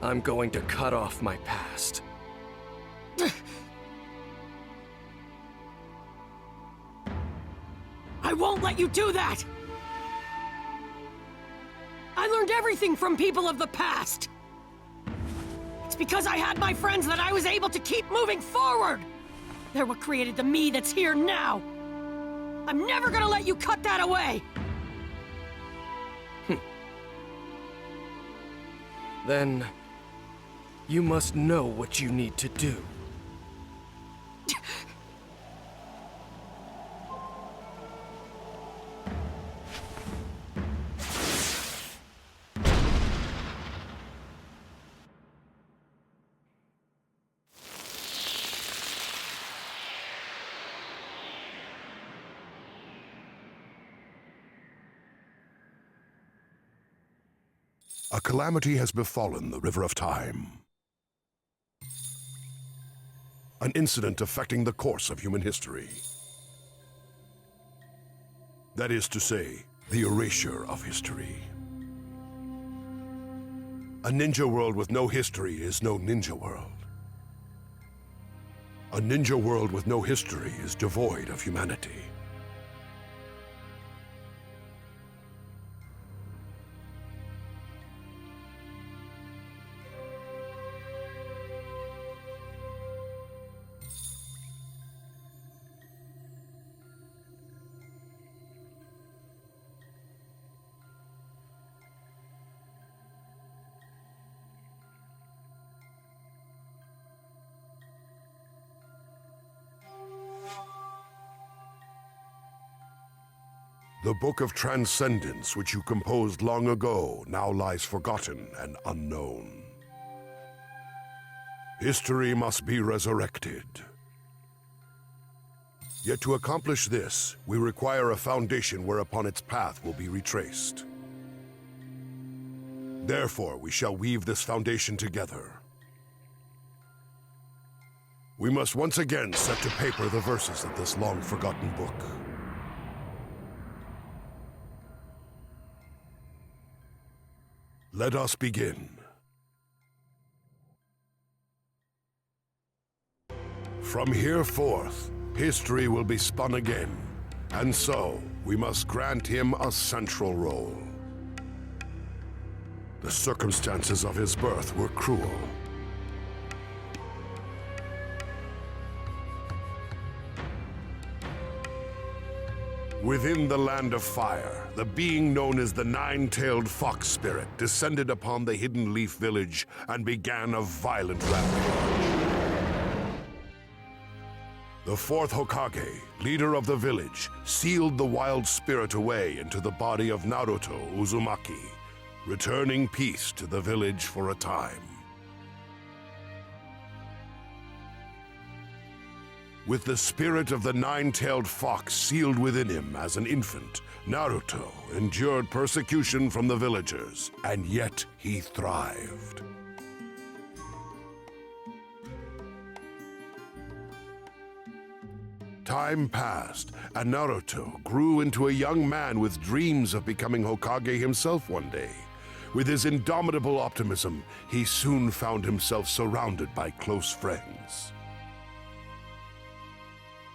I'm going to cut off my past. I won't let you do that! I learned everything from people of the past! It's because I had my friends that I was able to keep moving forward! They're what created the me that's here now! I'm never gonna let you cut that away! Then, you must know what you need to do. A calamity has befallen the River of Time. An incident affecting the course of human history. That is to say, the erasure of history. A ninja world with no history is no ninja world. A ninja world with no history is devoid of humanity. The Book of Transcendence, which you composed long ago, now lies forgotten and unknown. History must be resurrected. Yet to accomplish this, we require a foundation whereupon its path will be retraced. Therefore, we shall weave this foundation together. We must once again set to paper the verses of this long-forgotten book. Let us begin. From here forth, history will be spun again, and so we must grant him a central role. The circumstances of his birth were cruel. Within the Land of Fire, the being known as the Nine-Tailed Fox Spirit descended upon the Hidden Leaf Village and began a violent rampage. The fourth Hokage, leader of the village, sealed the wild spirit away into the body of Naruto Uzumaki, returning peace to the village for a time. With the spirit of the Nine-Tailed Fox sealed within him as an infant, Naruto endured persecution from the villagers, and yet he thrived. Time passed, and Naruto grew into a young man with dreams of becoming Hokage himself one day. With his indomitable optimism, he soon found himself surrounded by close friends.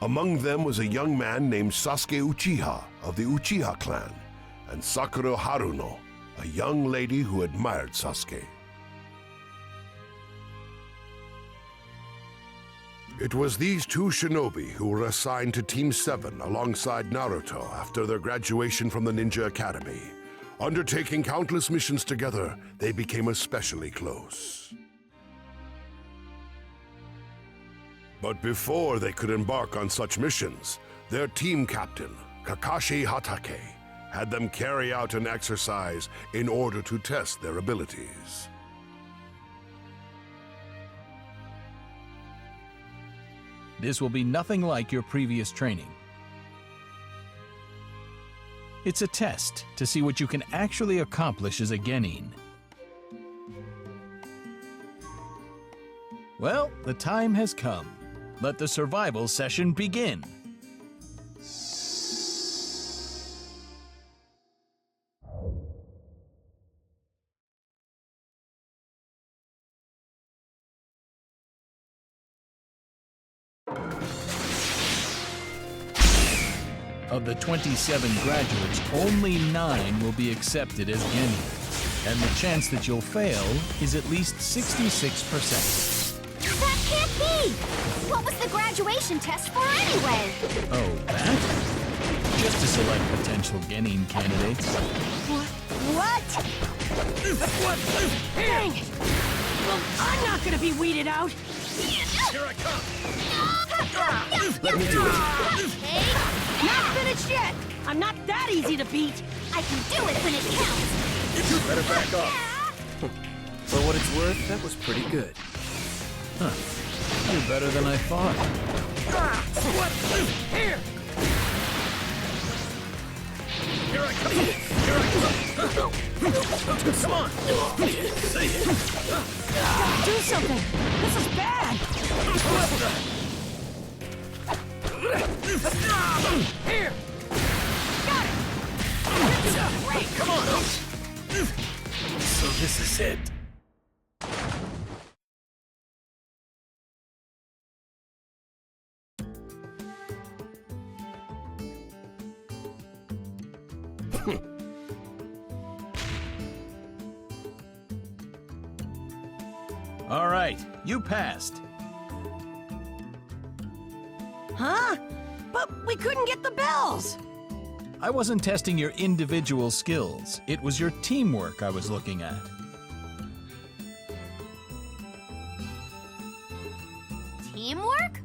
Among them was a young man named Sasuke Uchiha of the Uchiha clan, and Sakura Haruno, a young lady who admired Sasuke. It was these two shinobi who were assigned to Team 7 alongside Naruto after their graduation from the Ninja Academy. Undertaking countless missions together, they became especially close. But before they could embark on such missions, their team captain, Kakashi Hatake, had them carry out an exercise in order to test their abilities. This will be nothing like your previous training. It's a test to see what you can actually accomplish as a genin. Well, the time has come. Let the survival session begin. Of the 27 graduates, only 9 will be accepted as genin, and the chance that you'll fail is at least 66%. That can't be! What was the graduation test for anyway? Oh, that? Just to select potential genin candidates. What? Dang it! Well, I'm not gonna be weeded out. Here I come! Let me do it. Hey, Not finished yet! I'm not that easy to beat! I can do it when it counts. You better back off. For what it's worth, that was pretty good. Huh. You're better than I thought. What? Here! Here I come! Here I come! Come on! Gotta do something! This is bad! Here! Got it! Great! Come on! So this is it. All right, you passed. Huh? But we couldn't get the bells! I wasn't testing your individual skills. It was your teamwork I was looking at. Teamwork?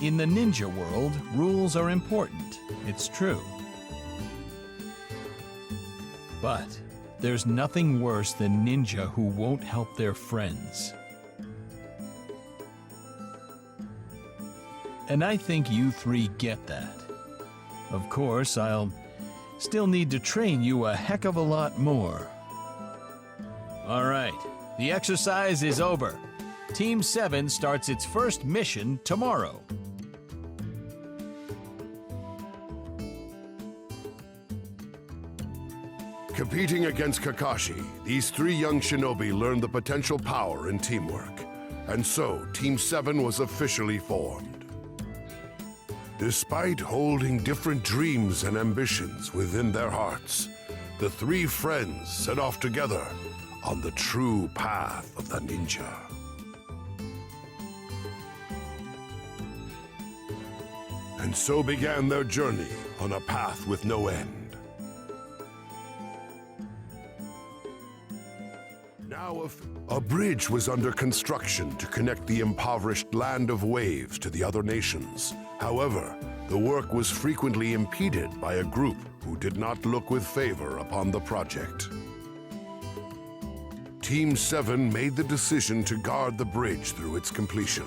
In the ninja world, rules are important. It's true. But there's nothing worse than ninja who won't help their friends. And I think you three get that. Of course, I'll still need to train you a heck of a lot more. All right, the exercise is over. Team 7 starts its first mission tomorrow. Competing against Kakashi, these 3 young shinobi learned the potential power in teamwork. And so, Team 7 was officially formed. Despite holding different dreams and ambitions within their hearts, the 3 friends set off together on the true path of the ninja. And so began their journey on a path with no end. Now a bridge was under construction to connect the impoverished land of waves to the other nations. However, the work was frequently impeded by a group who did not look with favor upon the project. Team 7 made the decision to guard the bridge through its completion.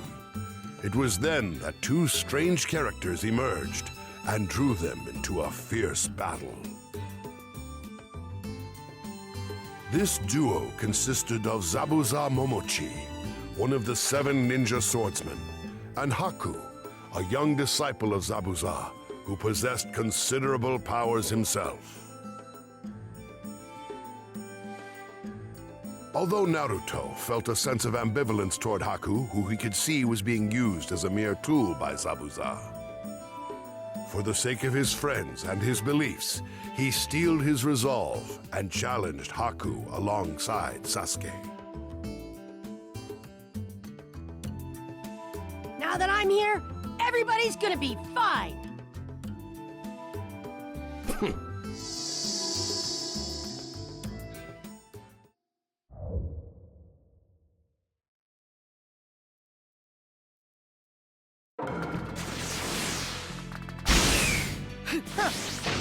It was then that 2 strange characters emerged and drew them into a fierce battle. This duo consisted of Zabuza Momochi, one of the 7 ninja swordsmen, and Haku, a young disciple of Zabuza, who possessed considerable powers himself. Although Naruto felt a sense of ambivalence toward Haku, who he could see was being used as a mere tool by Zabuza. For the sake of his friends and his beliefs, he steeled his resolve and challenged Haku alongside Sasuke. Now that I'm here, everybody's gonna be fine!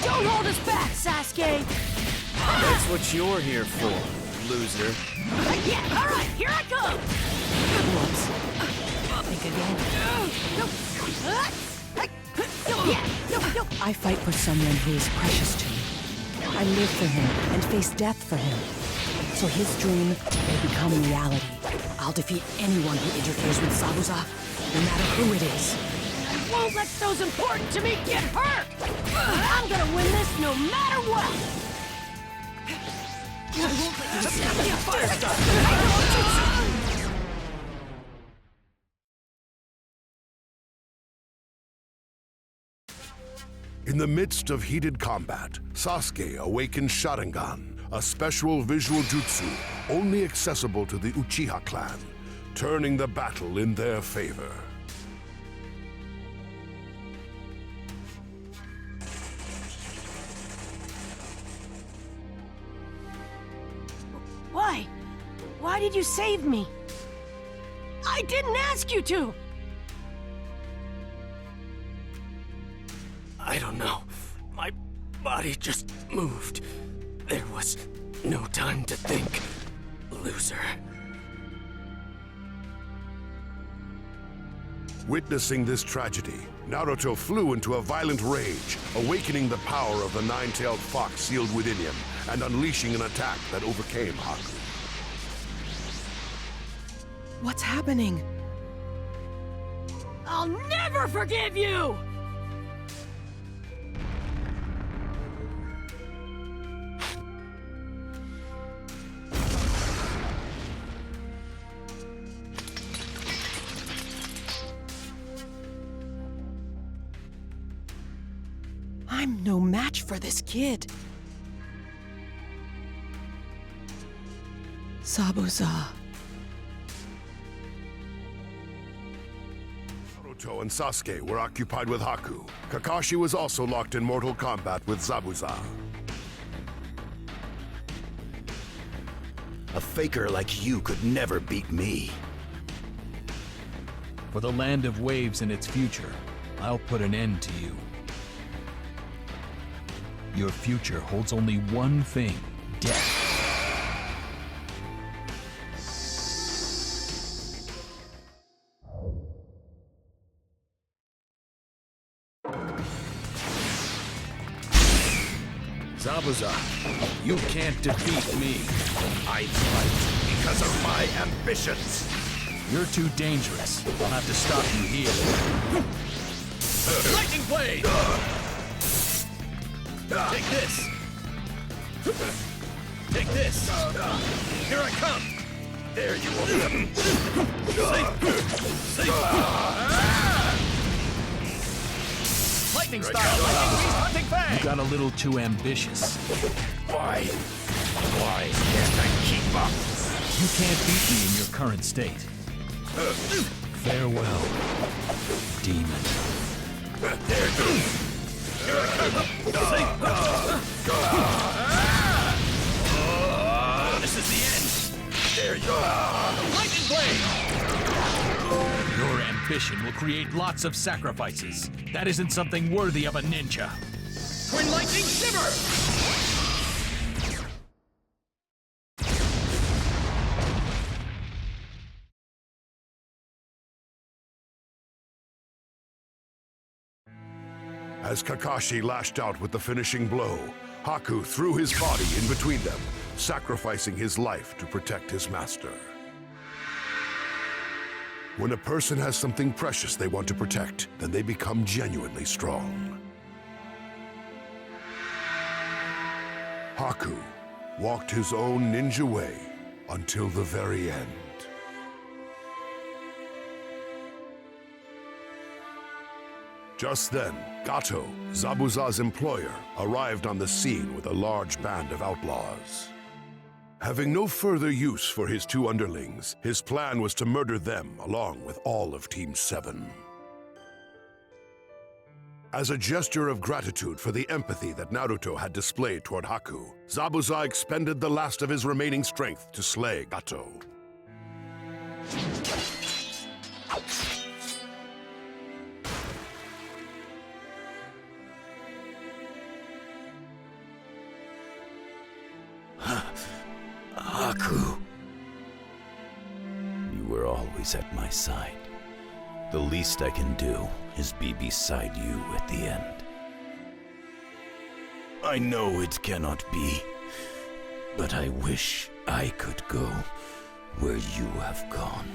Don't hold us back, Sasuke! That's what you're here for, loser. Yeah, alright, here I come! Whoops. Think again. I fight for someone who is precious to me. I live for him and face death for him. So his dream will become reality. I'll defeat anyone who interferes with Zabuza, no matter who it is. I won't let those important to me get hurt! I'm gonna win this no matter what! I won't let you fire stuff! In the midst of heated combat, Sasuke awakens Sharingan, a special visual jutsu only accessible to the Uchiha clan, turning the battle in their favor. Why? Why did you save me? I didn't ask you to! I don't know. My body just moved. There was no time to think. Loser. Witnessing this tragedy, Naruto flew into a violent rage, awakening the power of the nine-tailed fox sealed within him and unleashing an attack that overcame Haku. What's happening? I'll never forgive you! I'm no match for this kid. Zabuza. Naruto and Sasuke were occupied with Haku. Kakashi was also locked in mortal combat with Zabuza. A faker like you could never beat me. For the land of waves and its future, I'll put an end to you. Your future holds only one thing: death. Zabuza, you can't defeat me. I fight because of my ambitions. You're too dangerous. I'll have to stop you here. Lightning Blade! Take this! Take this! Here I come! There you will. Lightning style! Lightning beast hunting fang! You got a little too ambitious. Why can't I keep up? You can't beat me in your current state. Farewell, demon. There it goes. This is the end. There you are. Lightning Blade! Your ambition will create lots of sacrifices. That isn't something worthy of a ninja. Twin Lightning Shimmer! As Kakashi lashed out with the finishing blow, Haku threw his body in between them, sacrificing his life to protect his master. When a person has something precious they want to protect, then they become genuinely strong. Haku walked his own ninja way until the very end. Just then, Gato, Zabuza's employer, arrived on the scene with a large band of outlaws. Having no further use for his two underlings, his plan was to murder them along with all of Team 7. As a gesture of gratitude for the empathy that Naruto had displayed toward Haku, Zabuza expended the last of his remaining strength to slay Gato. Haku. You were always at my side. The least I can do is be beside you at the end. I know it cannot be, but I wish I could go where you have gone.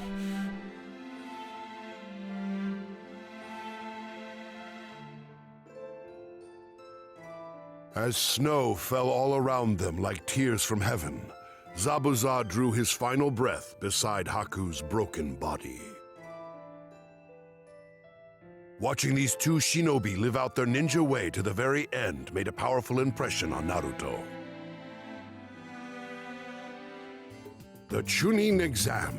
As snow fell all around them like tears from heaven, Zabuza drew his final breath beside Haku's broken body. Watching these two shinobi live out their ninja way to the very end made a powerful impression on Naruto. The Chunin Exam,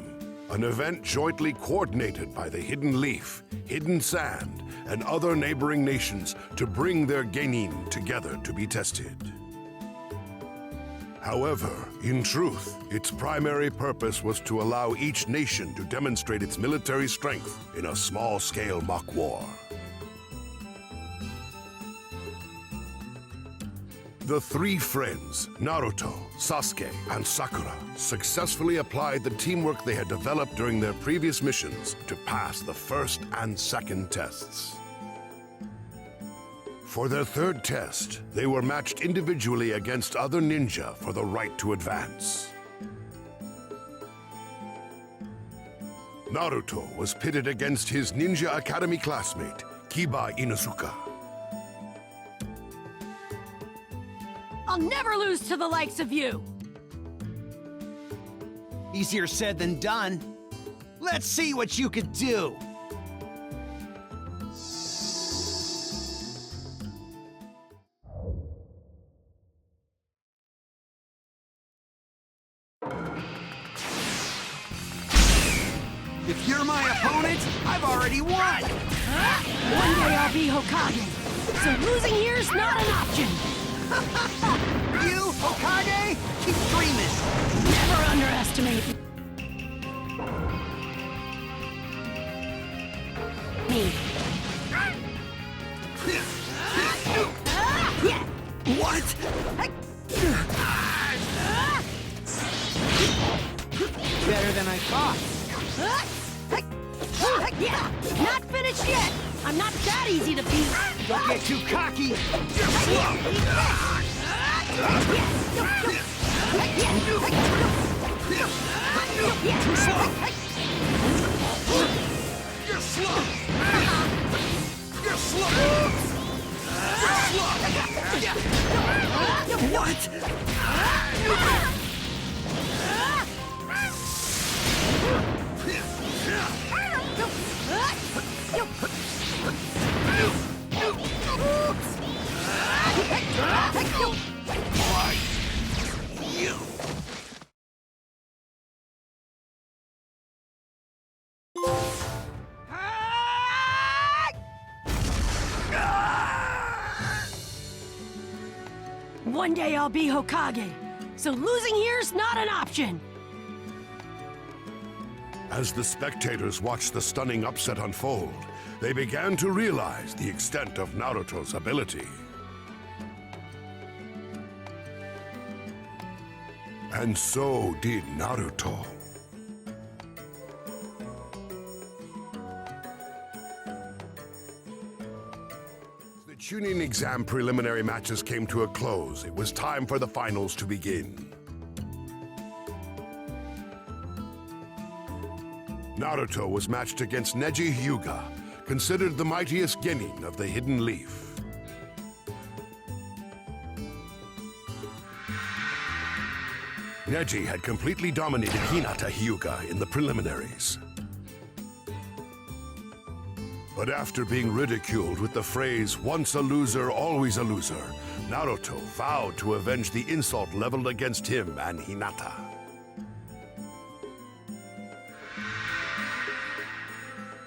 an event jointly coordinated by the Hidden Leaf, Hidden Sand, and other neighboring nations to bring their genin together to be tested. However, in truth, its primary purpose was to allow each nation to demonstrate its military strength in a small-scale mock war. The three friends, Naruto, Sasuke, and Sakura, successfully applied the teamwork they had developed during their previous missions to pass the first and second tests. For their third test, they were matched individually against other ninja for the right to advance. Naruto was pitted against his Ninja Academy classmate, Kiba Inuzuka. I'll never lose to the likes of you! Easier said than done. Let's see what you could do. If you're my opponent, I've already won! One day I'll be Hokage, so losing here's not an option! You, Hokage? Keep dreaming! Never underestimate me. What? Better than I thought. Not finished yet! I'm not that easy to beat! Don't get too cocky! Too slow! You're slow! You're slow! You're slow! What? One day I'll be Hokage, so losing here's not an option! As the spectators watched the stunning upset unfold, they began to realize the extent of Naruto's ability. And so did Naruto. The Chunin Exam preliminary matches came to a close. It was time for the finals to begin. Naruto was matched against Neji Hyuga, considered the mightiest genin of the Hidden Leaf. Neji had completely dominated Hinata Hyuga in the preliminaries. But after being ridiculed with the phrase, "once a loser, always a loser," Naruto vowed to avenge the insult leveled against him and Hinata.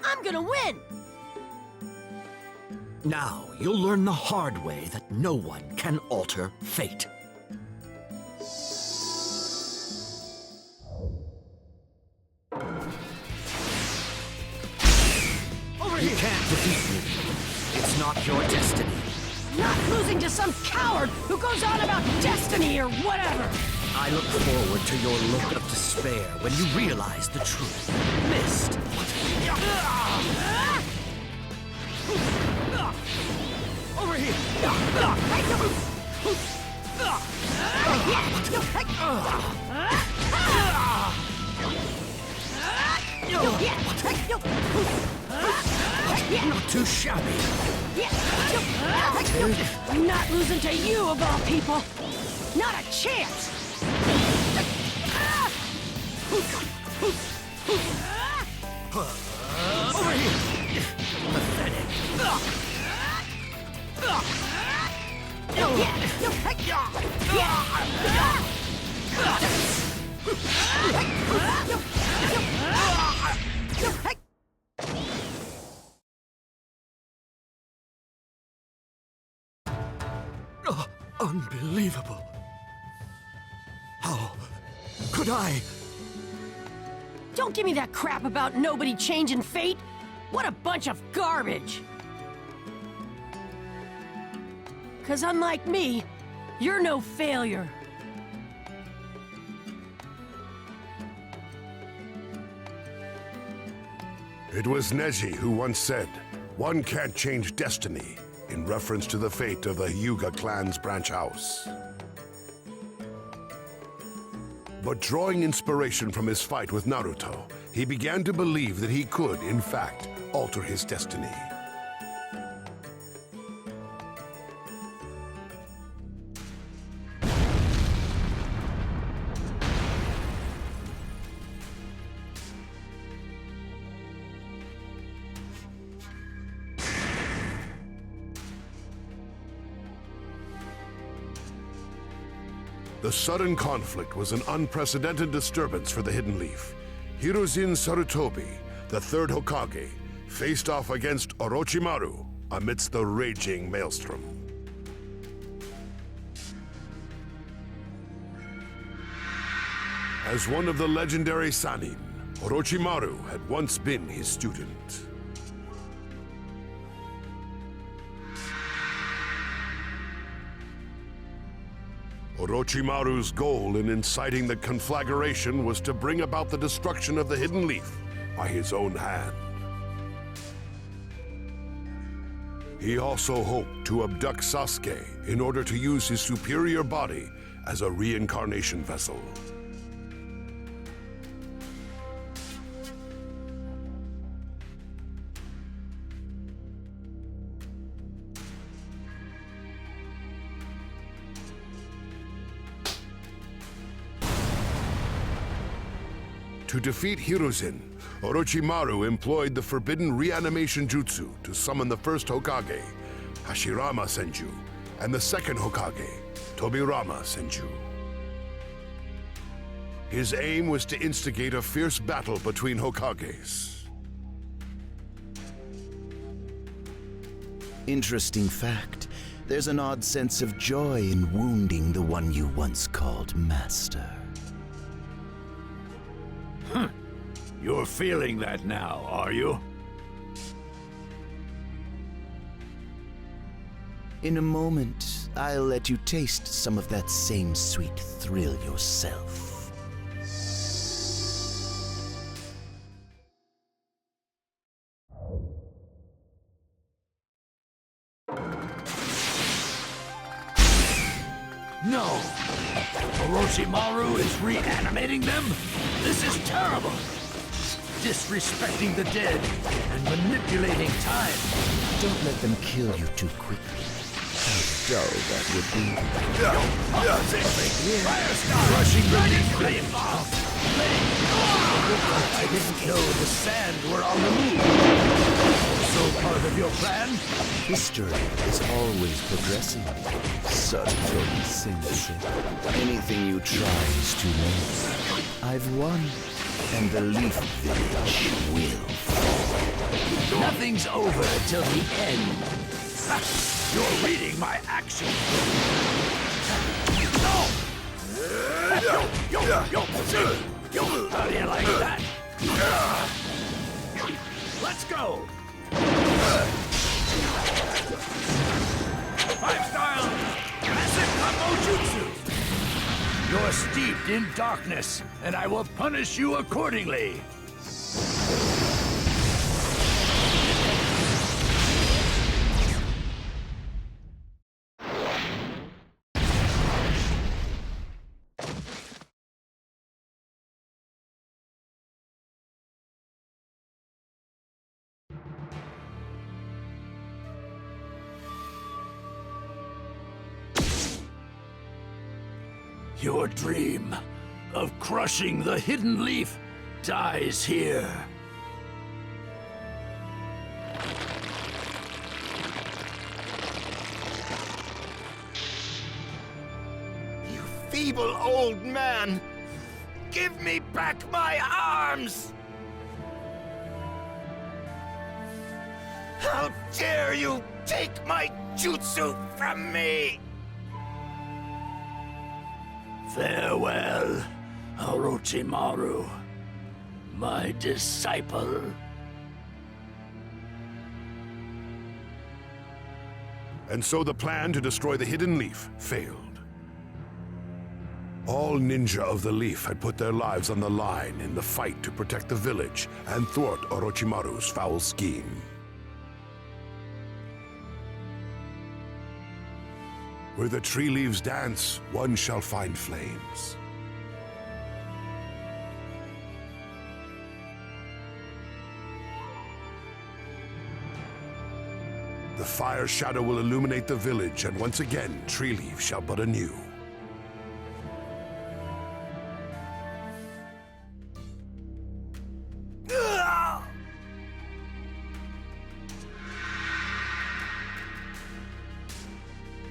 I'm gonna win! Now, you'll learn the hard way that no one can alter fate. You can't defeat me. It's not your destiny. Not losing to some coward who goes on about destiny or whatever! I look forward to your look of despair when you realize the truth. Missed. Over here! Not too shabby. I'm not losing to you, of all people! Not a chance! Over here! Pathetic. Unbelievable. How could I? Don't give me that crap about nobody changing fate. What a bunch of garbage. 'Cause unlike me, you're no failure. It was Neji who once said, "One can't change destiny," in reference to the fate of the Hyuga clan's branch house. But drawing inspiration from his fight with Naruto, he began to believe that he could, in fact, alter his destiny. The sudden conflict was an unprecedented disturbance for the Hidden Leaf. Hiruzen Sarutobi, the third Hokage, faced off against Orochimaru amidst the raging maelstrom. As one of the legendary Sannin, Orochimaru had once been his student. Orochimaru's goal in inciting the conflagration was to bring about the destruction of the Hidden Leaf by his own hand. He also hoped to abduct Sasuke in order to use his superior body as a reincarnation vessel. To defeat Hiruzen, Orochimaru employed the forbidden reanimation jutsu to summon the first Hokage, Hashirama Senju, and the second Hokage, Tobirama Senju. His aim was to instigate a fierce battle between Hokages. Interesting fact. There's an odd sense of joy in wounding the one you once called master. You're feeling that now, are you? In a moment, I'll let you taste some of that same sweet thrill yourself. No! Orochimaru is reanimating them? This is terrible! Disrespecting the dead and manipulating time. Don't let them kill you too quickly. How dull that would be. Crushing the flame off! I didn't know the sand were on the move. Also part of your plan? History is always progressing. Sarutobi Sensei. Anything you try is too late. I've won. And the Leaf Village will fall. Nothing's over till the end. You're reading my actions. No! How do you like that? Let's go! 5-style Massive Combo Jutsu! You're steeped in darkness, and I will punish you accordingly. Your dream of crushing the Hidden Leaf dies here. feeble old man! Give me back my arms! How dare you take my jutsu from me! Farewell, Orochimaru, my disciple. And so the plan to destroy the Hidden Leaf failed. All ninja of the Leaf had put their lives on the line in the fight to protect the village and thwart Orochimaru's foul scheme. Where the tree leaves dance, one shall find flames. The fire shadow will illuminate the village, and once again, tree leaves shall bud anew.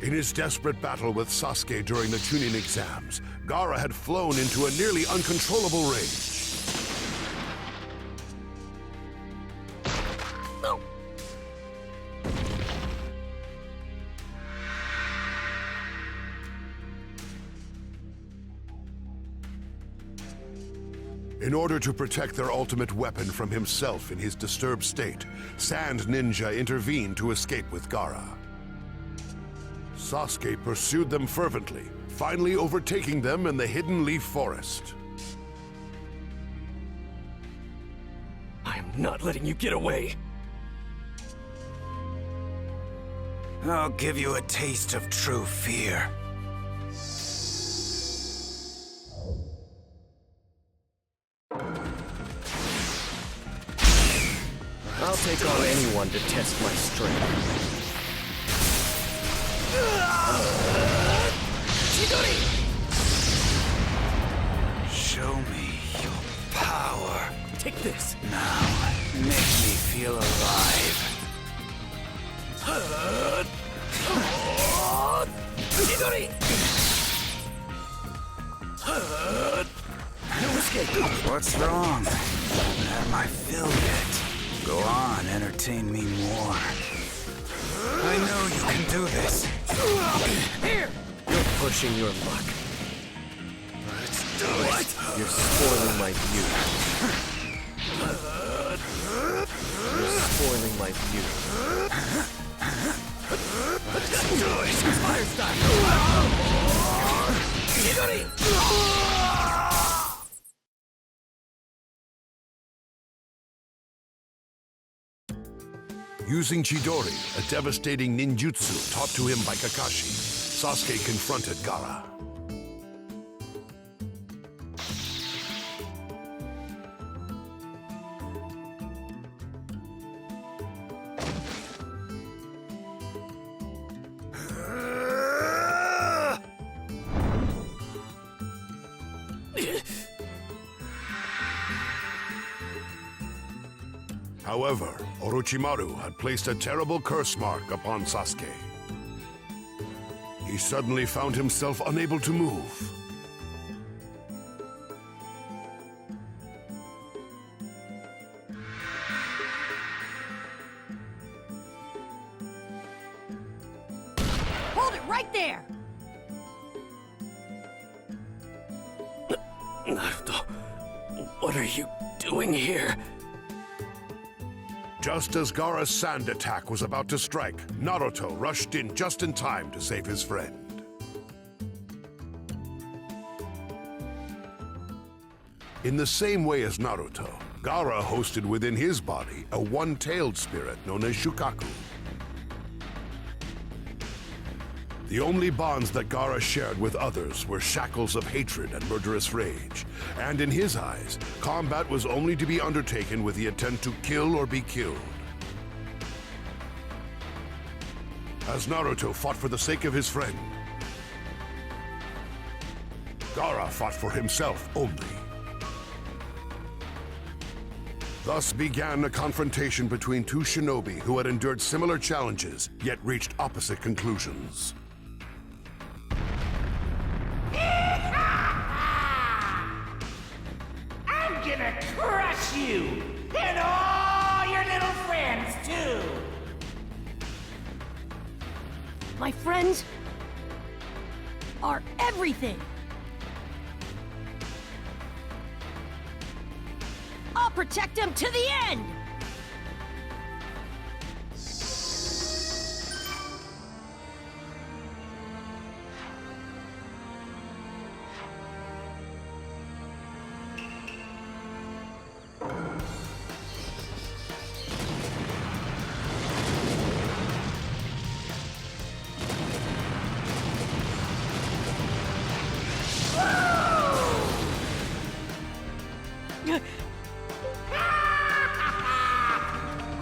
In his desperate battle with Sasuke during the Chunin exams, Gaara had flown into a nearly uncontrollable rage. In order to protect their ultimate weapon from himself in his disturbed state, Sand Ninja intervened to escape with Gaara. Sasuke pursued them fervently, finally overtaking them in the Hidden Leaf Forest. I am not letting you get away. I'll give you a taste of true fear. I'll take on anyone to test my strength. Show me your power. Take this. Now, make me feel alive. No escape. What's wrong? Am I fill yet? Go on, entertain me more. I know you can do this. Here! You're pushing your luck. Let's do it. You're spoiling my beauty. You're spoiling my beauty. Let's do it. Fire style! Using Chidori, a devastating ninjutsu taught to him by Kakashi, Sasuke confronted Gaara. However, Orochimaru had placed a terrible curse mark upon Sasuke. He suddenly found himself unable to move. Hold it right there! Naruto, what are you doing here? Just as Gaara's sand attack was about to strike, Naruto rushed in just in time to save his friend. In the same way as Naruto, Gaara hosted within his body a one-tailed spirit known as Shukaku. The only bonds that Gaara shared with others were shackles of hatred and murderous rage, and in his eyes, combat was only to be undertaken with the intent to kill or be killed. As Naruto fought for the sake of his friend, Gaara fought for himself only. Thus began a confrontation between two shinobi who had endured similar challenges, yet reached opposite conclusions. crush you! And all your little friends, too! My friends are everything. I'll protect them to the end!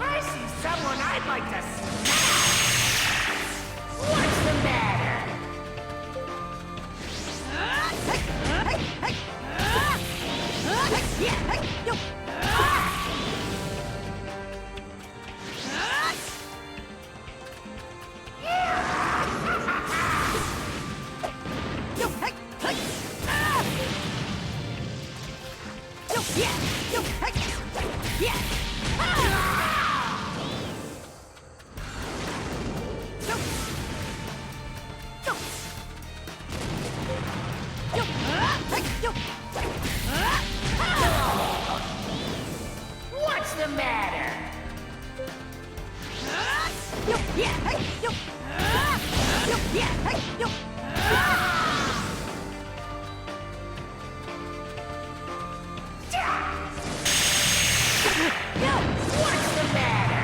I see someone I'd like to smash! What's the matter? What's the matter? What's the matter?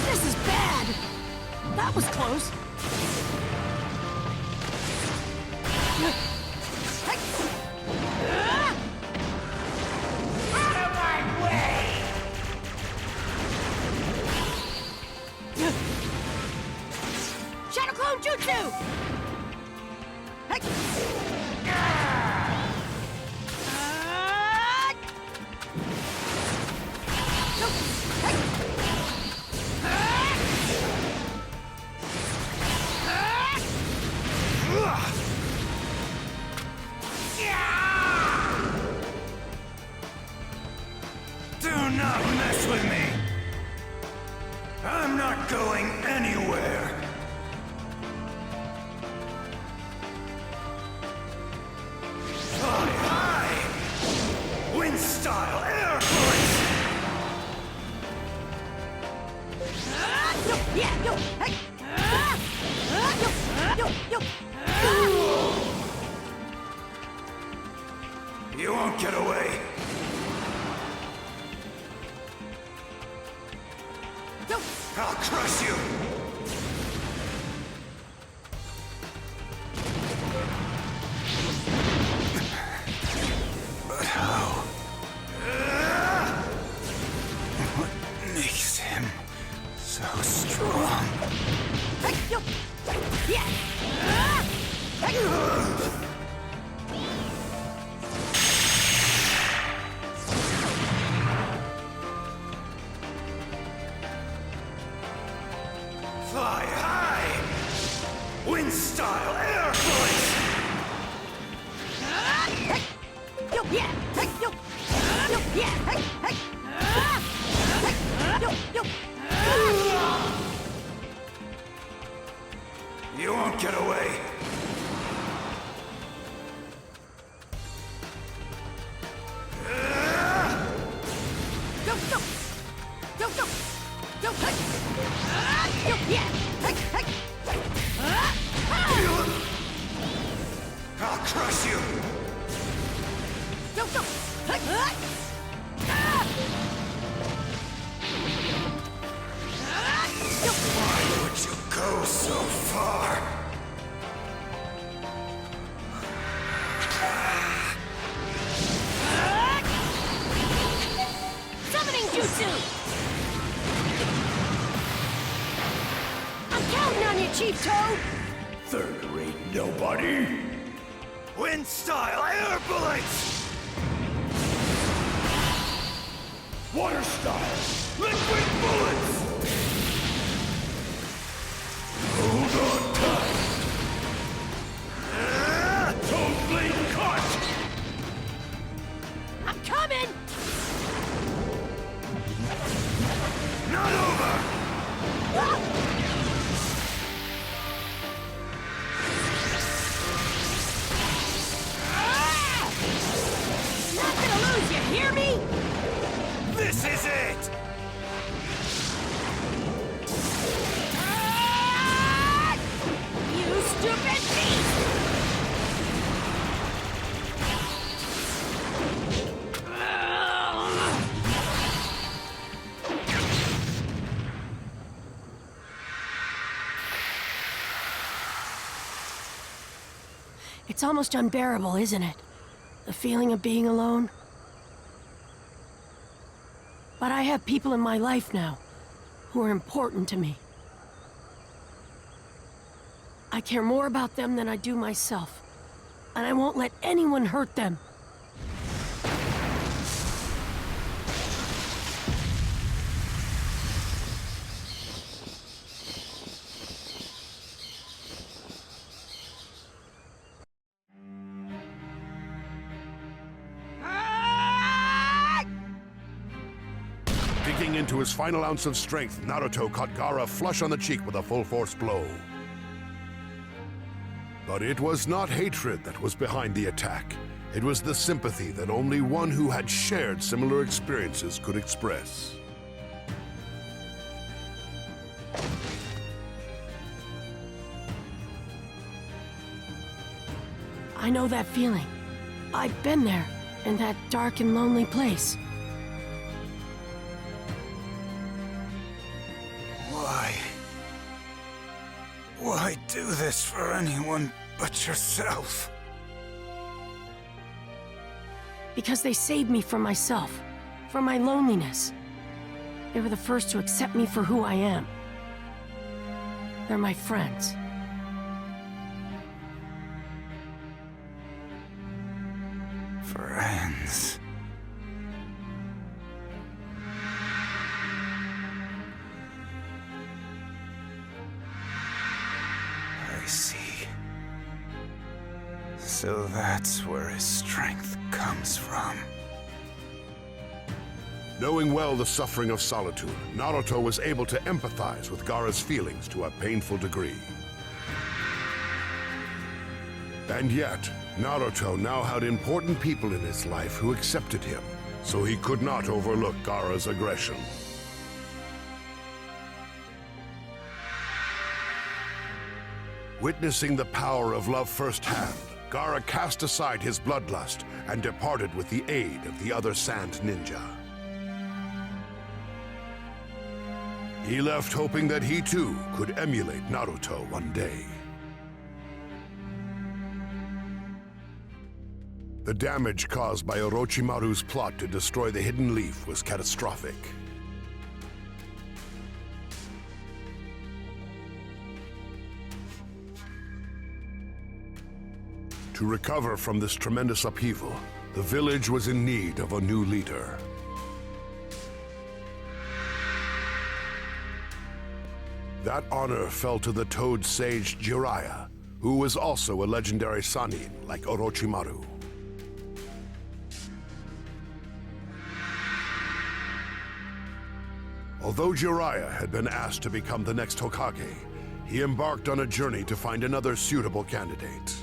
This is bad! That was close. Out of my way! Shadow Clone Jutsu! Do not mess with me! I'm not going anywhere! Fly high! Wind style air voice! You won't get away! I'll crush you! But how? What makes him so strong? Fly high! Wind style air voice! You won't get away! I'll crush you! Why would you go so far. Summoning Jutsu! I'm counting on you, Chief Toad! Third-rate nobody. Wind style air bullets. Water style liquid bullets. Hold on tight. Toad blade caught. I'm coming! Not over. Not gonna lose, you hear me? This is it. You stupid beast! It's almost unbearable, isn't it? The feeling of being alone. But I have people in my life now who are important to me. I care more about them than I do myself, and I won't let anyone hurt them. Digging into his final ounce of strength, Naruto caught Gaara flush on the cheek with a full-force blow. But it was not hatred that was behind the attack. It was the sympathy that only one who had shared similar experiences could express. I know that feeling. I've been there, in that dark and lonely place. Why do this for anyone but yourself? Because they saved me from myself, from my loneliness. They were the first to accept me for who I am. They're my friends. Friends. I see. So that's where his strength comes from. Knowing well the suffering of solitude, Naruto was able to empathize with Gaara's feelings to a painful degree. And yet, Naruto now had important people in his life who accepted him, so he could not overlook Gaara's aggression. Witnessing the power of love firsthand, Gaara cast aside his bloodlust and departed with the aid of the other Sand Ninja. He left hoping that he too could emulate Naruto one day. The damage caused by Orochimaru's plot to destroy the Hidden Leaf was catastrophic. To recover from this tremendous upheaval, the village was in need of a new leader. That honor fell to the Toad sage Jiraiya, who was also a legendary Sannin like Orochimaru. Although Jiraiya had been asked to become the next Hokage, he embarked on a journey to find another suitable candidate.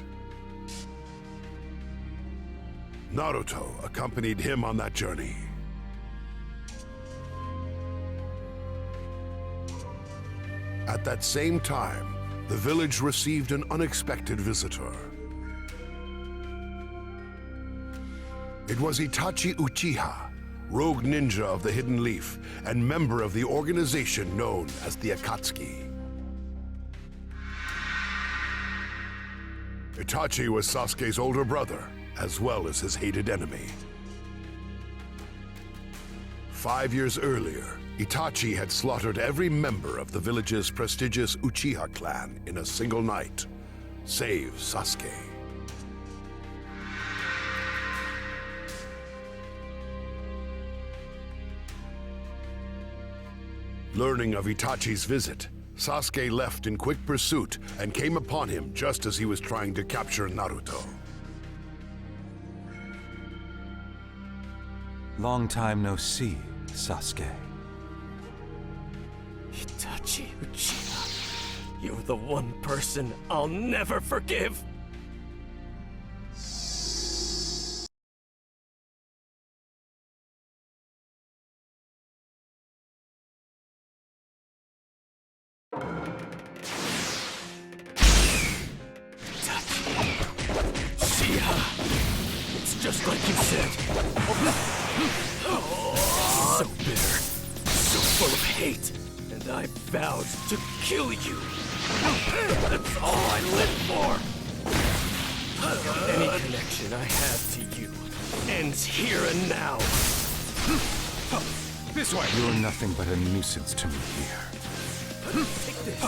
Naruto accompanied him on that journey. At that same time, the village received an unexpected visitor. It was Itachi Uchiha, rogue ninja of the Hidden Leaf and member of the organization known as the Akatsuki. Itachi was Sasuke's older brother, as well as his hated enemy. 5 years earlier, Itachi had slaughtered every member of the village's prestigious Uchiha clan in a single night, save Sasuke. Learning of Itachi's visit, Sasuke left in quick pursuit and came upon him just as he was trying to capture Naruto. Long time no see, Sasuke. Itachi Uchiha, you're the one person I'll never forgive! It's just like you said. So bitter, so full of hate, and I vowed to kill you. That's all I live for. Any connection I have to you ends here and now. This way! You're nothing but a nuisance to me here. Take this.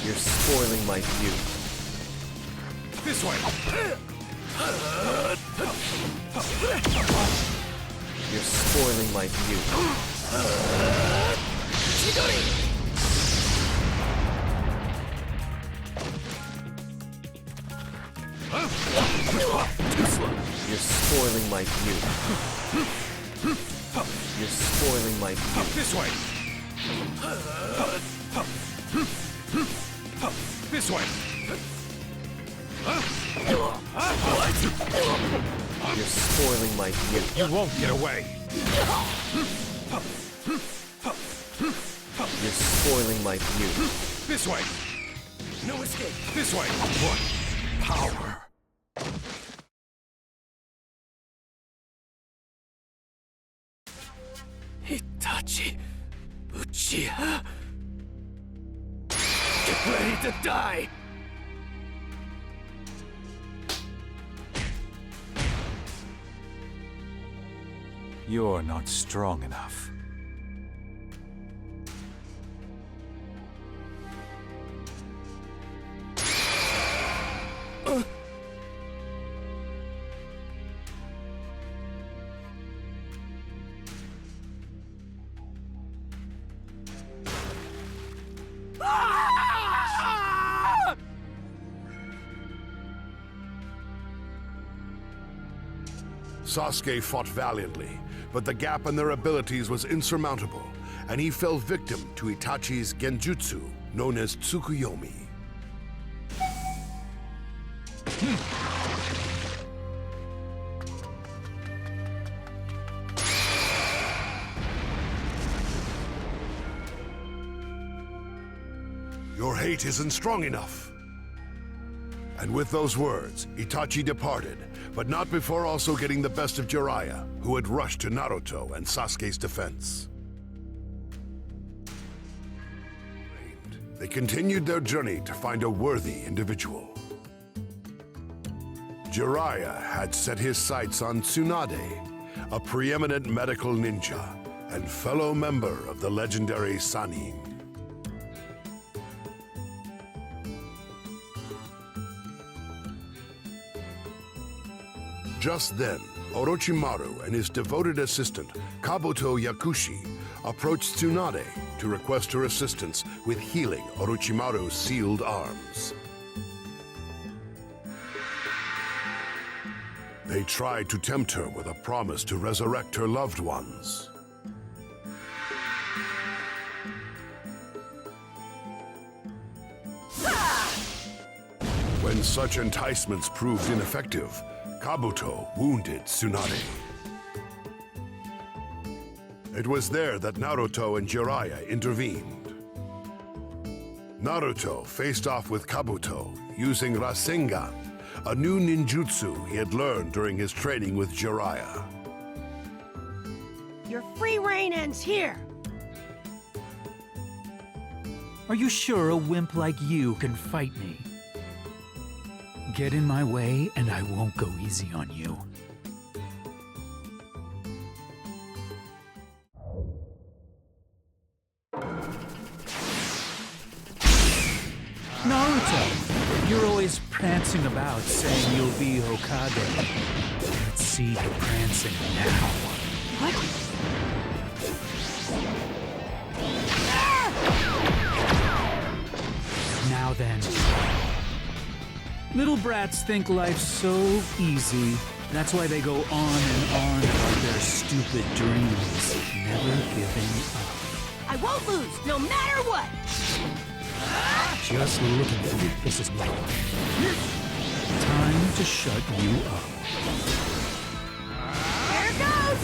You're spoiling my view. This way! You're spoiling my view. Too slow. You're spoiling my view. You're spoiling my view. This way! This way! You're spoiling my view. You won't get away! You're spoiling my view. This way! No escape. This way! What power! Itachi Uchiha. Get ready to die! You're not strong enough. Sasuke fought valiantly, but the gap in their abilities was insurmountable, and he fell victim to Itachi's genjutsu, known as Tsukuyomi. Your hate isn't strong enough. And with those words, Itachi departed, but not before also getting the best of Jiraiya, who had rushed to Naruto and Sasuke's defense. They continued their journey to find a worthy individual. Jiraiya had set his sights on Tsunade, a preeminent medical ninja and fellow member of the legendary Sannin. Just then, Orochimaru and his devoted assistant, Kabuto Yakushi, approached Tsunade to request her assistance with healing Orochimaru's sealed arms. They tried to tempt her with a promise to resurrect her loved ones. When such enticements proved ineffective, Kabuto wounded Tsunade. It was there that Naruto and Jiraiya intervened. Naruto faced off with Kabuto using Rasengan, a new ninjutsu he had learned during his training with Jiraiya. Your free reign ends here! Are you sure a wimp like you can fight me? Get in my way, and I won't go easy on you. Naruto, you're always prancing about saying you'll be Hokage. Let's see you prancing now. What? Now then. Little brats think life's so easy. That's why they go on and on about their stupid dreams, never giving up. I won't lose, no matter what! Just looking at you pisses me off. Time to shut you up. There goes!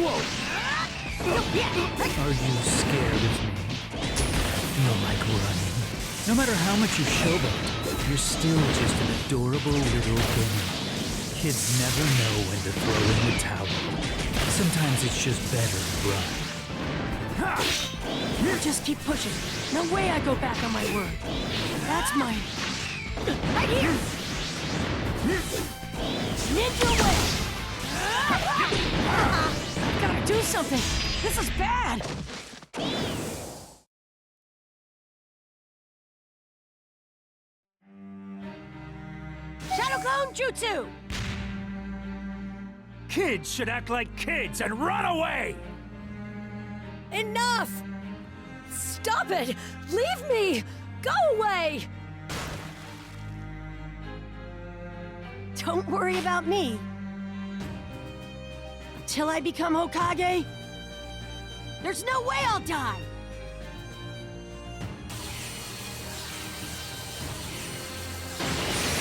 Whoa! Are you scared of me? Feel like running? No matter how much you showboat, you're still just an adorable little thing. Kids never know when to throw in the towel. Sometimes it's just better to run. Just keep pushing. No way I go back on my word. That's my... Right here! Ninja way! I've gotta do something! This is bad! Shadow Clone Jutsu! Kids should act like kids and run away! Enough! Stop it! Leave me! Go away! Don't worry about me. Until I become Hokage, there's no way I'll die!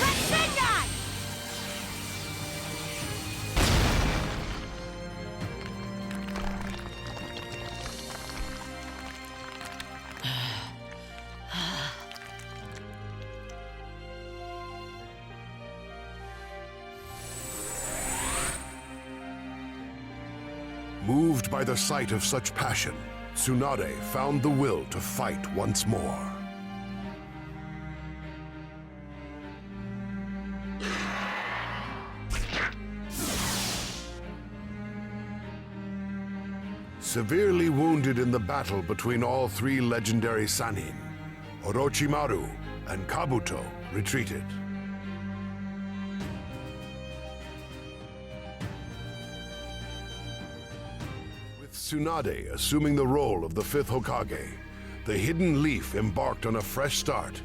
Rasengan! Moved by the sight of such passion, Tsunade found the will to fight once more. Severely wounded in the battle between all three legendary Sannin, Orochimaru and Kabuto retreated. Tsunade assuming the role of the fifth Hokage, the Hidden Leaf embarked on a fresh start,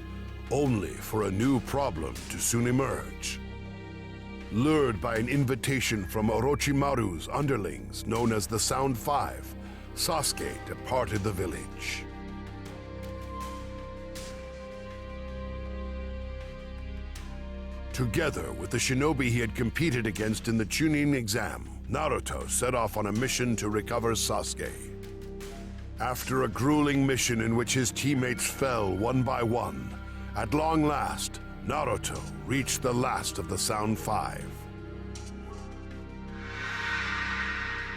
only for a new problem to soon emerge. Lured by an invitation from Orochimaru's underlings known as the Sound Five, Sasuke departed the village. Together with the shinobi he had competed against in the Chunin exam, Naruto set off on a mission to recover Sasuke. After a grueling mission in which his teammates fell one by one, at long last, Naruto reached the last of the Sound Five.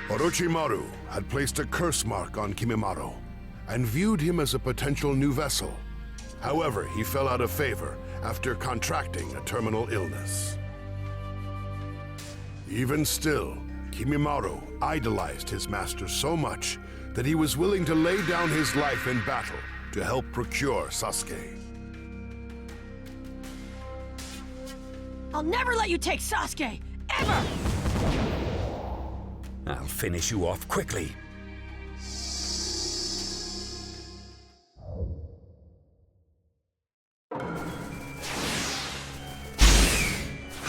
Orochimaru had placed a curse mark on Kimimaro and viewed him as a potential new vessel. However, he fell out of favor after contracting a terminal illness. Even still, Kimimaro idolized his master so much that he was willing to lay down his life in battle to help procure Sasuke. I'll never let you take Sasuke! Ever! I'll finish you off quickly.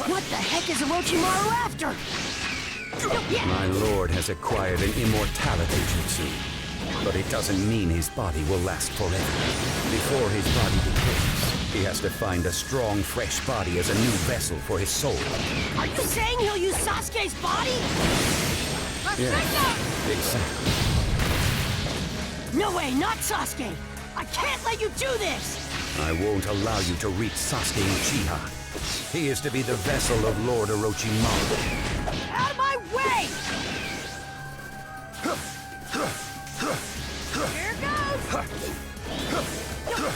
What the heck is Orochimaru after? My lord has acquired an immortality jutsu, but it doesn't mean his body will last forever. Before his body decays, he has to find a strong, fresh body as a new vessel for his soul. Are you saying he'll use Sasuke's body? Yeah, exactly. No way, not Sasuke! I can't let you do this! I won't allow you to reach Sasuke Uchiha. He is to be the vessel of Lord Orochimaru. Out of my way! Here goes!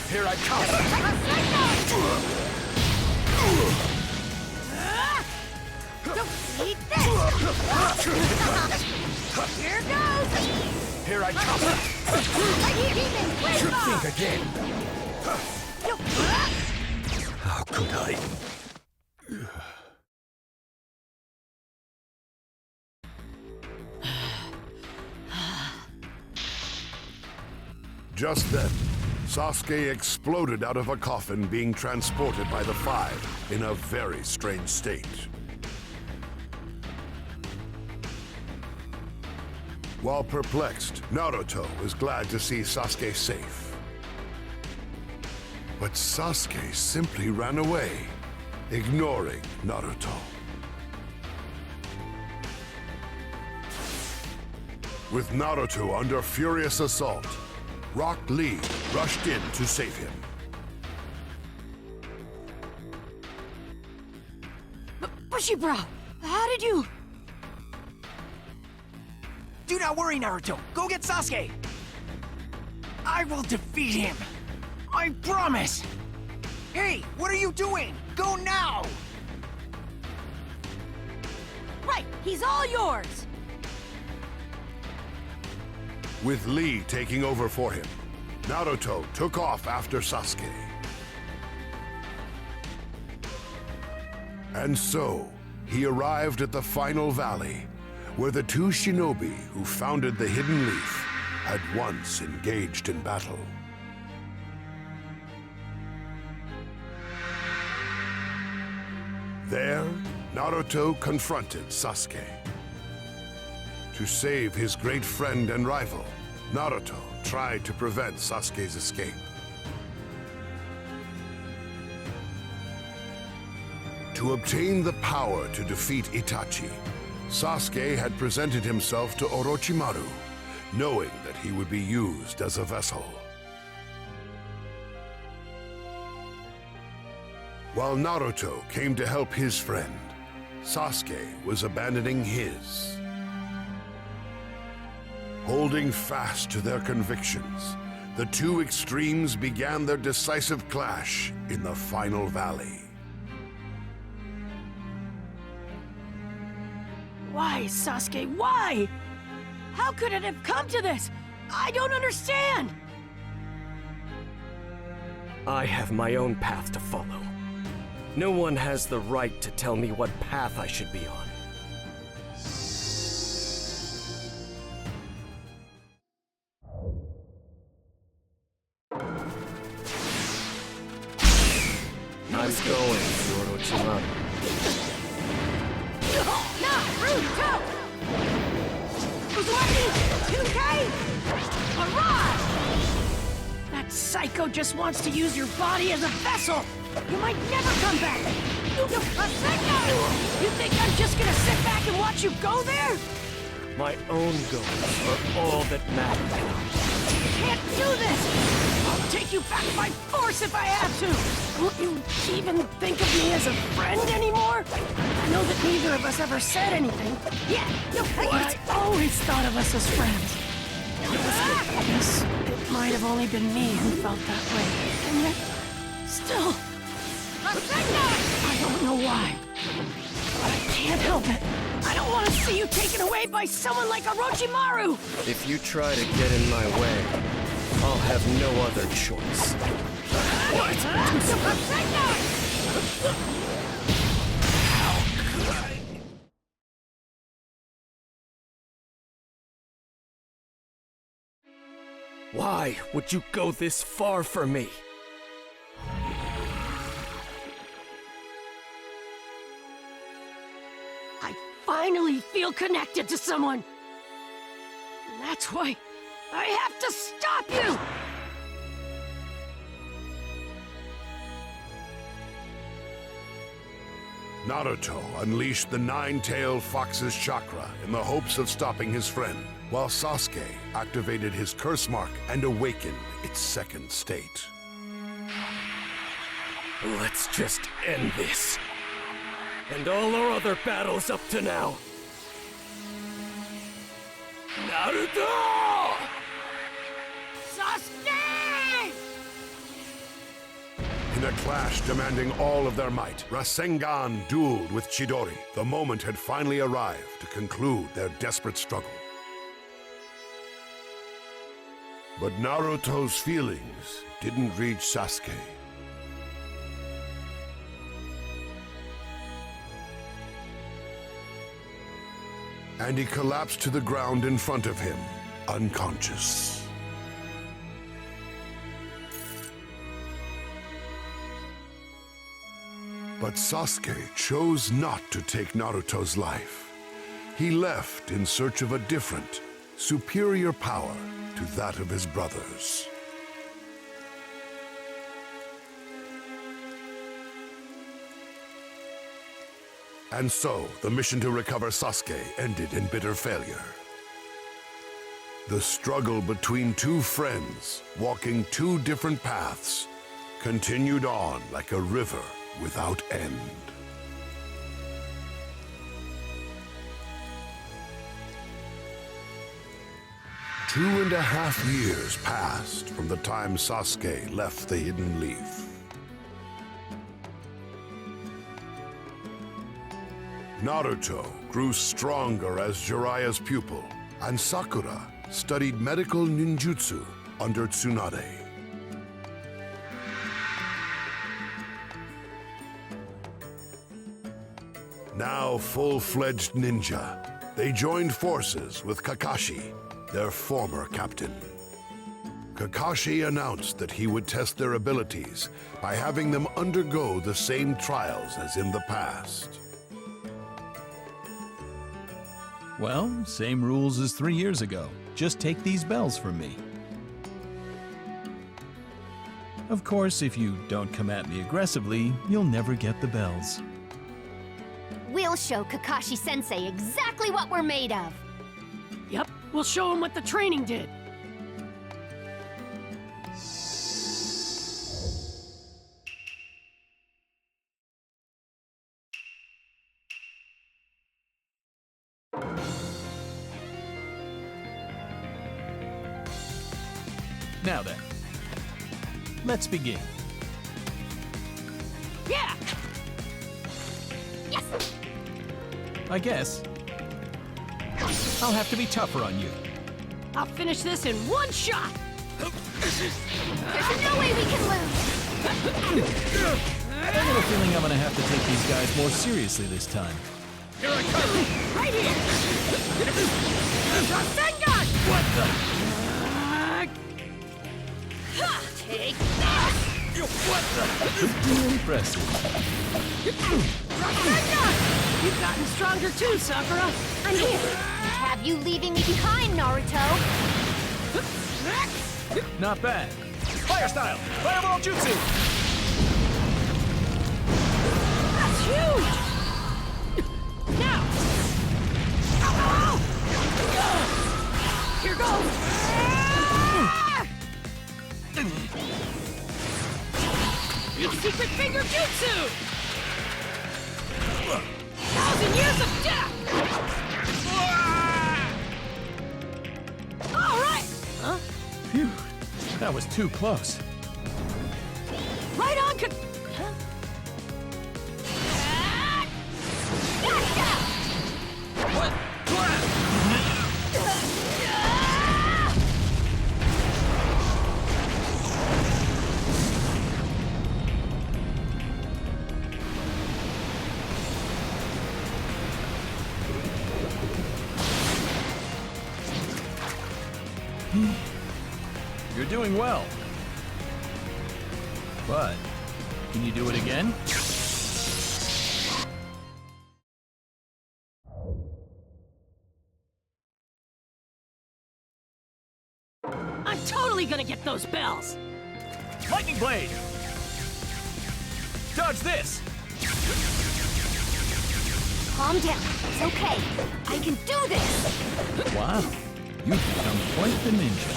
Here I come! Eat this! Here goes! Here I come! Think again! How could I? Just then, Sasuke exploded out of a coffin being transported by the Five in a very strange state. While perplexed, Naruto was glad to see Sasuke safe. But Sasuke simply ran away, ignoring Naruto. With Naruto under furious assault, Rock Lee rushed in to save him. Bushy Bro, how did you... Do not worry, Naruto. Go get Sasuke. I will defeat him. I promise. Hey, what are you doing? Go now! Right, he's all yours! With Lee taking over for him, Naruto took off after Sasuke. And so, he arrived at the final valley, where the two shinobi who founded the Hidden Leaf had once engaged in battle. There, Naruto confronted Sasuke. To save his great friend and rival, Naruto tried to prevent Sasuke's escape. To obtain the power to defeat Itachi, Sasuke had presented himself to Orochimaru, knowing that he would be used as a vessel. While Naruto came to help his friend, Sasuke was abandoning his. Holding fast to their convictions, the two extremes began their decisive clash in the final valley. Why, Sasuke, why? How could it have come to this? I don't understand! I have my own path to follow. No one has the right to tell me what path I should be on. I'm going to Orochimaru. Naruto! Uzumaki! 2K! Arrive! That psycho just wants to use your body as a vessel! You might never come back! You think I'm just gonna sit back and watch you go there? My own goals are all that matter now. You can't do this! I'll take you back by force if I have to! Won't you even think of me as a friend anymore? I know that neither of us ever said anything. Yeah, but I always thought of us as friends. I guess it might have only been me who felt that way. And yet, still... I don't know why. But I can't help it. I don't want to see you taken away by someone like Orochimaru! If you try to get in my way, I'll have no other choice. What? How could I? Why would you go this far for me? I finally feel connected to someone. And that's why I have to stop you! Naruto unleashed the nine-tailed fox's chakra in the hopes of stopping his friend, while Sasuke activated his curse mark and awakened its second state. Let's just end this. And all our other battles up to now. Naruto! Sasuke! In a clash demanding all of their might, Rasengan dueled with Chidori. The moment had finally arrived to conclude their desperate struggle. But Naruto's feelings didn't reach Sasuke. And he collapsed to the ground in front of him, unconscious. But Sasuke chose not to take Naruto's life. He left in search of a different, superior power to that of his brothers. And so, the mission to recover Sasuke ended in bitter failure. The struggle between two friends, walking two different paths, continued on like a river without end. Two and a half years passed from the time Sasuke left the Hidden Leaf. Naruto grew stronger as Jiraiya's pupil, and Sakura studied medical ninjutsu under Tsunade. Now full-fledged ninja, they joined forces with Kakashi, their former captain. Kakashi announced that he would test their abilities by having them undergo the same trials as in the past. Well, same rules as 3 years ago. Just take these bells from me. Of course, if you don't come at me aggressively, you'll never get the bells. We'll show Kakashi-sensei exactly what we're made of. Yep, we'll show him what the training did. Now then, let's begin. Yeah! Yes! I guess I'll have to be tougher on you. I'll finish this in one shot! There's no way we can lose! I have a little feeling I'm gonna have to take these guys more seriously this time. Here I come! Right here! Rasengan! What the? Take this! What the? Impressive. Rasengan! You've gotten stronger too, Sakura! I'm here to have you leaving me behind, Naruto! Not bad. Fire style! Fireball Jutsu! That's huge! Now! Here goes! Secret finger jutsu! 1,000 years of death! All right! Huh? Phew, that was too close. Right on, What? You're doing well. But, can you do it again? I'm totally gonna get those bells! Lightning Blade! Dodge this! Calm down. It's okay. I can do this! Wow, you've become quite the ninja.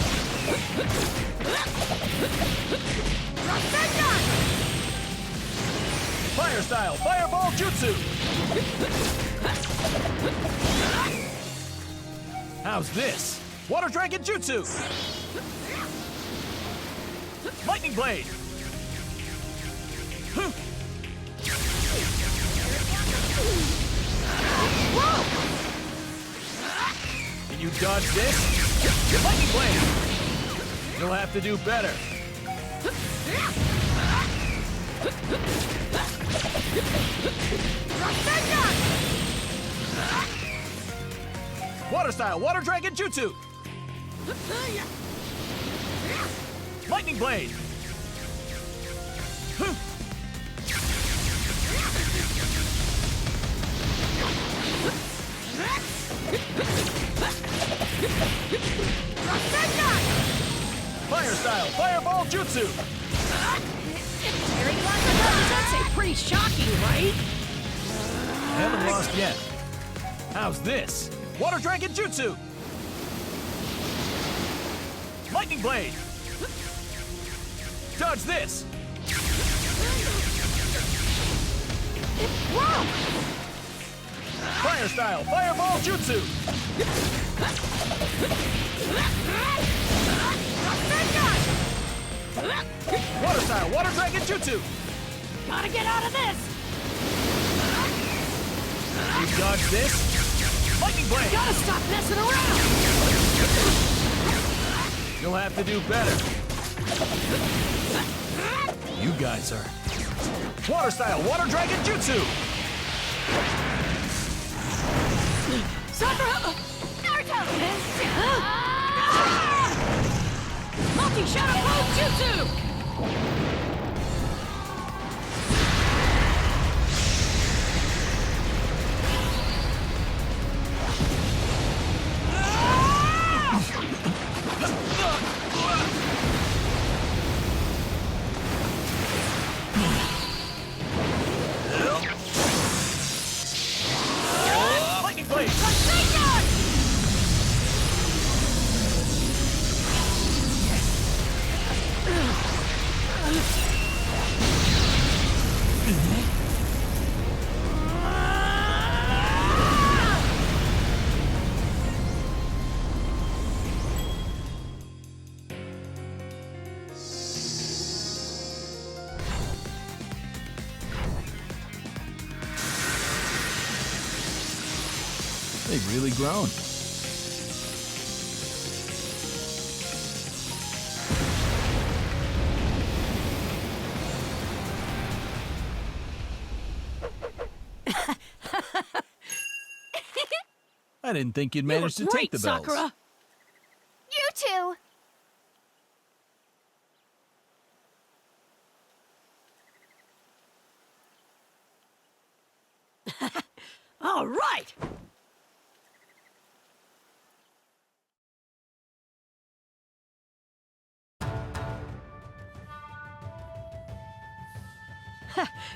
Rasengan! Fire style, fireball jutsu! How's this? Water dragon jutsu! Lightning blade! Can you dodge this? Lightning blade! You'll have to do better. Water style, water dragon jutsu! Lightning blade! Fire style, fireball jutsu! That's pretty shocking, right? Haven't lost yet. How's this? Water dragon jutsu! Lightning blade! Dodge this! Fire style, fireball jutsu! Water style, water dragon jutsu! Gotta get out of this! You dodge this? Lightning blade! Gotta stop messing around! You'll have to do better. You guys are... Water style, water dragon jutsu! Sakura! Naruto! Multi-shadow mode jutsu! Lightning blade! They've really grown. I didn't think you'd manage to take the bells. Sakura. You two! All right!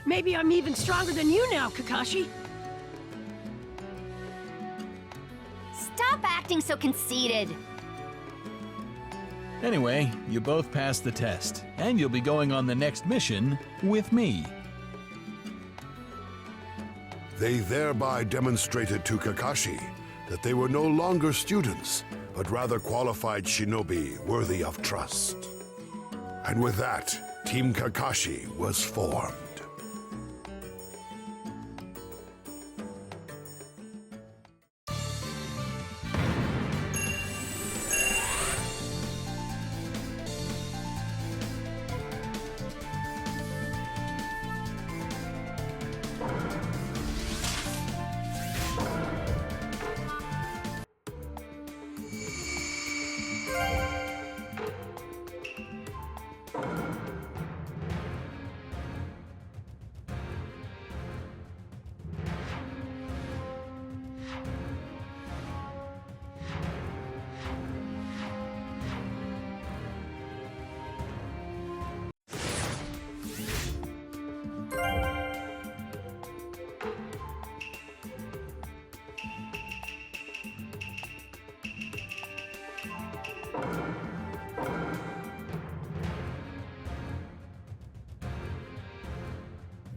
Maybe I'm even stronger than you now, Kakashi. Stop acting so conceited. Anyway, you both passed the test, and you'll be going on the next mission with me. They thereby demonstrated to Kakashi that they were no longer students, but rather qualified shinobi worthy of trust. And with that, Team Kakashi was formed.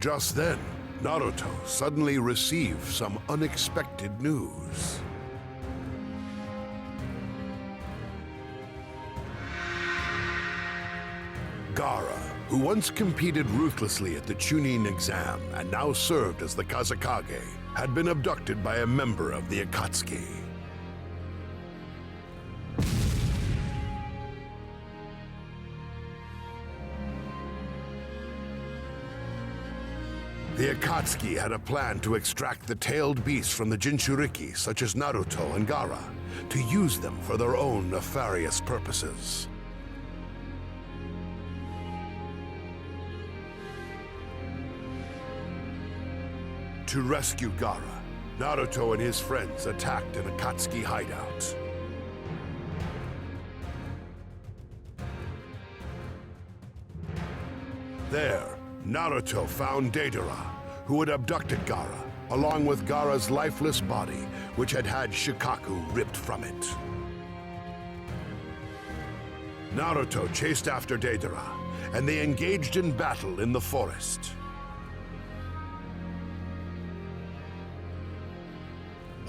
Just then, Naruto suddenly received some unexpected news. Gaara, who once competed ruthlessly at the Chunin exam and now served as the Kazekage, had been abducted by a member of the Akatsuki. The Akatsuki had a plan to extract the tailed beasts from the Jinchuriki, such as Naruto and Gaara, to use them for their own nefarious purposes. To rescue Gaara, Naruto and his friends attacked an Akatsuki hideout. There, Naruto found Deidara, who had abducted Gaara, along with Gaara's lifeless body, which had had Shikaku ripped from it. Naruto chased after Deidara, and they engaged in battle in the forest.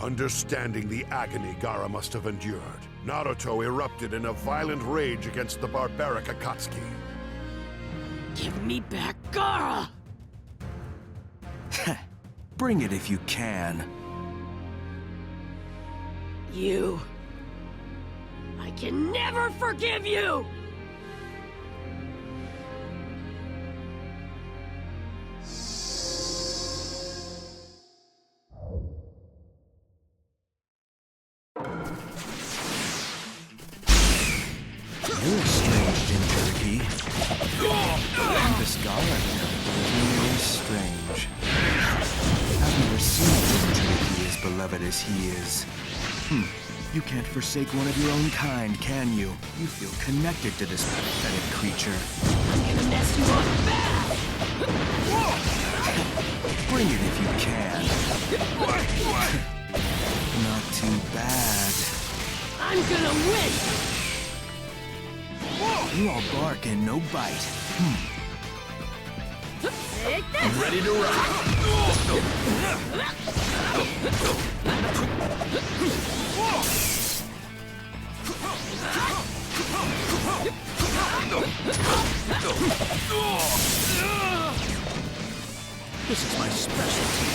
Understanding the agony Gaara must have endured, Naruto erupted in a violent rage against the barbaric Akatsuki. Give me back Gaara! Bring it if you can. You... I can never forgive you! You're a strange Jinchuriki. And this Gaara character is really strange. I've never seen a Jinchuriki as beloved as he is. You can't forsake one of your own kind, can you? You feel connected to this pathetic creature. I'm gonna mess you up bad! Bring it if you can. Not too bad. I'm gonna win! You all bark and no bite. I'm ready to rock. This is my specialty.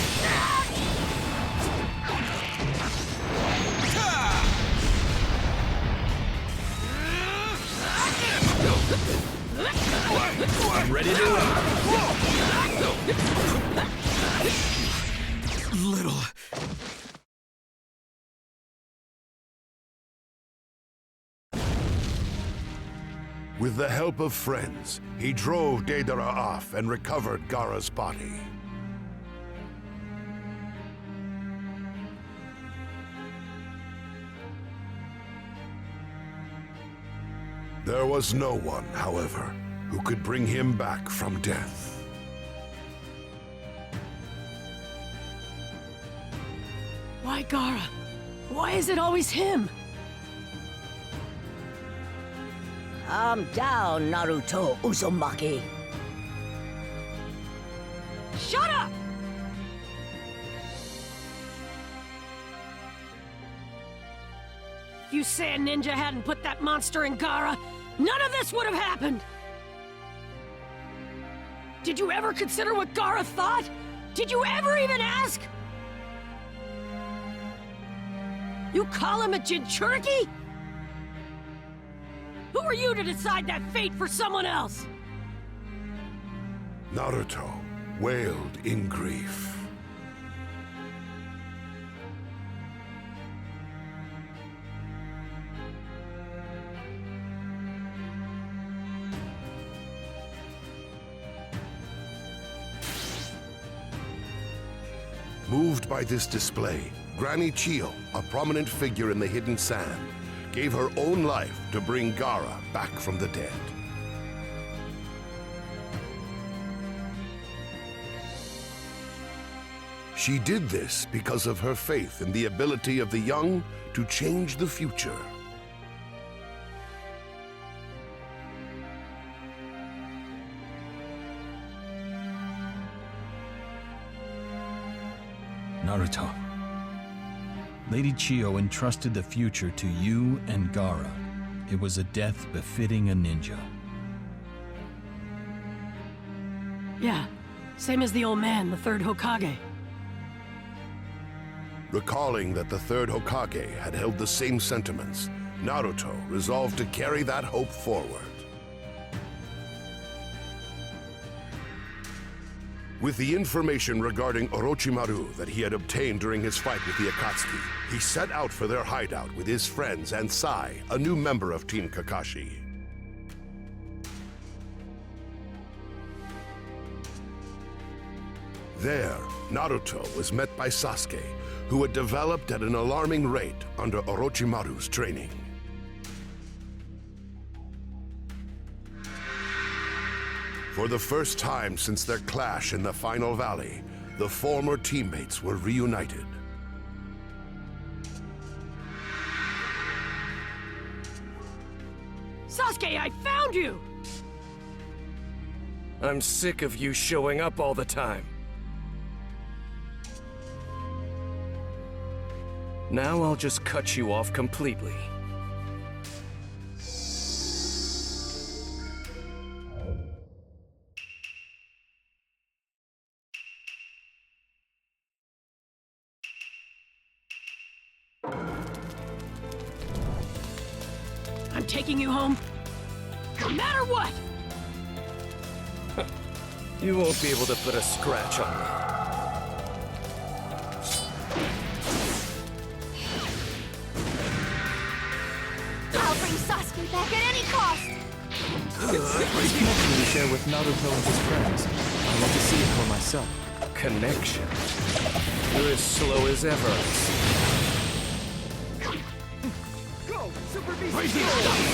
I'm ready to rock. Little. With the help of friends, he drove Deidara off and recovered Gaara's body. There was no one, however, who could bring him back from death. Why Gaara? Why is it always him? Calm down, Naruto Uzumaki. Shut up! If you Sand Ninja hadn't put that monster in Gaara, none of this would have happened! Did you ever consider what Gaara thought? Did you ever even ask? You call him a Jinchuriki? Who are you to decide that fate for someone else? Naruto wailed in grief. Moved by this display, Granny Chio, a prominent figure in the hidden sand, gave her own life to bring Gaara back from the dead. She did this because of her faith in the ability of the young to change the future. Naruto. Lady Chiyo entrusted the future to you and Gaara. It was a death befitting a ninja. Yeah, same as the old man, the third Hokage. Recalling that the third Hokage had held the same sentiments, Naruto resolved to carry that hope forward. With the information regarding Orochimaru that he had obtained during his fight with the Akatsuki, he set out for their hideout with his friends and Sai, a new member of Team Kakashi. There, Naruto was met by Sasuke, who had developed at an alarming rate under Orochimaru's training. For the first time since their clash in the final valley, the former teammates were reunited. Sasuke, I found you! I'm sick of you showing up all the time. Now I'll just cut you off completely. I'm taking you home, no matter what! You won't be able to put a scratch on me. I'll bring Sasuke back at any cost! This connection we share with Naruto and his friends. I want to see it for myself. Connection? You're as slow as ever. Go! Super Beast! Right here! I got you!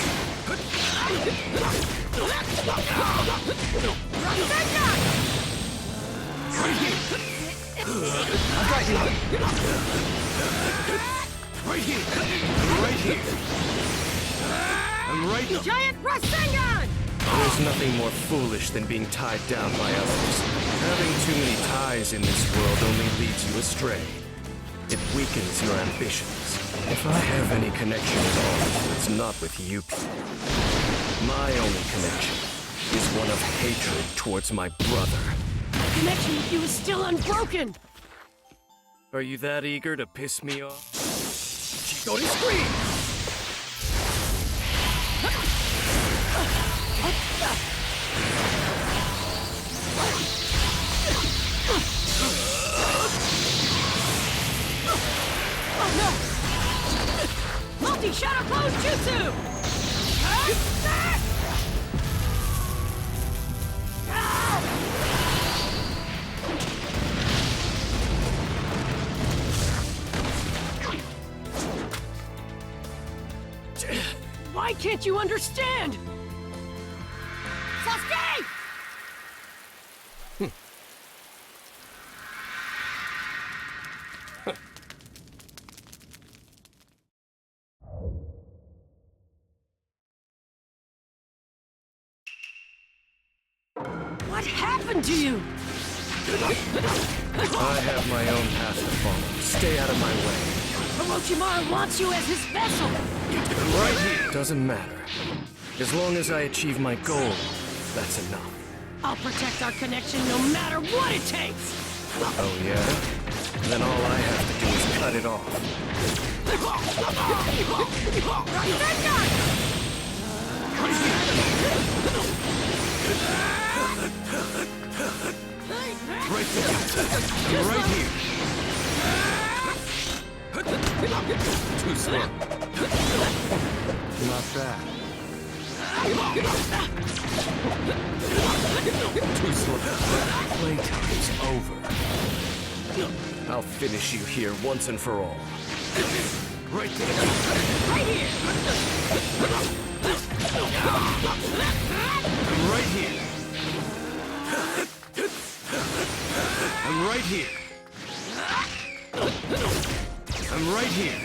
Right here! Right here! I'm right here! Giant Rasengan! There's nothing more foolish than being tied down by others. Having too many ties in this world only leads you astray. It weakens your ambitions. If I have any connection at all, it's not with you people. My only connection is one of hatred towards my brother. My connection with you is still unbroken! Are you that eager to piss me off? Chigori scream! Oh no! Multi-shadow clone jutsu! Why can't you understand? Sasuke! What happened to you? I have my own path to follow. Stay out of my way. Orochimaru wants you as his vessel! Right here! Doesn't matter. As long as I achieve my goal, that's enough. I'll protect our connection no matter what it takes! Oh yeah? Then all I have to do is cut it off. Right there. Right here. Too slow. Not bad. Too slow. Playtime's over. I'll finish you here once and for all. Right there. Right here! I'm right here. I'm right here. I'm right here.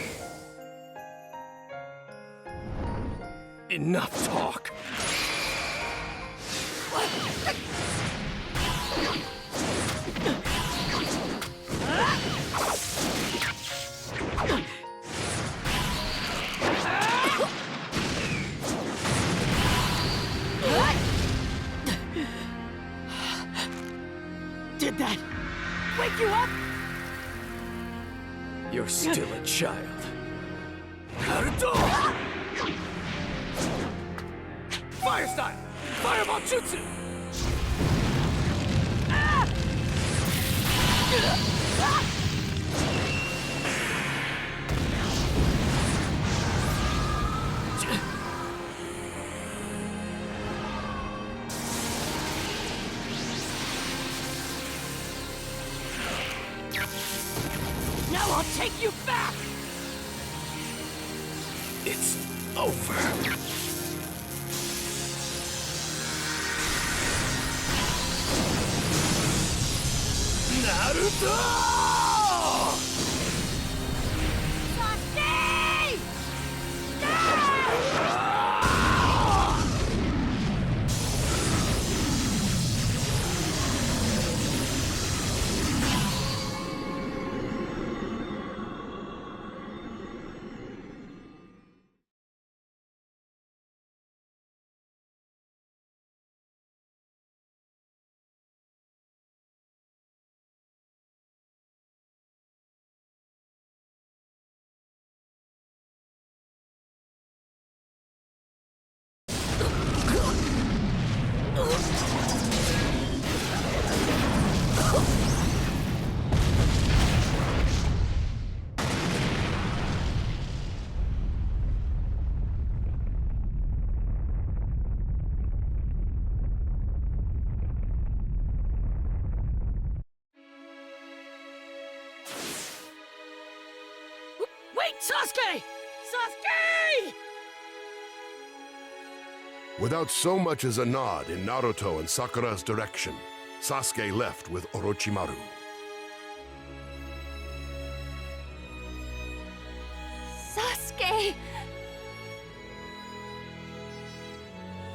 Enough talk. You're still a child. Naruto! Fire style! Fireball Jutsu! Now I'll take you back! It's over. Naruto! Wait, Sasuke! Sasuke! Without so much as a nod in Naruto and Sakura's direction, Sasuke left with Orochimaru. Sasuke!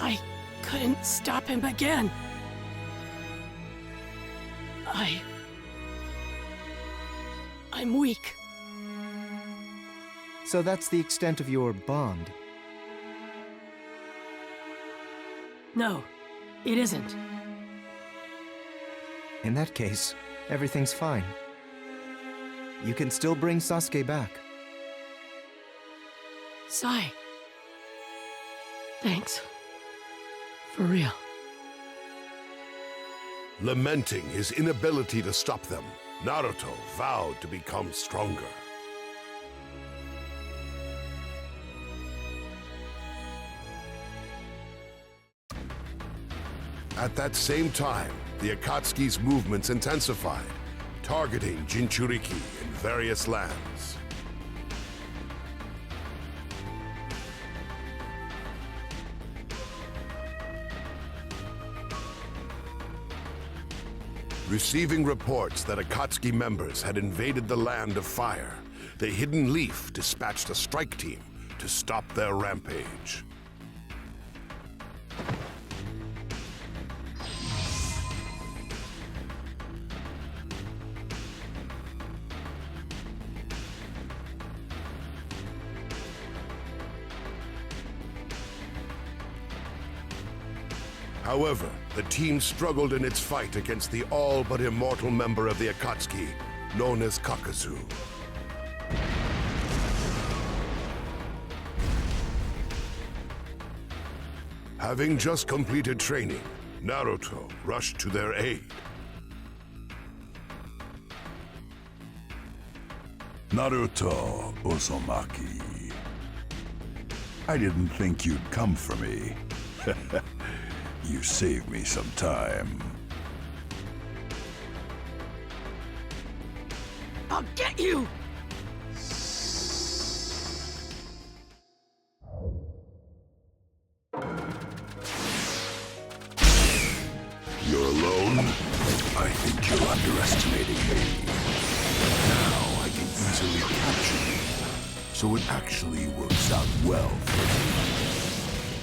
I couldn't stop him again. I'm weak. So that's the extent of your bond. No, it isn't. In that case, everything's fine. You can still bring Sasuke back. Sai. Thanks. For real. Lamenting his inability to stop them, Naruto vowed to become stronger. At that same time, the Akatsuki's movements intensified, targeting Jinchuriki in various lands. Receiving reports that Akatsuki members had invaded the Land of Fire, the Hidden Leaf dispatched a strike team to stop their rampage. However, the team struggled in its fight against the all-but-immortal member of the Akatsuki, known as Kakazu. Having just completed training, Naruto rushed to their aid. Naruto Uzumaki. I didn't think you'd come for me. You saved me some time. I'll get you! You're alone? I think you're underestimating me. Now I can easily capture you, so it actually works out well for me.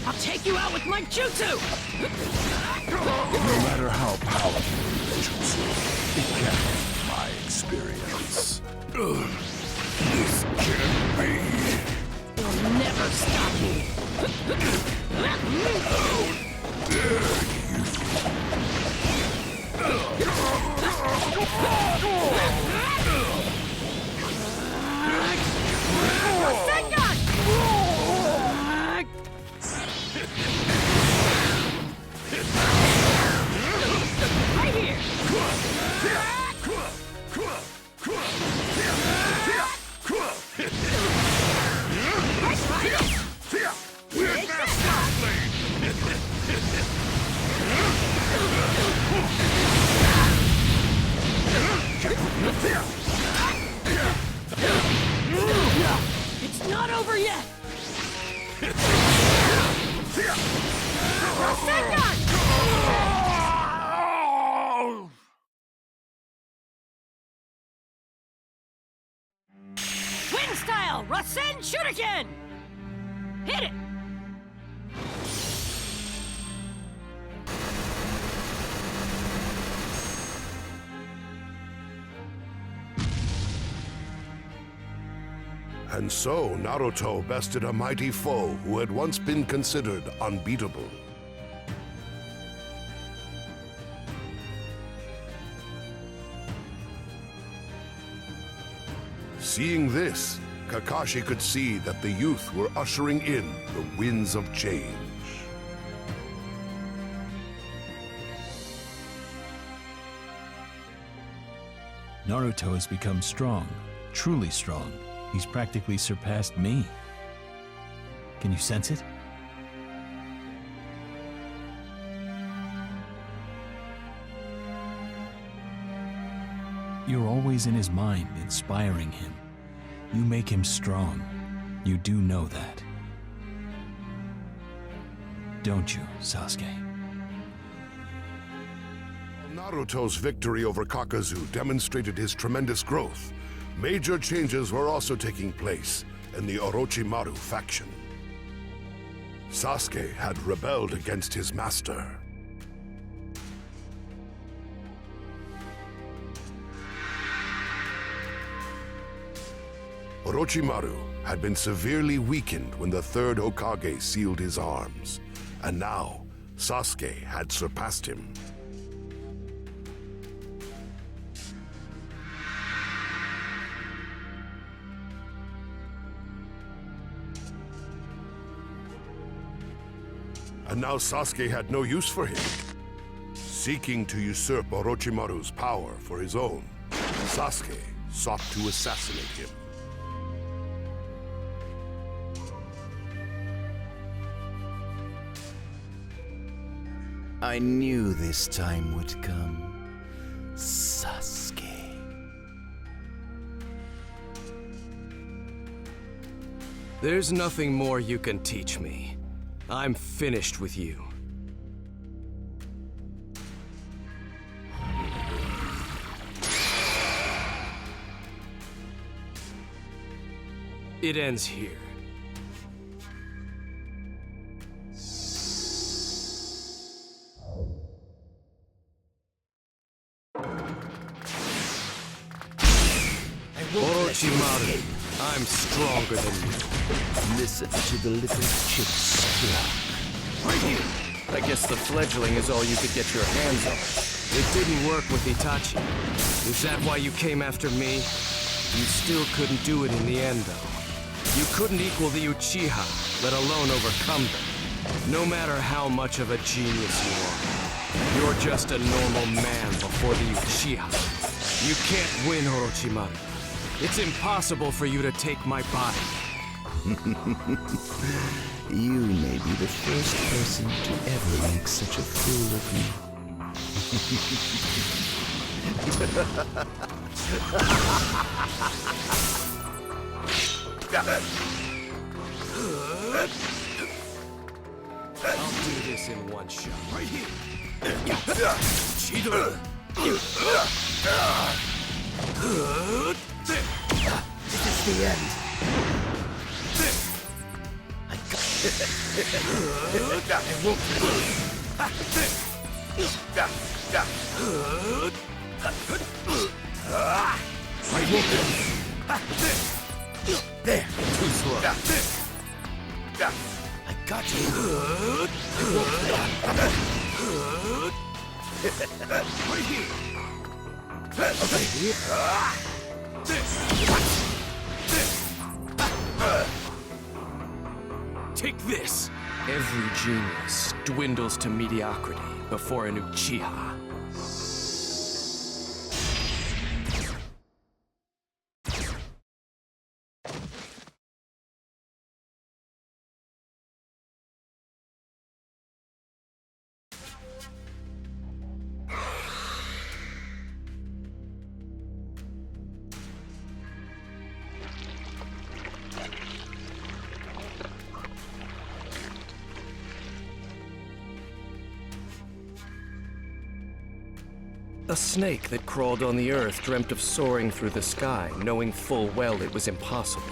I'll take you out with my jutsu! No matter how powerful your jutsu, it can't beat my experience. This can't be. You'll never stop me! How dare you! It's not over yet! Wind style! Rasen Shuriken! Hit it! And so, Naruto bested a mighty foe who had once been considered unbeatable. Seeing this, Kakashi could see that the youth were ushering in the winds of change. Naruto has become strong, truly strong. He's practically surpassed me. Can you sense it? You're always in his mind, inspiring him. You make him strong. You do know that. Don't you, Sasuke? Naruto's victory over Kakazu demonstrated his tremendous growth. Major changes were also taking place in the Orochimaru faction. Sasuke had rebelled against his master. Orochimaru had been severely weakened when the third Hokage sealed his arms, and now Sasuke had surpassed him. And now Sasuke had no use for him. Seeking to usurp Orochimaru's power for his own, Sasuke sought to assassinate him. I knew this time would come, Sasuke. There's nothing more you can teach me. I'm finished with you. It ends here. Orochimaru, I'm stronger than you. Listen to the little chips cluck. Right here. I guess the fledgling is all you could get your hands on. It didn't work with Itachi. Is that why you came after me? You still couldn't do it in the end, though. You couldn't equal the Uchiha, let alone overcome them. No matter how much of a genius you are, you're just a normal man before the Uchiha. You can't win, Orochimaru. It's impossible for you to take my body. You may be the first person to ever make such a fool of me. I'll do this in one shot. Right here. This is the end. I won't. There. Too slow. I got you. Right here. Take this! Every genius dwindles to mediocrity before an Uchiha. A snake that crawled on the earth dreamt of soaring through the sky, knowing full well it was impossible.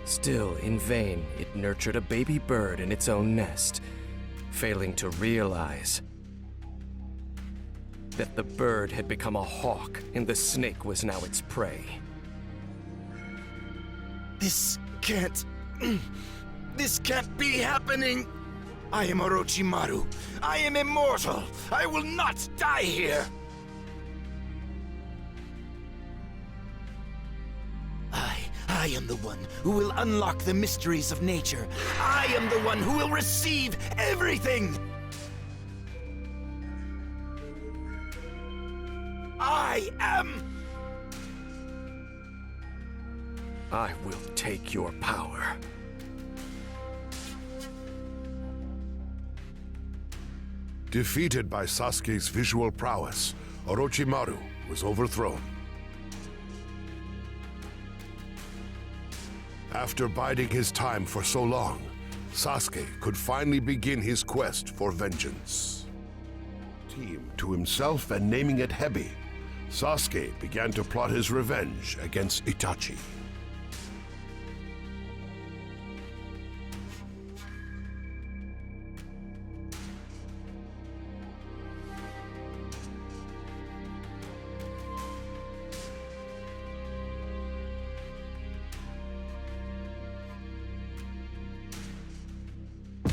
Still, in vain, it nurtured a baby bird in its own nest, failing to realize that the bird had become a hawk and the snake was now its prey. This can't be happening! I am Orochimaru. I am immortal. I will not die here. I am the one who will unlock the mysteries of nature. I am the one who will receive everything. I will take your power. Defeated by Sasuke's visual prowess, Orochimaru was overthrown. After biding his time for so long, Sasuke could finally begin his quest for vengeance. Team to himself and naming it Hebi, Sasuke began to plot his revenge against Itachi.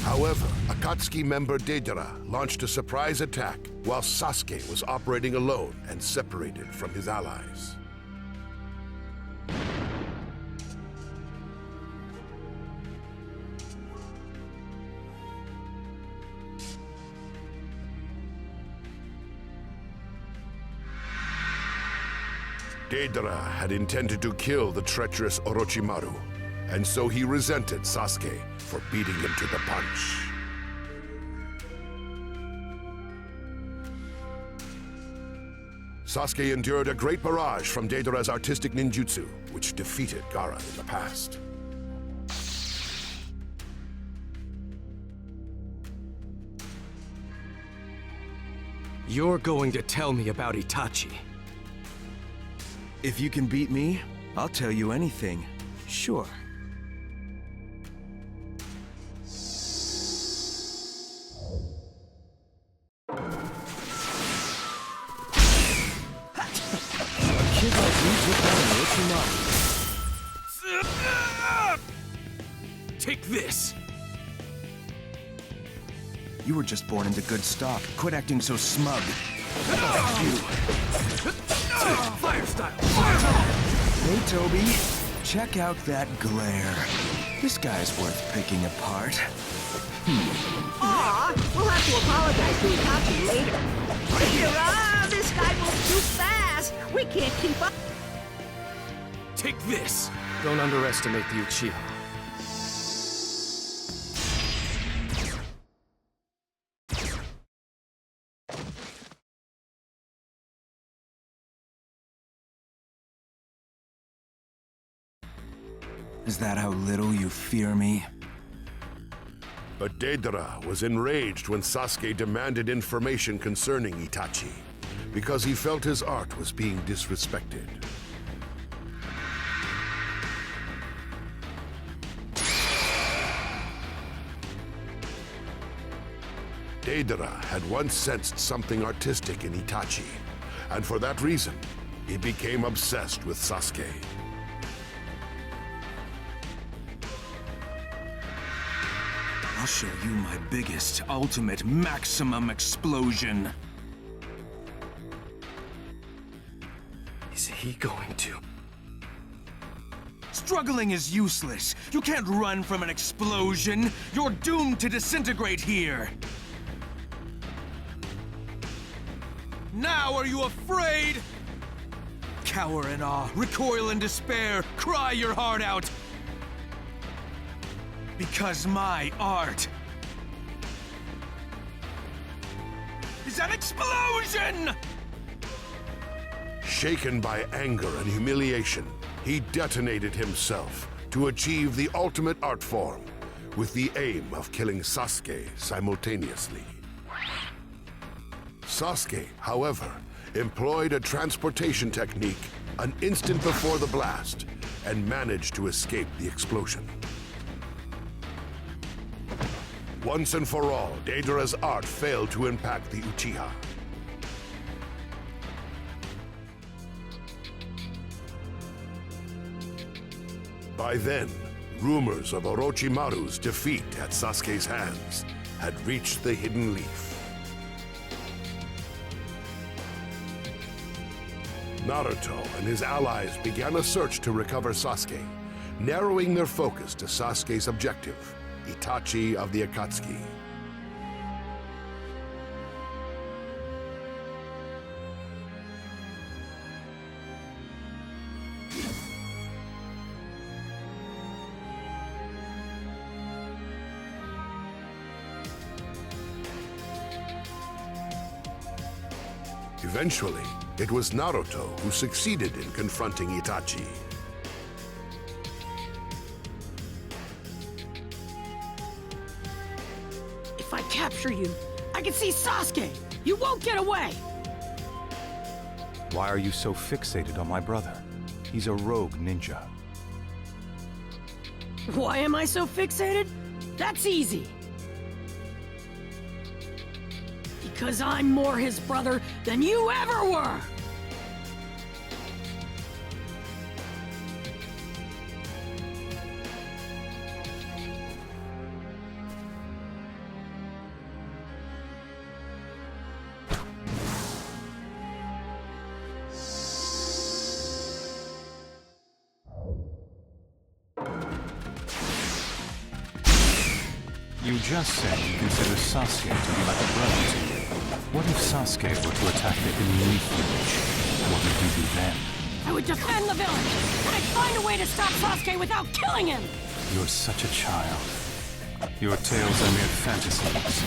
However, Akatsuki member Deidara launched a surprise attack while Sasuke was operating alone and separated from his allies. Deidara had intended to kill the treacherous Orochimaru, and so he resented Sasuke for beating him to the punch. Sasuke endured a great barrage from Deidara's artistic ninjutsu, which defeated Gaara in the past. You're going to tell me about Itachi. If you can beat me, I'll tell you anything. Sure. Take this! You were just born into good stock. Quit acting so smug. Fire style! Fire style! Hey, Toby. Check out that glare. This guy's worth picking apart. Aw, we'll have to apologize to Itachi later. This guy moves too fast. We can't keep up. Take this! Don't underestimate the Uchiha. Is that how little you fear me? But Deidara was enraged when Sasuke demanded information concerning Itachi, because he felt his art was being disrespected. Deidara had once sensed something artistic in Itachi, and for that reason, he became obsessed with Sasuke. I'll show you my biggest, ultimate, maximum explosion. Is he going to? Struggling is useless. You can't run from an explosion. You're doomed to disintegrate here. Now are you afraid? Cower in awe, recoil in despair, cry your heart out. Because my art is an explosion! Shaken by anger and humiliation, he detonated himself to achieve the ultimate art form, with the aim of killing Sasuke simultaneously. Sasuke, however, employed a transportation technique an instant before the blast and managed to escape the explosion. Once and for all, Deidara's art failed to impact the Uchiha. By then, rumors of Orochimaru's defeat at Sasuke's hands had reached the Hidden Leaf. Naruto and his allies began a search to recover Sasuke, narrowing their focus to Sasuke's objective, Itachi of the Akatsuki. Eventually, it was Naruto who succeeded in confronting Itachi. If I capture you, I can see Sasuke! You won't get away! Why are you so fixated on my brother? He's a rogue ninja. Why am I so fixated? That's easy. Because I'm more his brother than you ever were! You just said you consider Sasuke to be like a brother to you. What if Sasuke were to attack the Hidden Leaf village? What would you do then? I would defend the village, and I'd find a way to stop Sasuke without killing him! You're such a child. Your tales are mere fantasies.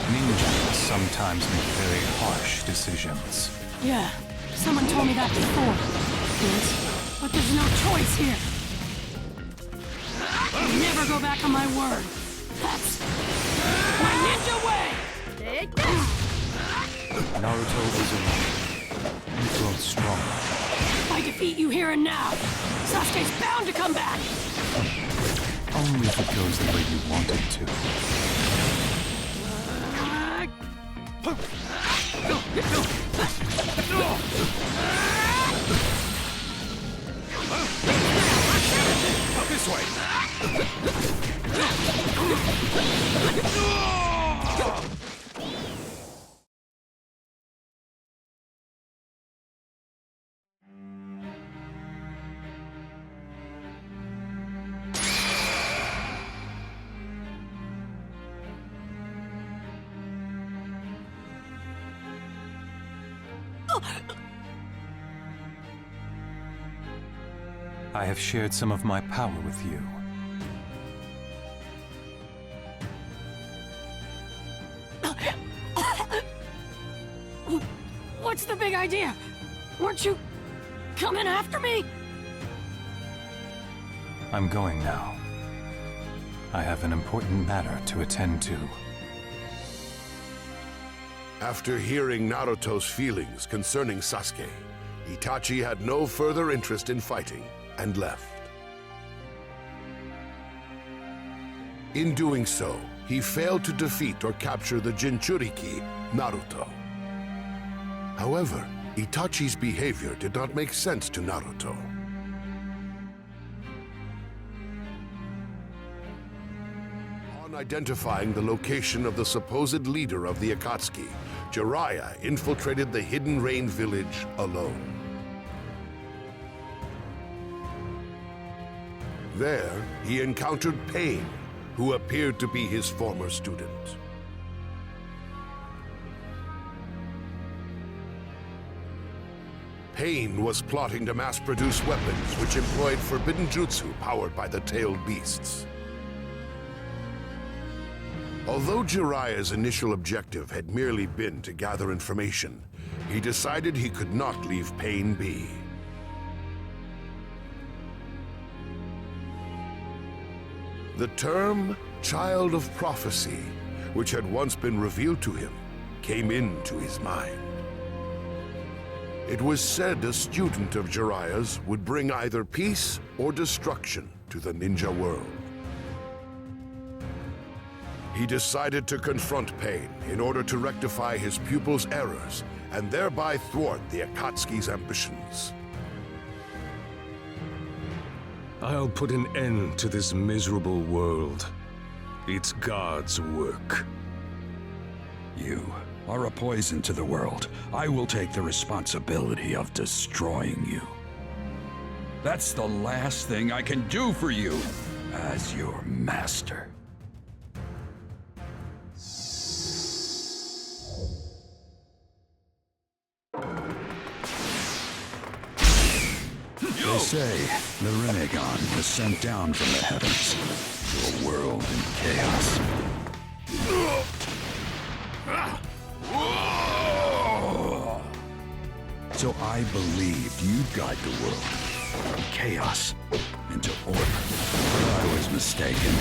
Ninjas sometimes make very harsh decisions. Yeah, someone told me that before. Yes, but there's no choice here. I'll never go back on my word. That's my ninja way! Naruto Uzumaki, you've grown stronger. If I defeat you here and now, Sasuke's bound to come back! Only if it goes the way you want it to. This way! I have shared some of my power with you. What's the big idea? Weren't you coming after me? I'm going now. I have an important matter to attend to. After hearing Naruto's feelings concerning Sasuke, Itachi had no further interest in fighting and left. In doing so, he failed to defeat or capture the Jinchuriki, Naruto. However, Itachi's behavior did not make sense to Naruto. On identifying the location of the supposed leader of the Akatsuki, Jiraiya infiltrated the Hidden Rain village alone. There, he encountered Pain, who appeared to be his former student. Pain was plotting to mass-produce weapons which employed forbidden jutsu powered by the tailed beasts. Although Jiraiya's initial objective had merely been to gather information, he decided he could not leave Pain be. The term Child of Prophecy, which had once been revealed to him, came into his mind. It was said a student of Jiraiya's would bring either peace or destruction to the ninja world. He decided to confront Pain in order to rectify his pupil's errors and thereby thwart the Akatsuki's ambitions. I'll put an end to this miserable world. It's God's work. You are a poison to the world. I will take the responsibility of destroying you. That's the last thing I can do for you as your master. They say the Rinnegan was sent down from the heavens to a world in chaos. So I believed you'd guide the world from chaos into order. But I was mistaken.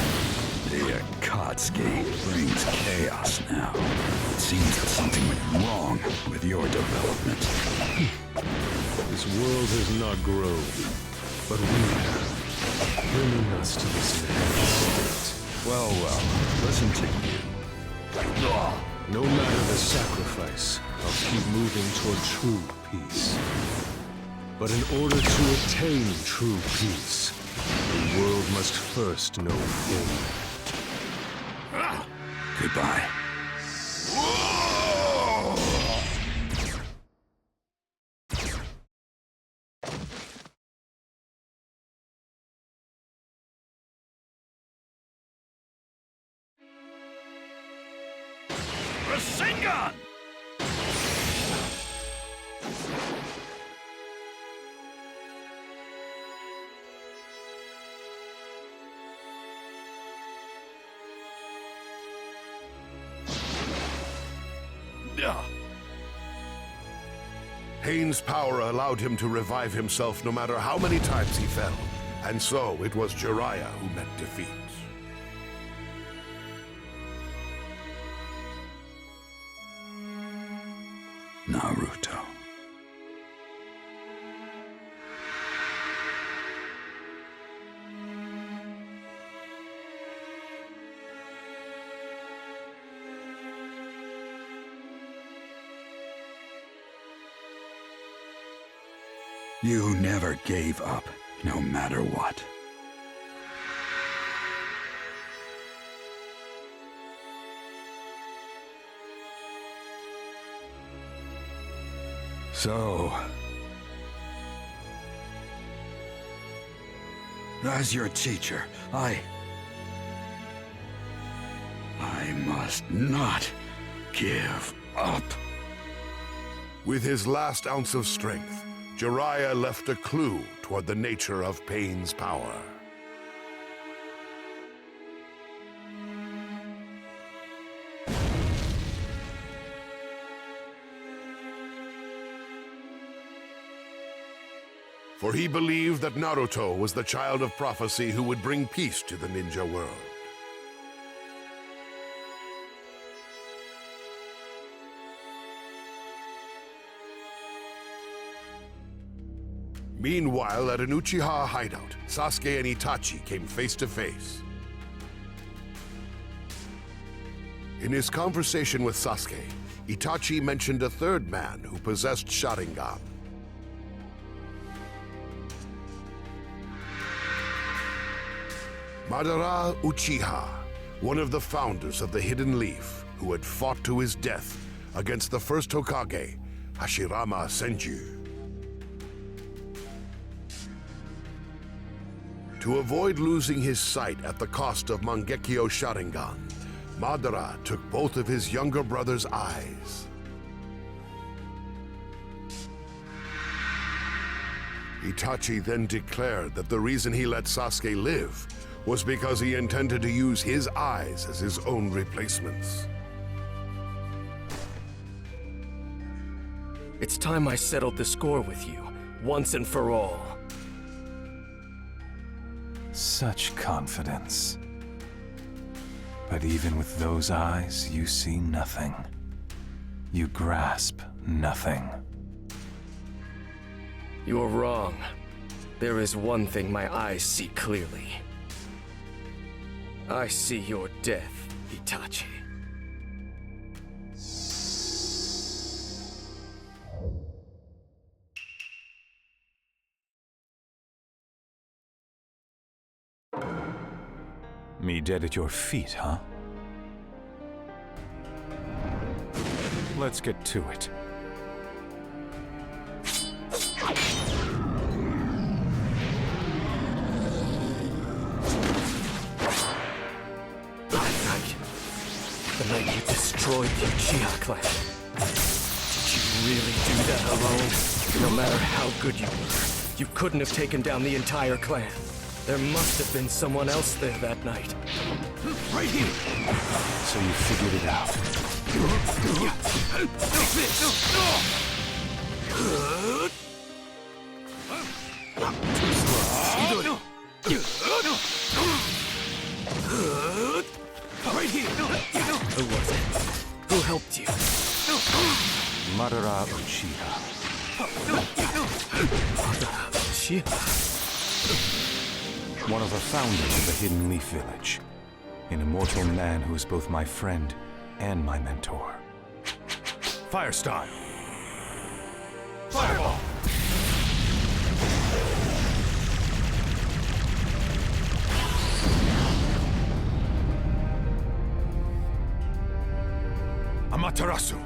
The Akatsuki brings chaos now. It seems that something went wrong with your development. This world has not grown, but we have, bringing us to this state. Well, listen to you. No matter the sacrifice, I'll keep moving toward true peace. But in order to attain true peace, the world must first know pain. Goodbye. Rasengan! Pain's power allowed him to revive himself no matter how many times he fell, and so it was Jiraiya who met defeat. Naruto. You never gave up, no matter what. So, as your teacher, I must not give up. With his last ounce of strength, Jiraiya left a clue toward the nature of Pain's power. For he believed that Naruto was the child of prophecy who would bring peace to the ninja world. Meanwhile, at an Uchiha hideout, Sasuke and Itachi came face to face. In his conversation with Sasuke, Itachi mentioned a third man who possessed Sharingan. Madara Uchiha, one of the founders of the Hidden Leaf, who had fought to his death against the first Hokage, Hashirama Senju. To avoid losing his sight at the cost of Mangekyo Sharingan, Madara took both of his younger brother's eyes. Itachi then declared that the reason he let Sasuke live was because he intended to use his eyes as his own replacements. It's time I settled the score with you, once and for all. Such confidence. But even with those eyes, you see nothing. You grasp nothing. You're wrong. There is one thing my eyes see clearly. I see your death, Itachi. Me dead at your feet, huh? Let's get to it. The night you destroyed the Uchiha clan. Did you really do that alone? No matter how good you were, you couldn't have taken down the entire clan. There must have been someone else there that night. Right here! So you figured it out. Take this! Right here! Who was it? Who helped you? Madara Uchiha. Madara Uchiha? One of the founders of the Hidden Leaf Village. An immortal man who is both my friend and my mentor. Fire style. Fireball. Amaterasu.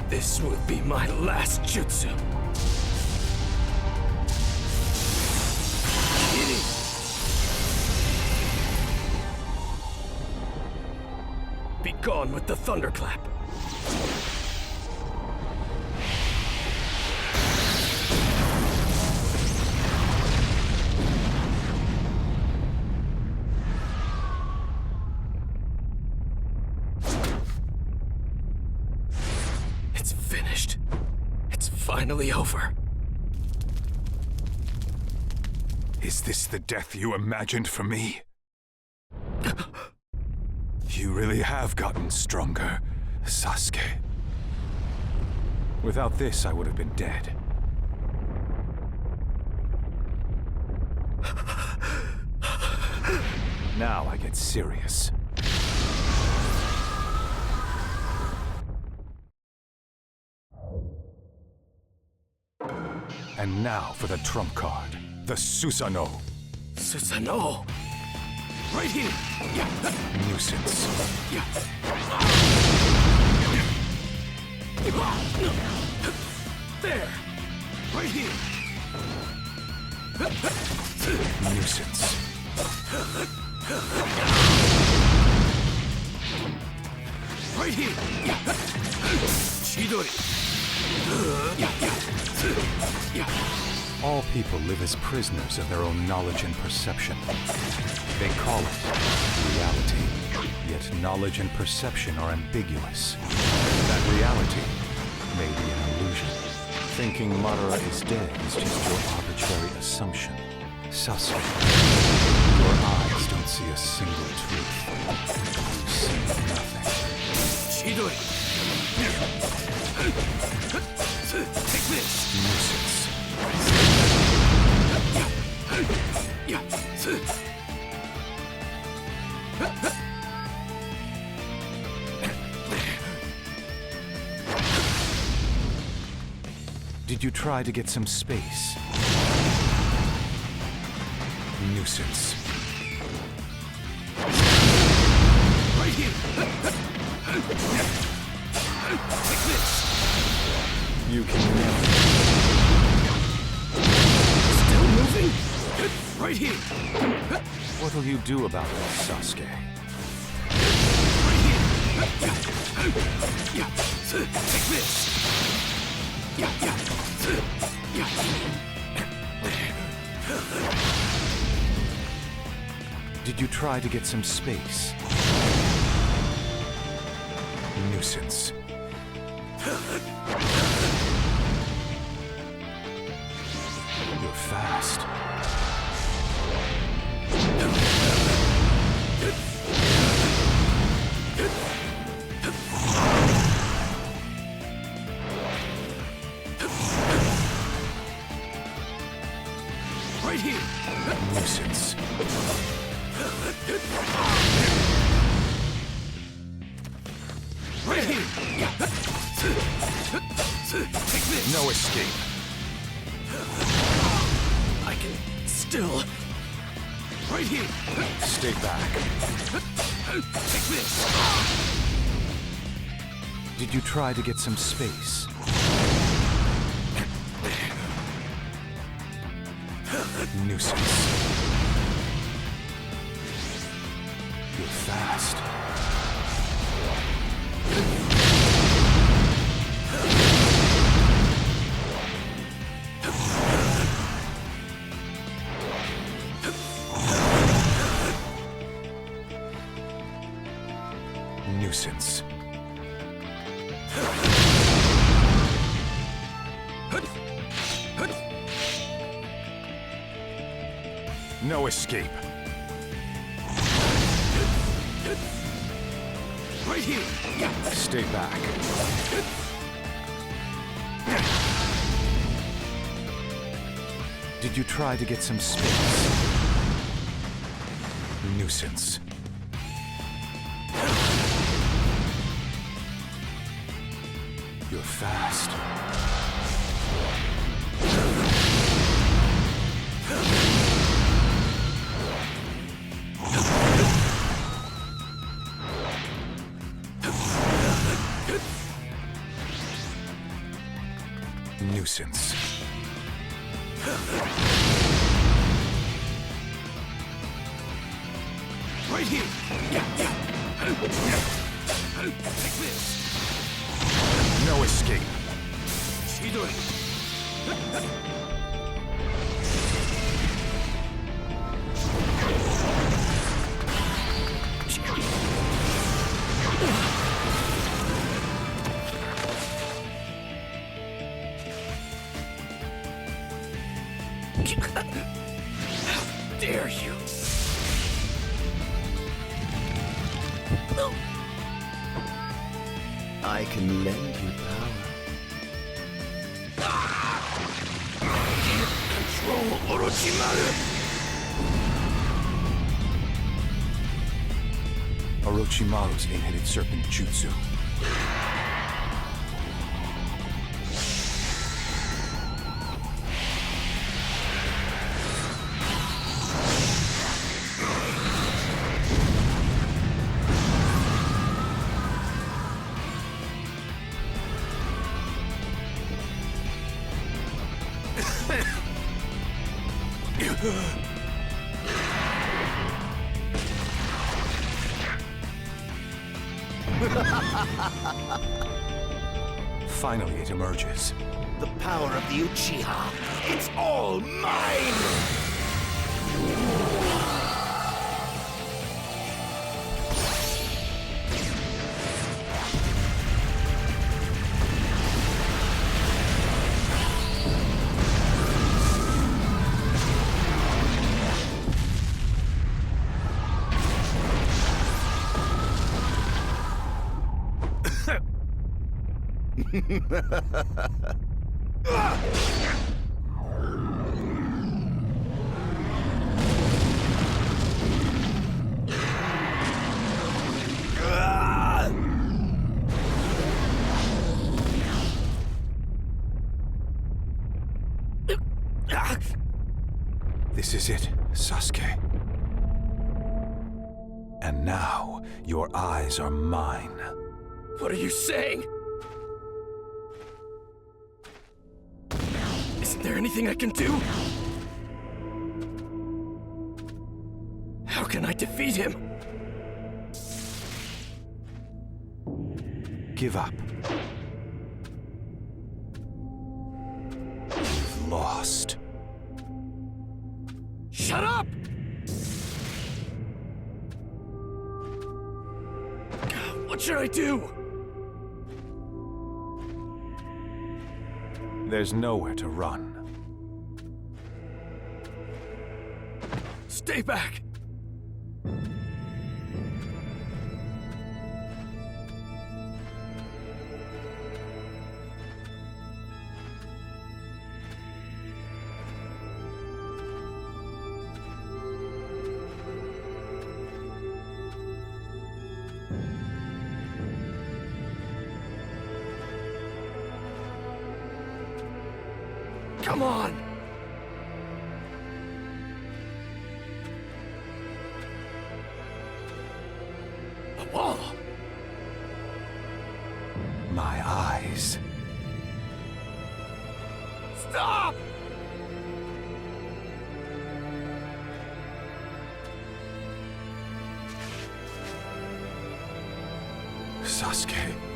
This will be my last jutsu. Be gone with the thunderclap. It's finished. It's finally over. Is this the death you imagined for me? You really have gotten stronger, Sasuke. Without this, I would have been dead. Now I get serious. And now for the trump card, the Susanoo. Susanoo? Right here! Nuisance. There! Right here! Nuisance. Right here! Chidori! All people live as prisoners of their own knowledge and perception. They call it reality. Yet knowledge and perception are ambiguous. That reality may be an illusion. Thinking Madara is dead is just your arbitrary assumption. Sasuke, your eyes don't see a single truth. You see nothing. Chidori! Take this! Nuisance. Did you try to get some space? Nuisance. Right here! Take this! You can never. Still moving? Right here! What'll you do about this, Sasuke? Right here! Take this! Did you try to get some space? Nuisance. You're fast. Right here! Nuisance. Right here! Take this! No escape. I can still... Right here! Stay back. Take this! Did you try to get some space? Nuisance. You're fast. Nuisance. No escape. Right here! Stay back. Did you try to get some space? Nuisance. You're fast. Nuisance. Right here! Take this! No escape. How dare you! I can lend you power. Control Orochimaru! Orochimaru's eight-headed serpent Jutsu. Finally, it emerges. The power of the Uchiha. It's all mine! This is it, Sasuke. And now, your eyes are mine. What are you saying? Isn't there anything I can do? How can I defeat him? Give up. You've lost. Shut up! What should I do? There's nowhere to run. Stay back! Come on! The wall! My eyes. Stop! Sasuke.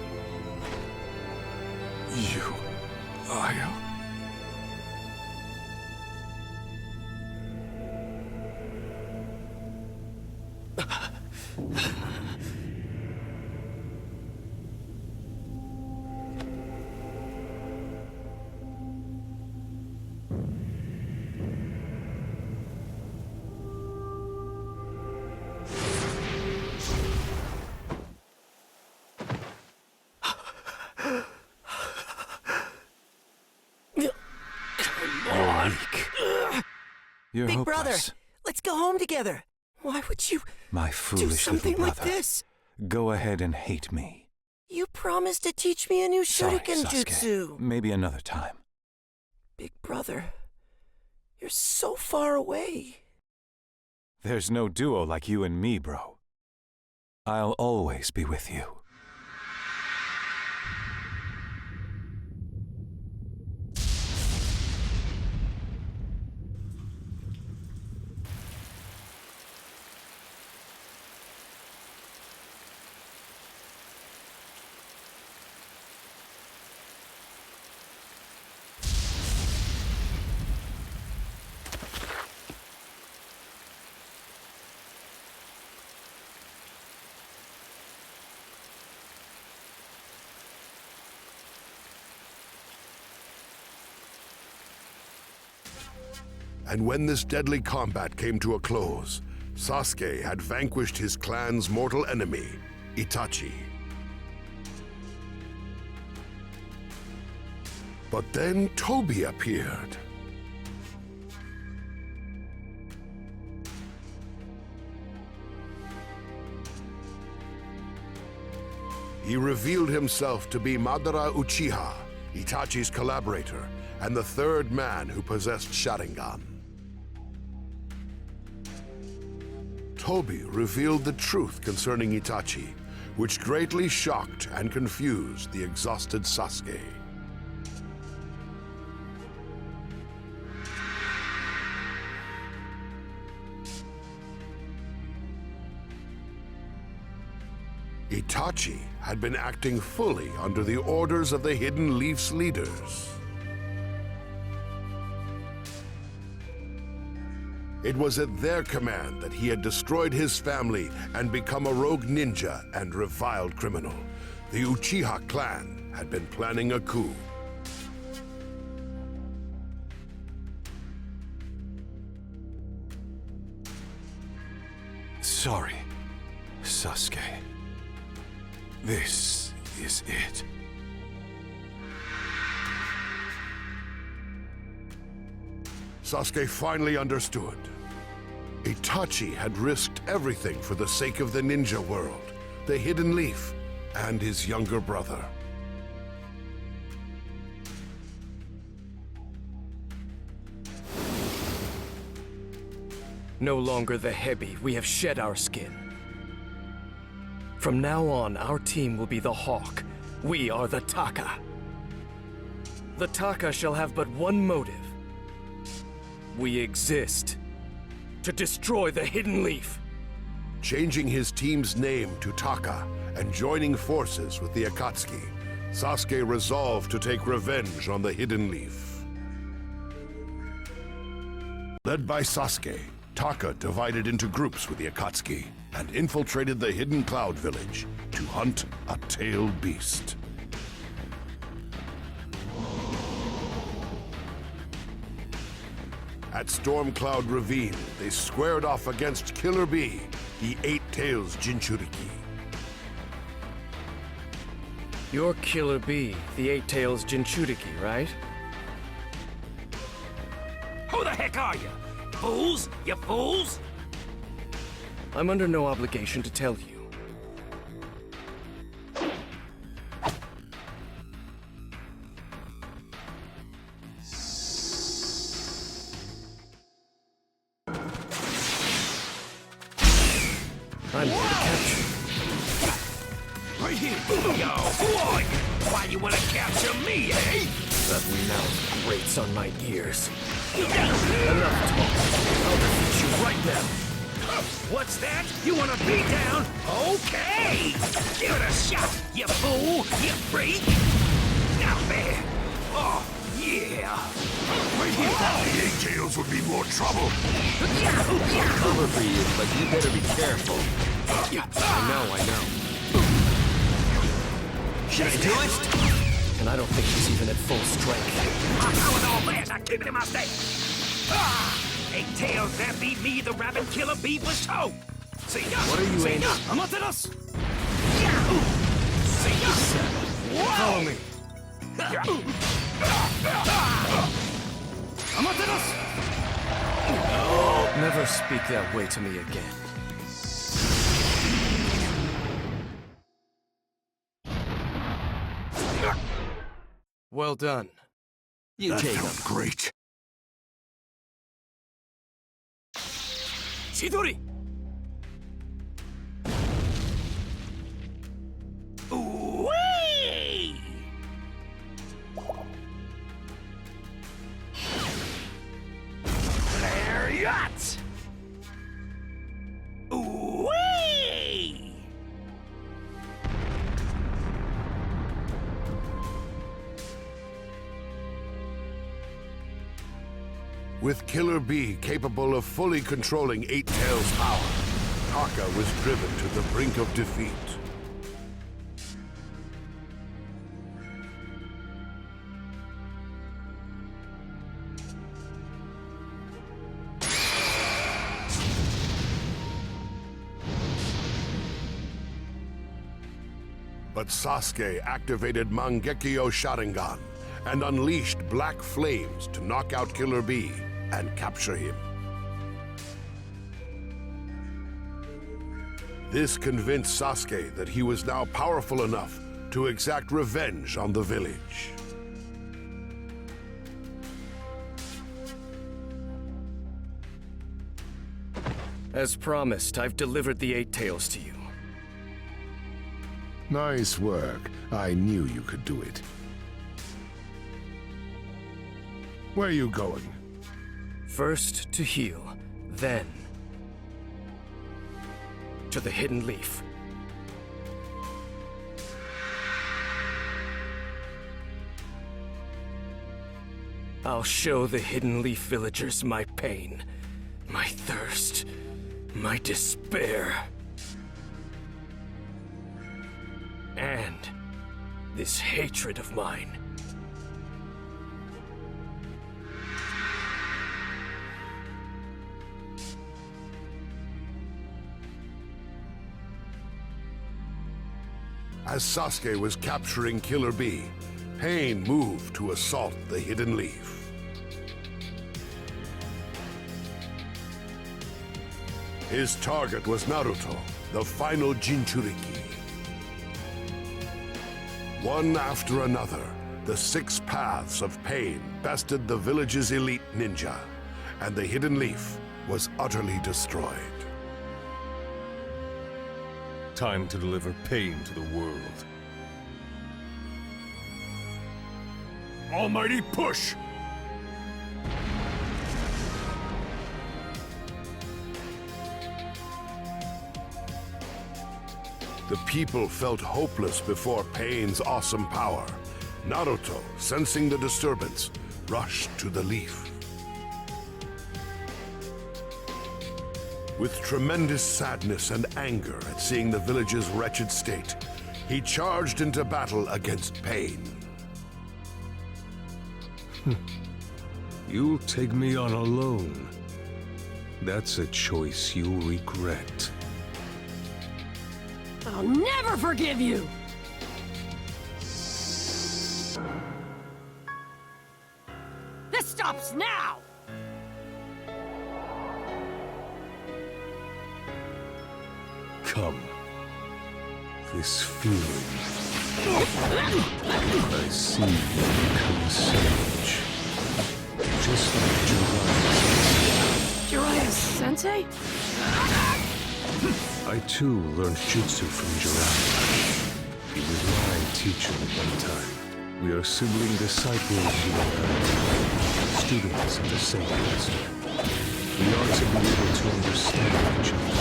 You're Big hopeless. brother, let's go home together. Why would you My do foolish something little like brother. this? Go ahead and hate me. You promised to teach me a new Sorry, shuriken Sasuke. jutsu. Maybe another time. Big brother, you're so far away. There's no duo like you and me, bro. I'll always be with you. And when this deadly combat came to a close, Sasuke had vanquished his clan's mortal enemy, Itachi. But then Toby appeared. He revealed himself to be Madara Uchiha, Itachi's collaborator, and the third man who possessed Sharingan. Toby revealed the truth concerning Itachi, which greatly shocked and confused the exhausted Sasuke. Itachi had been acting fully under the orders of the Hidden Leaf's leaders. It was at their command that he had destroyed his family and become a rogue ninja and reviled criminal. The Uchiha clan had been planning a coup. Sorry, Sasuke. This is it. Sasuke finally understood. Itachi had risked everything for the sake of the ninja world, the Hidden Leaf, and his younger brother. No longer the Hebi, we have shed our skin. From now on, our team will be the Hawk. We are the Taka. The Taka shall have but one motive. We exist to destroy the Hidden Leaf. Changing his team's name to Taka and joining forces with the Akatsuki, Sasuke resolved to take revenge on the Hidden Leaf. Led by Sasuke, Taka divided into groups with the Akatsuki and infiltrated the hidden cloud village to hunt a tailed beast. At Storm Cloud Ravine, they squared off against Killer Bee, the Eight Tails Jinchuriki. You're Killer Bee, the Eight Tails Jinchuriki, right? Who the heck are you? Fools? You fools? I'm under no obligation to tell you. I'm here to capture you. Right here. Yo, boy! Why you wanna capture me, eh? That mouth grates on my ears. Enough talk. I'll defeat you right now. What's that? You wanna beat down? Okay! Give it a shot, you fool! You freak! Now there! Oh, yeah! Right here! The Eight Tails would be more trouble! I'll cover for you, but you better be careful. I know. Should I do it? And I don't think he's even at full strength. How with all this, I keep it in my state. Eight Tails, that beat me, the rabbit killer bee for show. See ya. What are you aiming? Amateras. Yahoo! See ya. Follow me. Amateras. Never speak that way to me again. Well done. You take him. Great. Chidori. Whee! Lariat! Whee! With Killer Bee capable of fully controlling Eight Tails' power, Taka was driven to the brink of defeat. But Sasuke activated Mangekyo Sharingan and unleashed black flames to knock out Killer Bee and capture him. This convinced Sasuke that he was now powerful enough to exact revenge on the village. As promised, I've delivered the Eight Tails to you. Nice work. I knew you could do it. Where are you going? First to heal, then to the Hidden Leaf. I'll show the Hidden Leaf villagers my pain, my thirst, my despair. And this hatred of mine. As Sasuke was capturing Killer Bee, Pain moved to assault the Hidden Leaf. His target was Naruto, the final Jinchuriki. One after another, the 6 paths of Pain bested the village's elite ninja, and the Hidden Leaf was utterly destroyed. Time to deliver pain to the world. Almighty push! The people felt hopeless before Pain's awesome power. Naruto, sensing the disturbance, rushed to the leaf. With tremendous sadness and anger at seeing the village's wretched state, he charged into battle against pain. You'll take me on alone. That's a choice you'll regret. I'll never forgive you! This stops now! Come. This feeling. I see you become sage. Just like Jiraiya. Jiraiya Sensei? I too learned Jutsu from Jiraiya. He was my teacher at one time. We are sibling disciples, you and I. Students of the same master. We are to be able to understand each other.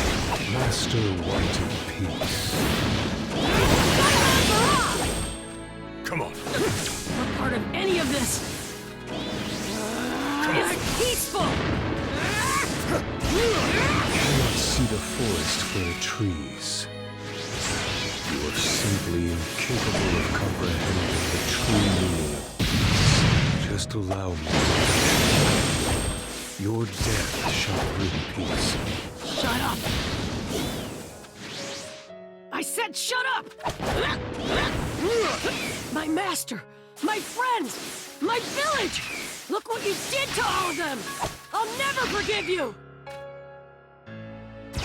Master wanted peace. Come on. What part of any of this is peaceful? I cannot see the forest for the trees. You are simply incapable of comprehending the true meaning of peace. Just allow me. Your death shall bring peace. Shut up! I said shut up! My master, my friends, my village! Look what you did to all of them! I'll never forgive you!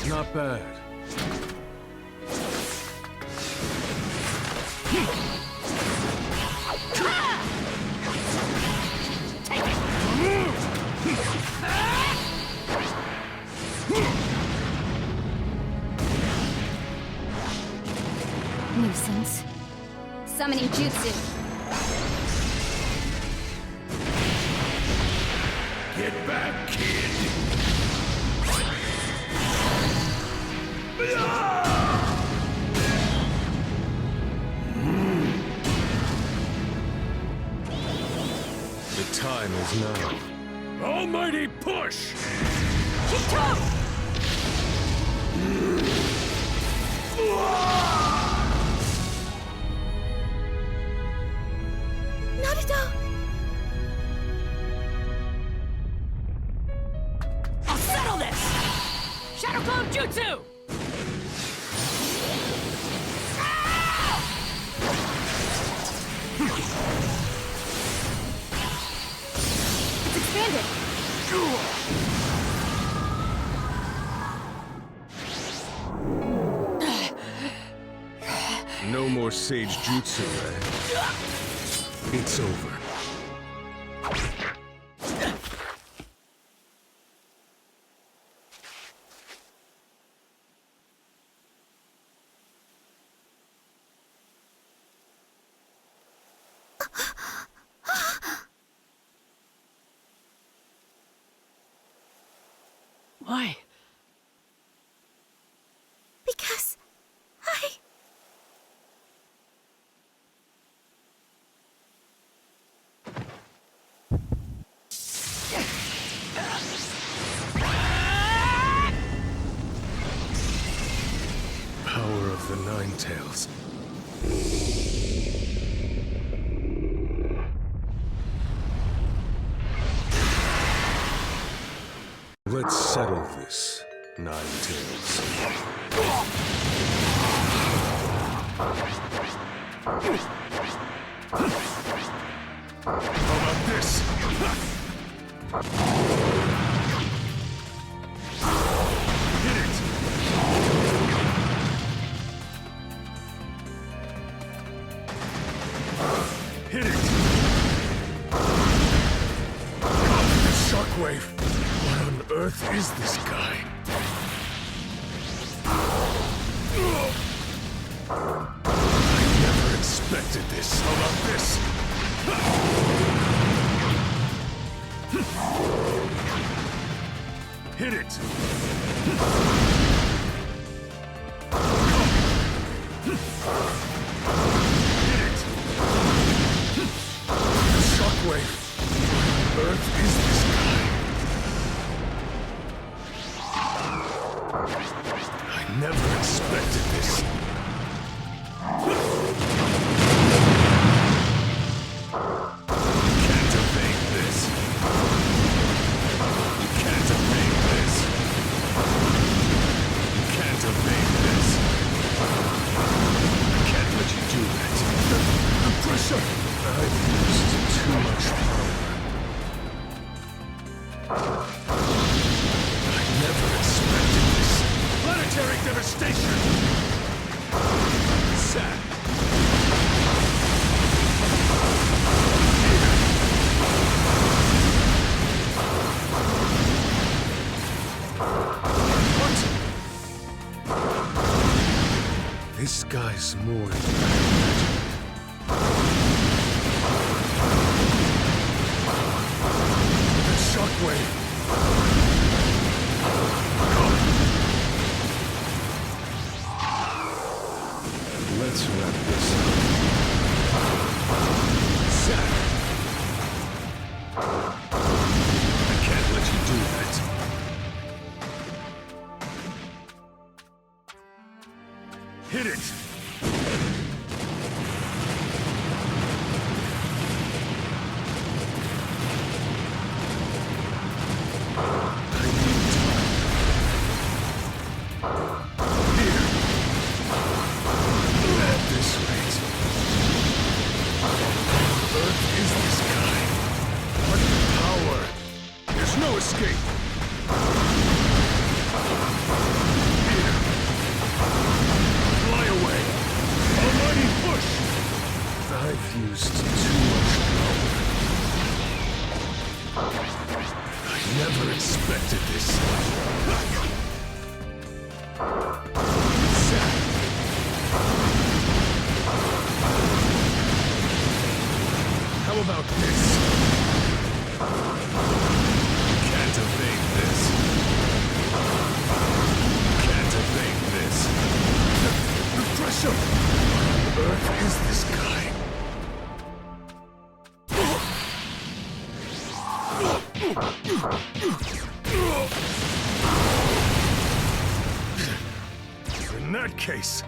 Not bad. Nuisance. Summoning Jutsu. Get back, kid! The time is now. Almighty push! Naruto! I'll settle this! Shadow Clone Jutsu! It's expanded! No more Sage Jutsu, eh? It's over. Why? Because Power of the Nine Tails. Let's settle this, Nine Tails. How about this? Hit it! Hit it! Shockwave! What on earth is this guy? I never expected this. How about this? Hit it! Hit it! Shockwave! What on earth is this guy? sky's more than that shockwave! Let's wrap this up. Zack! I can't let you do that. Hit it! In that case,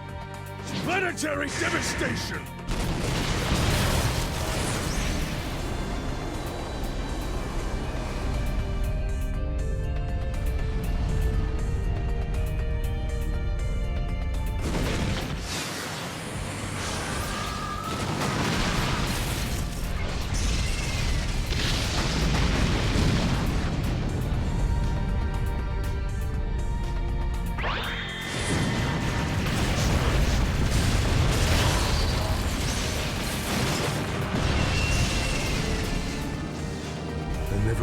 planetary devastation!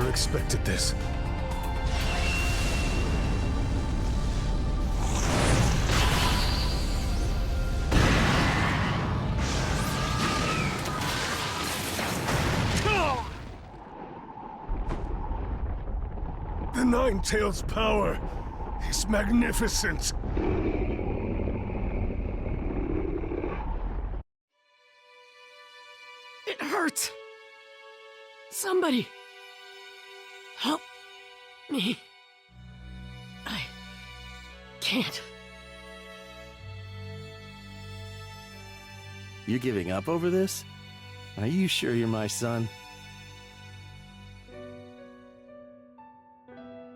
Expected this. The Nine-Tails' power is magnificent. It hurts. Somebody help me. I can't. You're giving up over this? Are you sure you're my son?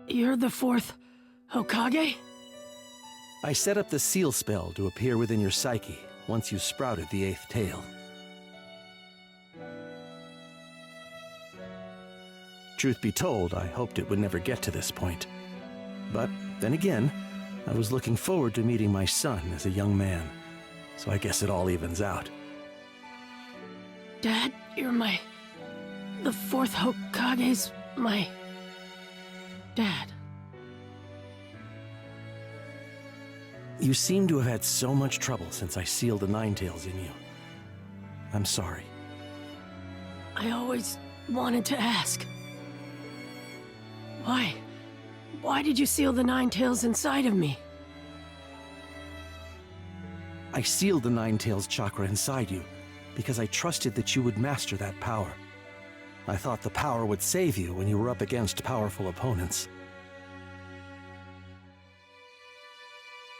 You're the fourth Hokage? I set up the seal spell to appear within your psyche once you sprouted the eighth tail. Truth be told, I hoped it would never get to this point. But then again, I was looking forward to meeting my son as a young man. So I guess it all evens out. Dad, you're the fourth Hokage's my dad. You seem to have had so much trouble since I sealed the Nine-Tails in you. I'm sorry. I always wanted to ask. Why? Why did you seal the Nine-Tails inside of me? I sealed the Nine-Tails chakra inside you because I trusted that you would master that power. I thought the power would save you when you were up against powerful opponents.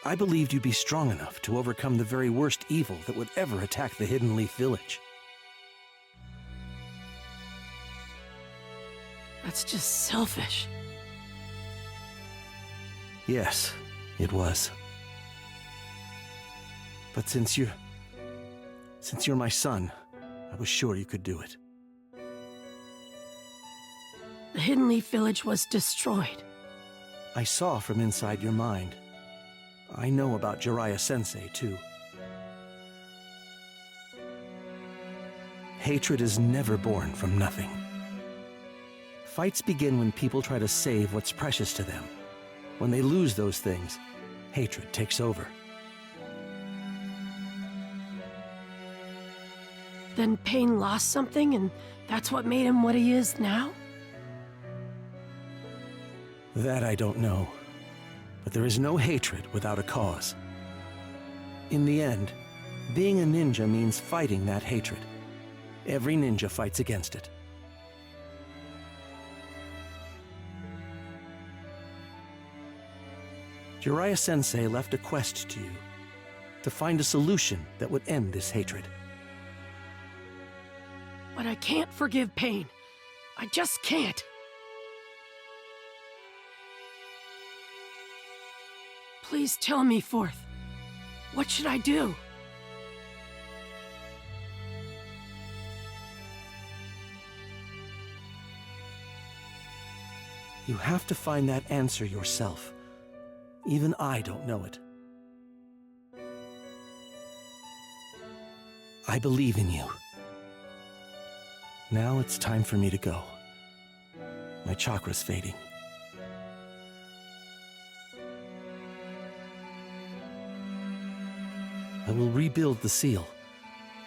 I believed you'd be strong enough to overcome the very worst evil that would ever attack the Hidden Leaf Village. That's just selfish. Yes, it was. But since you're my son, I was sure you could do it. The Hidden Leaf Village was destroyed. I saw from inside your mind. I know about Jiraiya-sensei, too. Hatred is never born from nothing. Fights begin when people try to save what's precious to them. When they lose those things, hatred takes over. Then Pain lost something, and that's what made him what he is now? That I don't know. But there is no hatred without a cause. In the end, being a ninja means fighting that hatred. Every ninja fights against it. Jiraiya-sensei left a quest to you, to find a solution that would end this hatred. But I can't forgive Pain. I just can't. Please tell me, Fourth. What should I do? You have to find that answer yourself. Even I don't know it. I believe in you. Now it's time for me to go. My chakra's fading. I will rebuild the seal,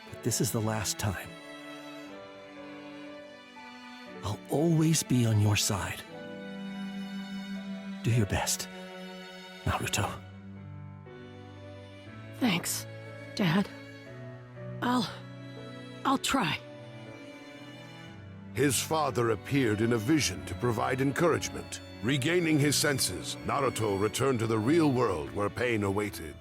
but this is the last time. I'll always be on your side. Do your best, Naruto. Thanks, Dad. I'll try. His father appeared in a vision to provide encouragement. Regaining his senses, Naruto returned to the real world where Pain awaited.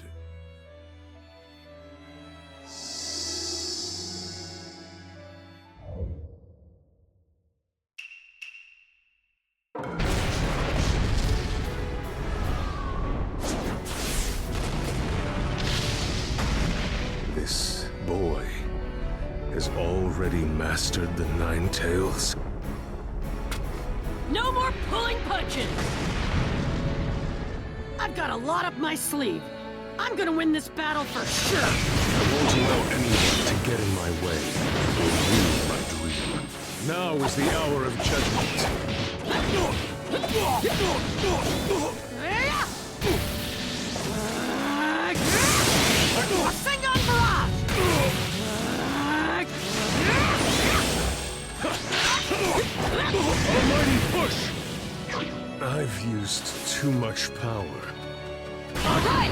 This boy has already mastered the Nine Tails. No more pulling punches! I've got a lot up my sleeve. I'm gonna win this battle for sure! I won't allow anyone to get in my way or ruin my dream. Now is the hour of judgment. Rasengan Barrage! Almighty push! I've used too much power. All right!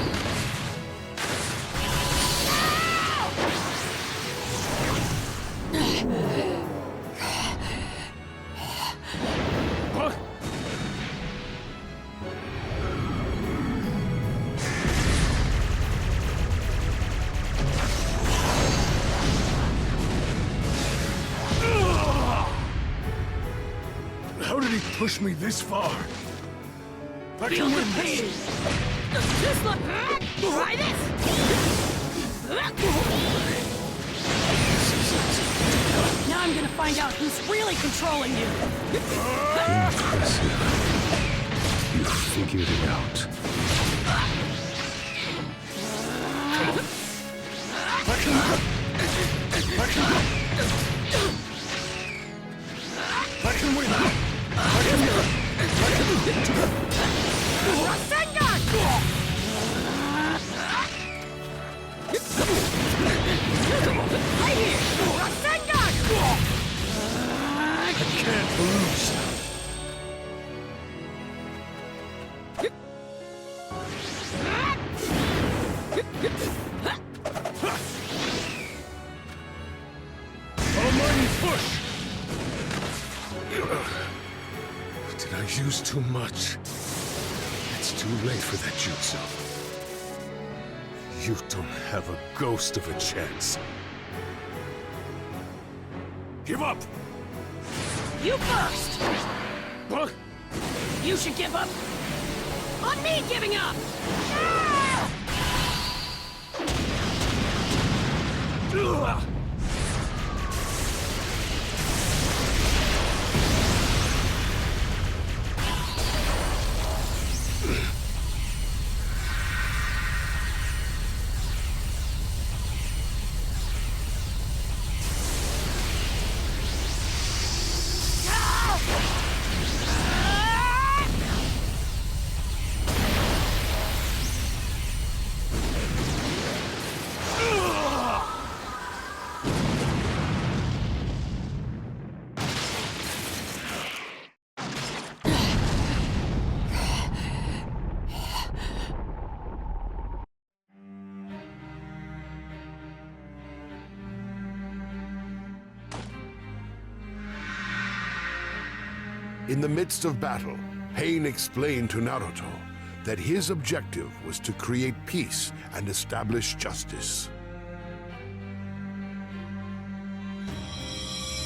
How did he push me this far? I Feel can the win pain! this! Just look! Try this! Now I'm gonna find out who's really controlling you! Impressive. You figured it out. I can win! Rasengan! Right here! Rasengan! I can't lose. Almighty push! Did I use too much? It's too late for that jutsu. You don't have a ghost of a chance. Give up! You first! What? You should give up! On me giving up! In the midst of battle, Pain explained to Naruto that his objective was to create peace and establish justice.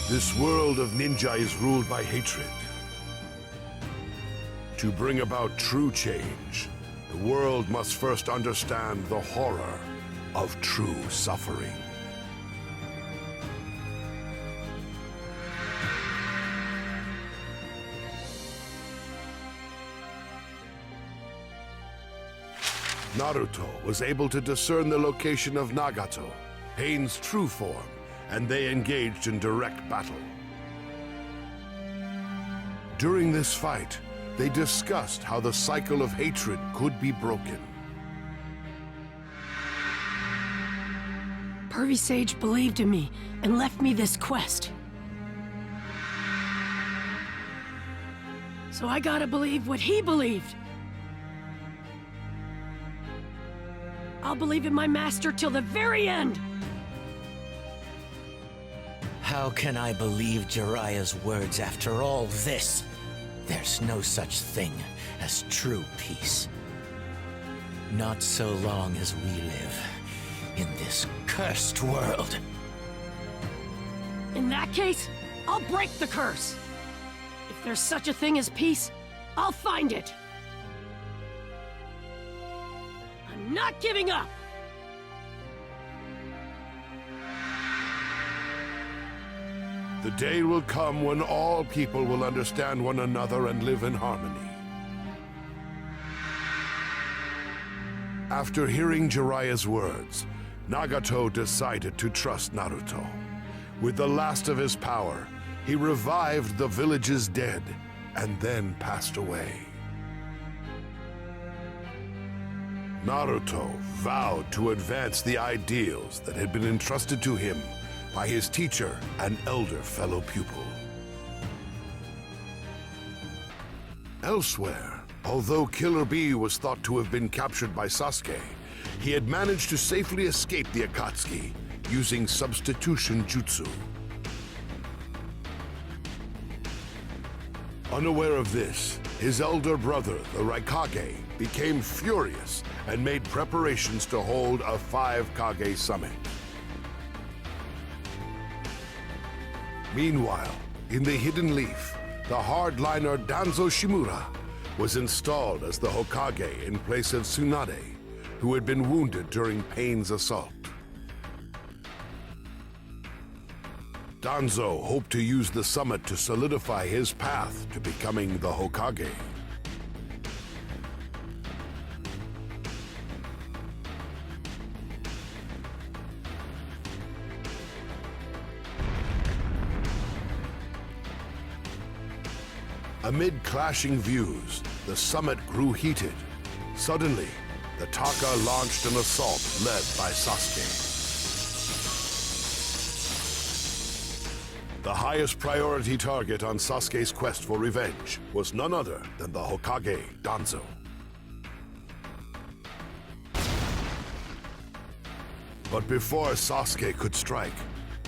This world of ninja is ruled by hatred. To bring about true change, the world must first understand the horror of true suffering. Naruto was able to discern the location of Nagato, Pain's true form, and they engaged in direct battle. During this fight, they discussed how the cycle of hatred could be broken. Pervy Sage believed in me and left me this quest. So I gotta believe what he believed. I'll believe in my master till the very end! How can I believe Jiraiya's words after all this? There's no such thing as true peace. Not so long as we live in this cursed world. In that case, I'll break the curse. If there's such a thing as peace, I'll find it. I'm not giving up! The day will come when all people will understand one another and live in harmony. After hearing Jiraiya's words, Nagato decided to trust Naruto. With the last of his power, he revived the village's dead and then passed away. Naruto vowed to advance the ideals that had been entrusted to him by his teacher and elder fellow pupil. Elsewhere, although Killer Bee was thought to have been captured by Sasuke, he had managed to safely escape the Akatsuki using substitution jutsu. Unaware of this, his elder brother, the Raikage, became furious and made preparations to hold a 5-Kage summit. Meanwhile, in the Hidden Leaf, the hardliner Danzo Shimura was installed as the Hokage in place of Tsunade, who had been wounded during Pain's assault. Danzo hoped to use the summit to solidify his path to becoming the Hokage. Amid clashing views, the summit grew heated. Suddenly, the Taka launched an assault led by Sasuke. The highest priority target on Sasuke's quest for revenge was none other than the Hokage, Danzo. But before Sasuke could strike,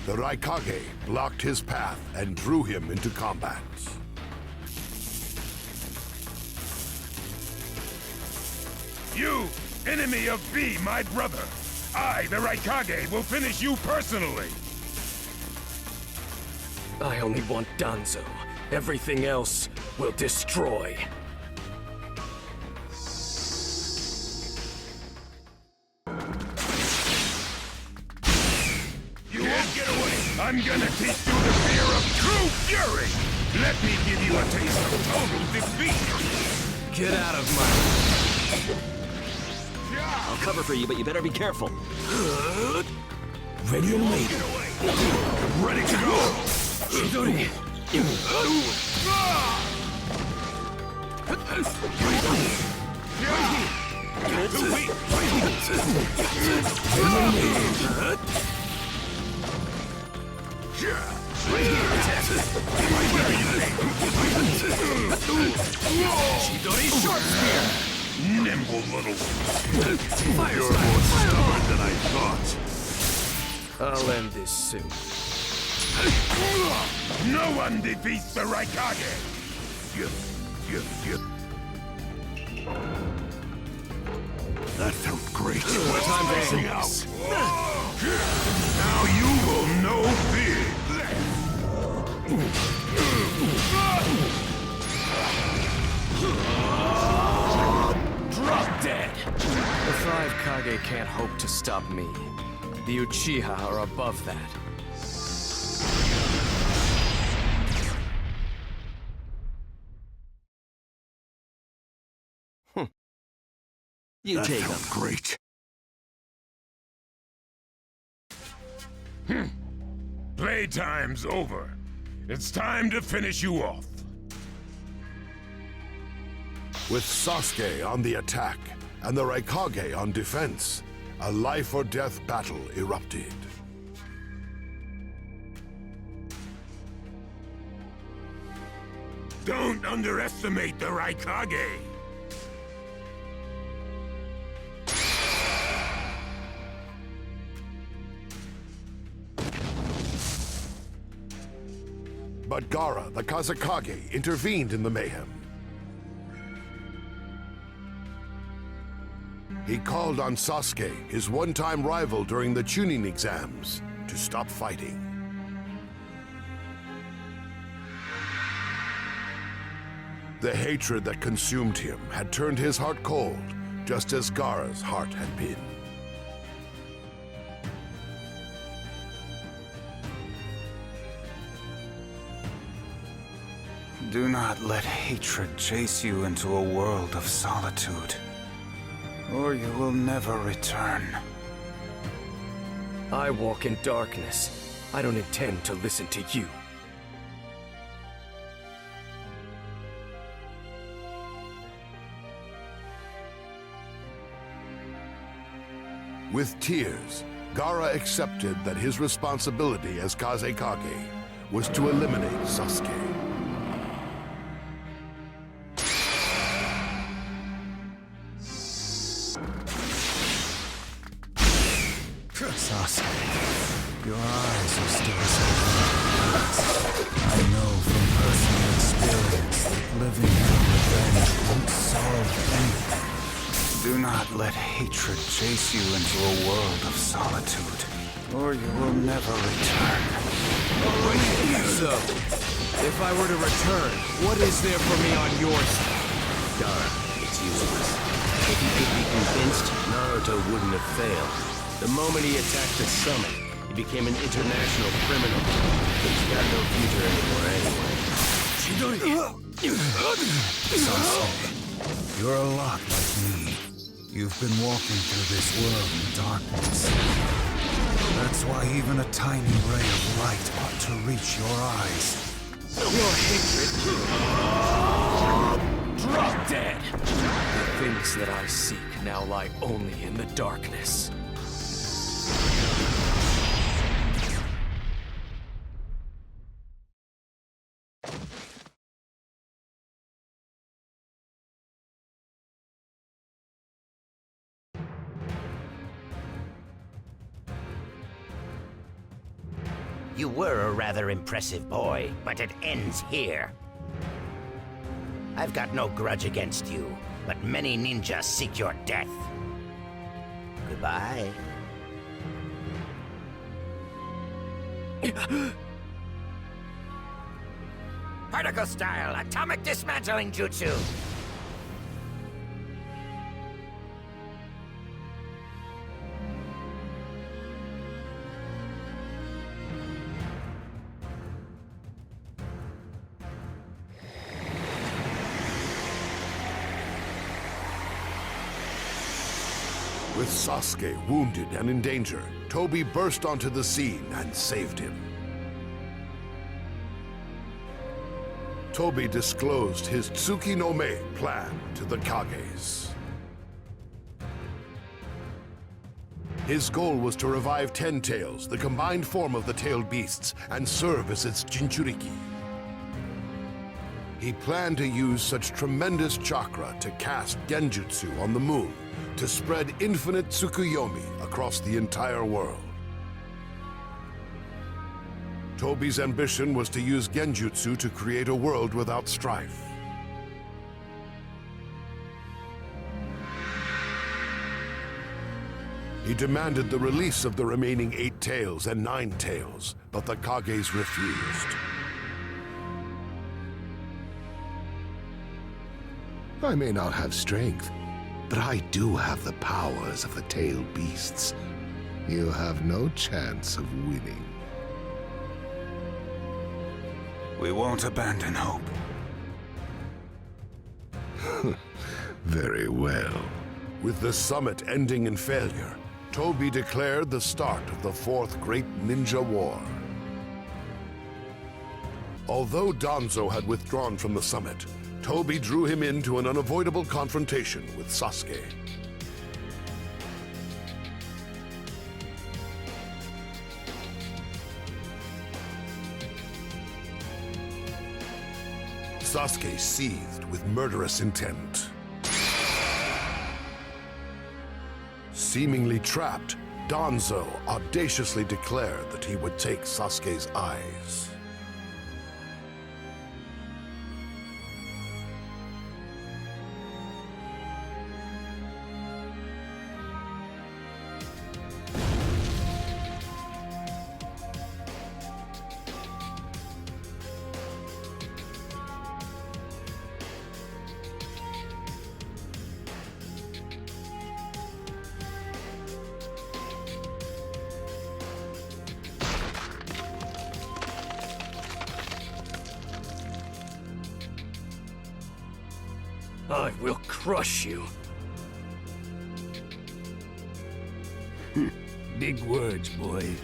the Raikage blocked his path and drew him into combat. You, enemy of B, my brother. I, the Raikage, will finish you personally. I only want Danzo. Everything else will destroy. You won't get away. I'm gonna teach you the fear of true fury. Let me give you a taste of total defeat. Get out of my... I'll cover for you, but you better be careful. Ready and waiting. Ready to go. Chidori. Chidori short spear. Nimble little... You're more stubborn than I thought. I'll end this soon. No one defeats the Raikage! That felt great. Time to Sing end out. this. Now you will know fear. Drop dead! The 5 Kage can't hope to stop me. The Uchiha are above that. You that take felt them. great. Playtime's over. It's time to finish you off. With Sasuke on the attack and the Raikage on defense, a life-or-death battle erupted. Don't underestimate the Raikage. But Gaara, the Kazekage, intervened in the mayhem. He called on Sasuke, his one-time rival during the Chunin exams, to stop fighting. The hatred that consumed him had turned his heart cold, just as Gaara's heart had been. Do not let hatred chase you into a world of solitude, or you will never return. I walk in darkness. I don't intend to listen to you. With tears, Gaara accepted that his responsibility as Kazekage was to eliminate Sasuke. Sasuke, your eyes are still so bright. I know from personal experience that living for revenge won't solve anything. Do not let hatred chase you into a world of solitude, or you will never return. So, if I were to return, what is there for me on your side? Gaara, it's useless. If you could be convinced, Naruto wouldn't have failed. The moment he attacked the summit, he became an international criminal. He's got no future anymore anyway. Sasuke, you're a lot like me. You've been walking through this world in darkness. That's why even a tiny ray of light ought to reach your eyes. Your hatred... Drop dead! The things that I seek now lie only in the darkness. You were a rather impressive boy, but it ends here. I've got no grudge against you, but many ninjas seek your death. Goodbye. Particle style atomic dismantling jutsu. With Sasuke wounded and in danger, Tobi burst onto the scene and saved him. Tobi disclosed his Tsuki no Me plan to the Kages. His goal was to revive Ten Tails, the combined form of the tailed beasts, and serve as its Jinchuriki. He planned to use such tremendous chakra to cast Genjutsu on the moon, to spread infinite Tsukuyomi across the entire world. Tobi's ambition was to use Genjutsu to create a world without strife. He demanded the release of the remaining 8 tails and 9 tails, but the Kages refused. I may not have strength, but I do have the powers of the tailed beasts. You have no chance of winning. We won't abandon hope. Very well. With the summit ending in failure, Toby declared the start of the 4th Great Ninja War. Although Danzo had withdrawn from the summit, Toby drew him into an unavoidable confrontation with Sasuke. Sasuke seethed with murderous intent. Seemingly trapped, Danzo audaciously declared that he would take Sasuke's eyes. I will crush you. Big words, boy.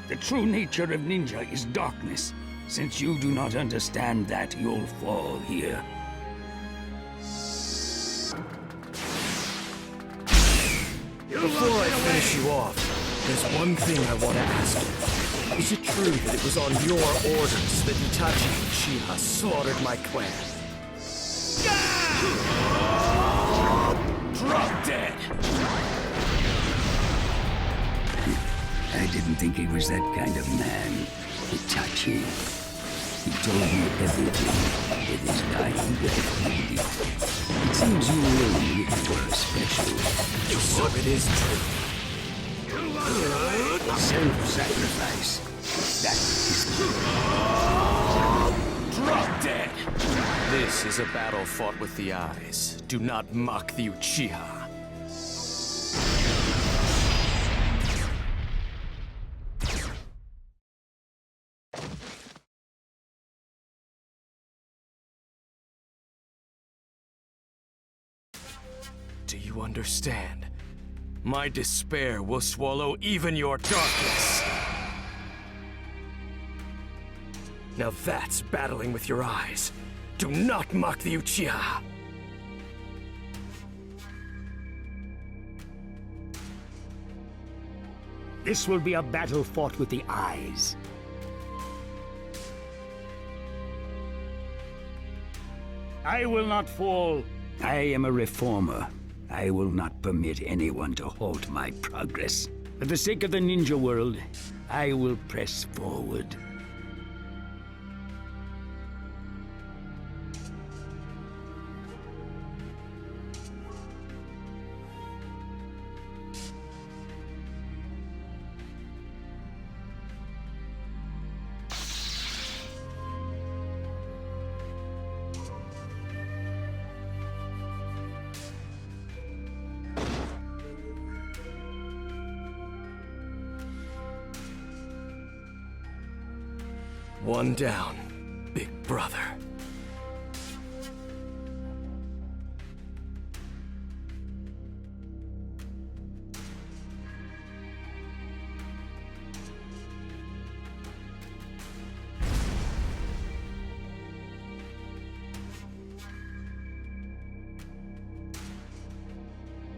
The true nature of ninja is darkness. Since you do not understand that, you'll fall here. Before I finish you off, there's one thing I want to ask you. Is it true that it was on your orders that Itachi Uchiha slaughtered my clan? Drop dead! I didn't think he was that kind of man, Itachi. He told me everything with his dying breath. It seems you really were special. So it is true. Self-sacrifice. That is Drop dead! This is a battle fought with the eyes. Do not mock the Uchiha. Do you understand? My despair will swallow even your darkness. Now that's battling with your eyes. Do not mock the Uchiha. This will be a battle fought with the eyes. I will not fall. I am a reformer. I will not permit anyone to halt my progress. For the sake of the ninja world, I will press forward. One down, big brother.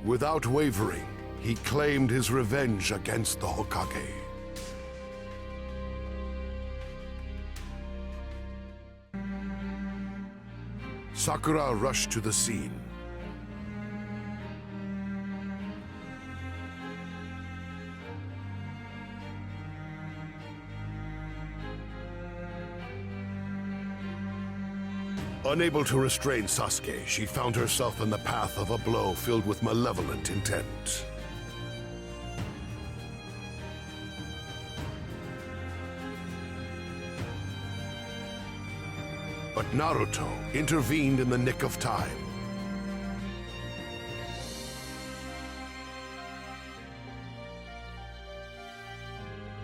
Without wavering, he claimed his revenge against the Hokage. Sakura rushed to the scene. Unable to restrain Sasuke, she found herself in the path of a blow filled with malevolent intent. But Naruto intervened in the nick of time.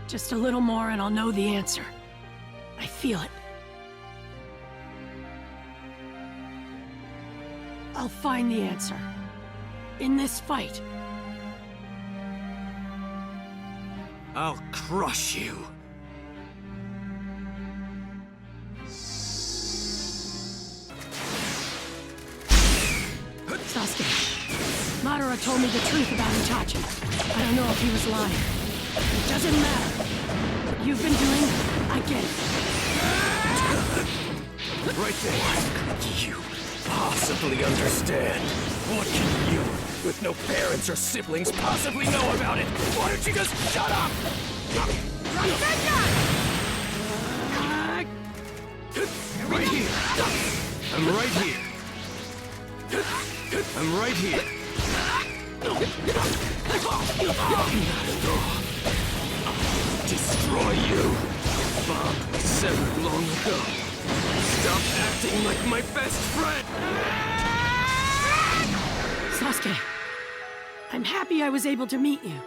Just a little more and I'll know the answer. I feel it. I'll find the answer. In this fight. I'll crush you. Sasuke, Madara told me the truth about Itachi. I don't know if he was lying. It doesn't matter. What you've been doing, I get it. Right there. What could you possibly understand? What can you, with no parents or siblings, possibly know about it? Why don't you just shut up? Right here. I'm right here. I'm right here. Not at all. Destroy you. Bond was severed long ago. Stop acting like my best friend. Sasuke, I'm happy I was able to meet you.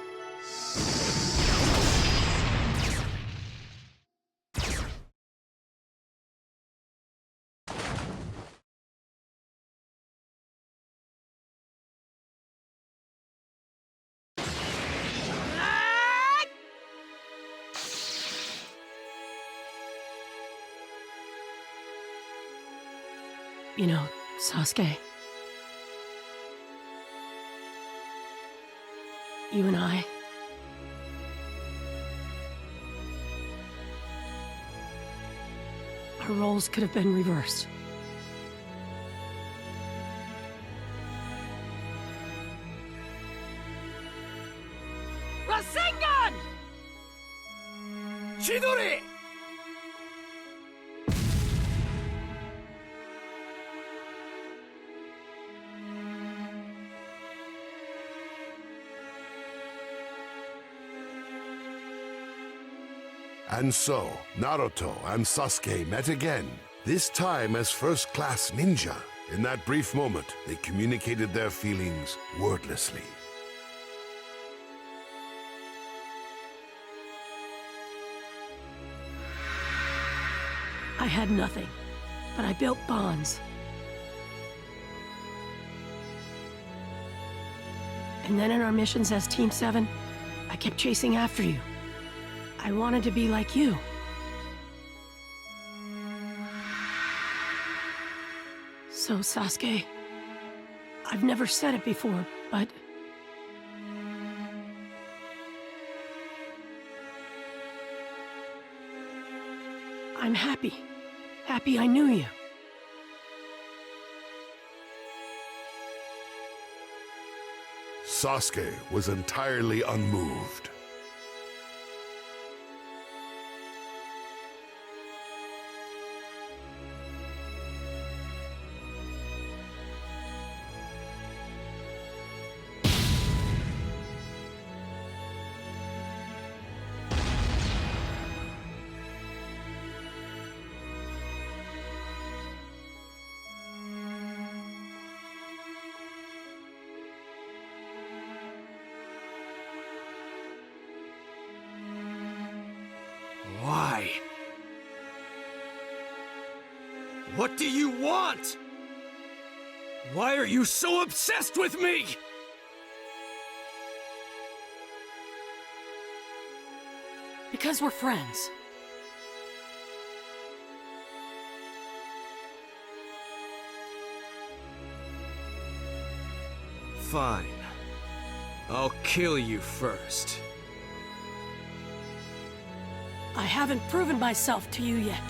You know, Sasuke, you and I, our roles could have been reversed. Rasengan! Chidori! And so, Naruto and Sasuke met again, this time as first-class ninja. In that brief moment, they communicated their feelings wordlessly. I had nothing, but I built bonds. And then in our missions as Team 7, I kept chasing after you. I wanted to be like you. So, Sasuke, I've never said it before, but I'm happy. Happy I knew you. Sasuke was entirely unmoved. Why? What do you want? Why are you so obsessed with me? Because we're friends. Fine. I'll kill you first. I haven't proven myself to you yet.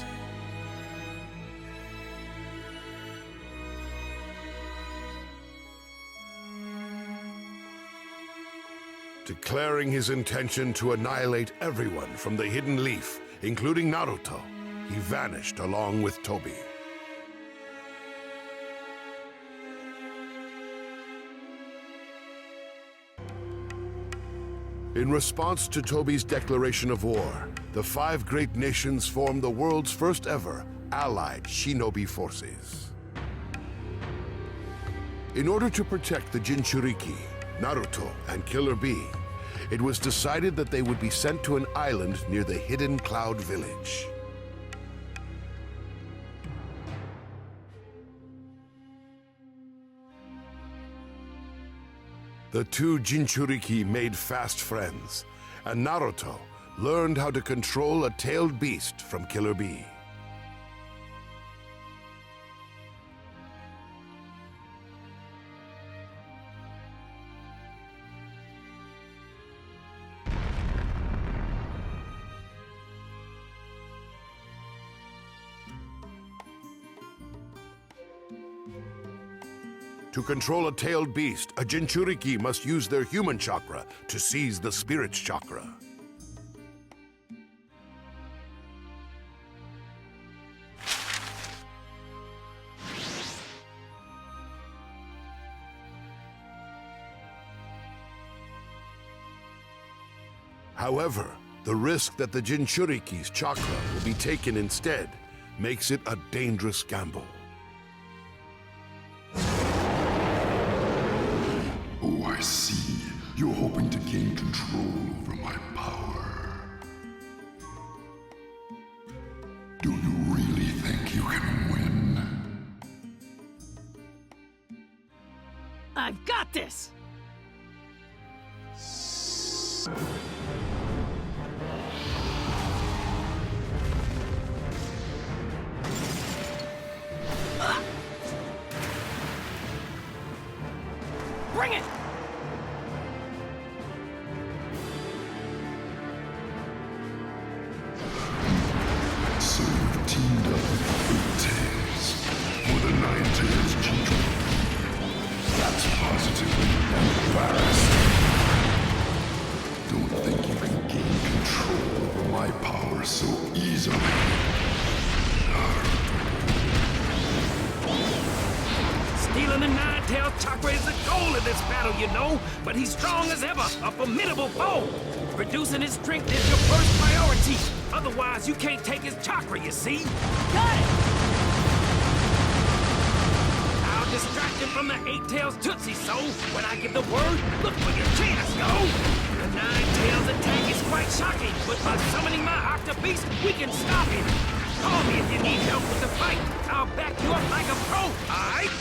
Declaring his intention to annihilate everyone from the Hidden Leaf, including Naruto, he vanished along with Tobi. In response to Tobi's declaration of war, the 5 great nations formed the world's first ever allied shinobi forces. In order to protect the Jinchuriki, Naruto, and Killer Bee, it was decided that they would be sent to an island near the Hidden Cloud Village. The 2 Jinchuriki made fast friends, and Naruto learned how to control a tailed beast from Killer Bee. To control a tailed beast, a Jinchuriki must use their human chakra to seize the spirit's chakra. However, the risk that the Jinchuriki's chakra will be taken instead makes it a dangerous gamble. Oh, I see. You're hoping to gain control over my power. Do you really think you can win? I've got this! Bring it! So you've teamed up with 8 tails for the 9 tails Jinchuriki. That's positively embarrassing. Don't think you can gain control over my power so easily. Stealing the 9-tailed chakra is the goal of this battle, you know. But he's strong as ever, a formidable foe. Reducing his strength is your first priority. Otherwise, you can't take his chakra, you see? Got it! I'll distract him from the 8-tails Tootsie, so when I give the word, look for your chance, go! The 9-tails attack is quite shocking, but by summoning my Octobeast, we can stop him. Call me if you need help with the fight. I'll back you up like a pro, alright?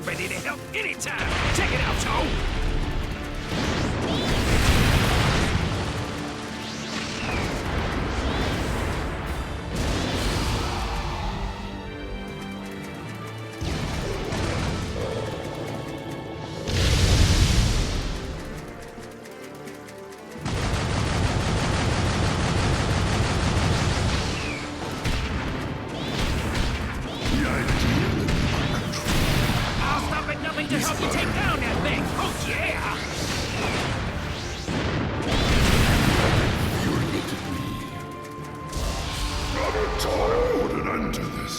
Ready to help anytime. Check it out, Joe. To help you take down that thing. Oh, yeah! You're getting me. Naruto, put an end to this.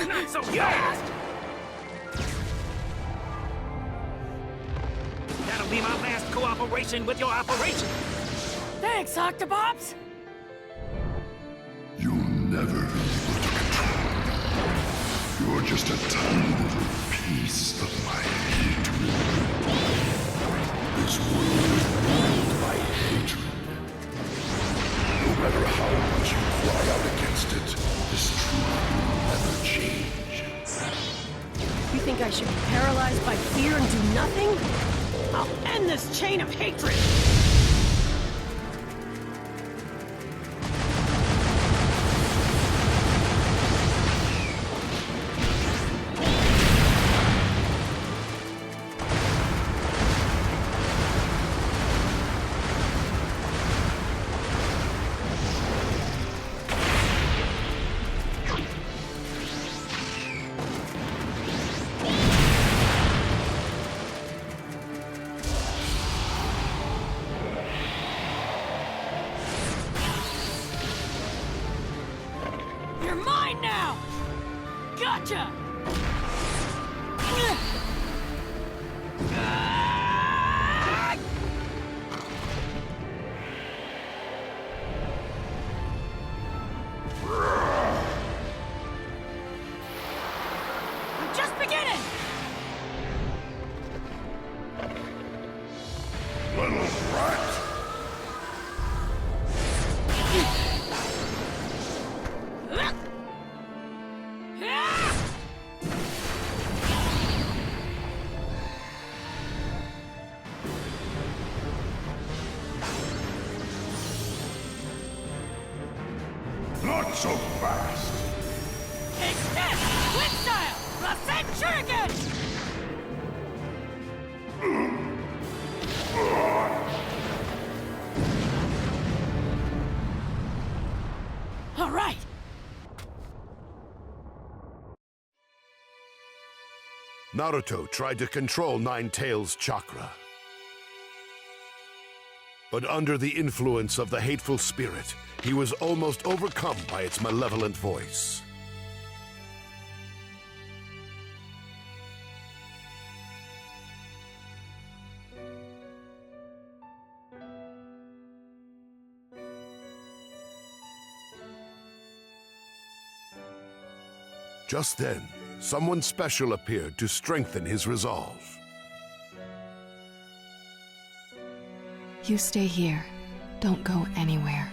Not so fast! That'll be my last cooperation with your operation. Thanks, Octobops! You'll never be able to control me. You're just a tiny little piece of my hatred. This world is ruled by hatred. should be paralyzed by fear and do nothing? I'll end this chain of hatred! You're mine now! Gotcha! I'm just beginning! Little brat! Not so fast! Take this! Quick style! Rasen Shuriken! All right! Naruto tried to control Nine-Tails' chakra. But under the influence of the hateful spirit, he was almost overcome by its malevolent voice. Just then, someone special appeared to strengthen his resolve. You stay here. Don't go anywhere.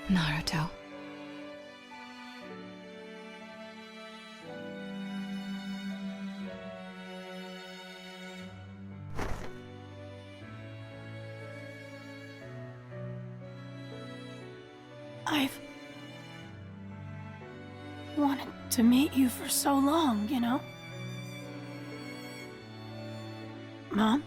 Naruto. I've wanted to meet you for so long, you know? Mom?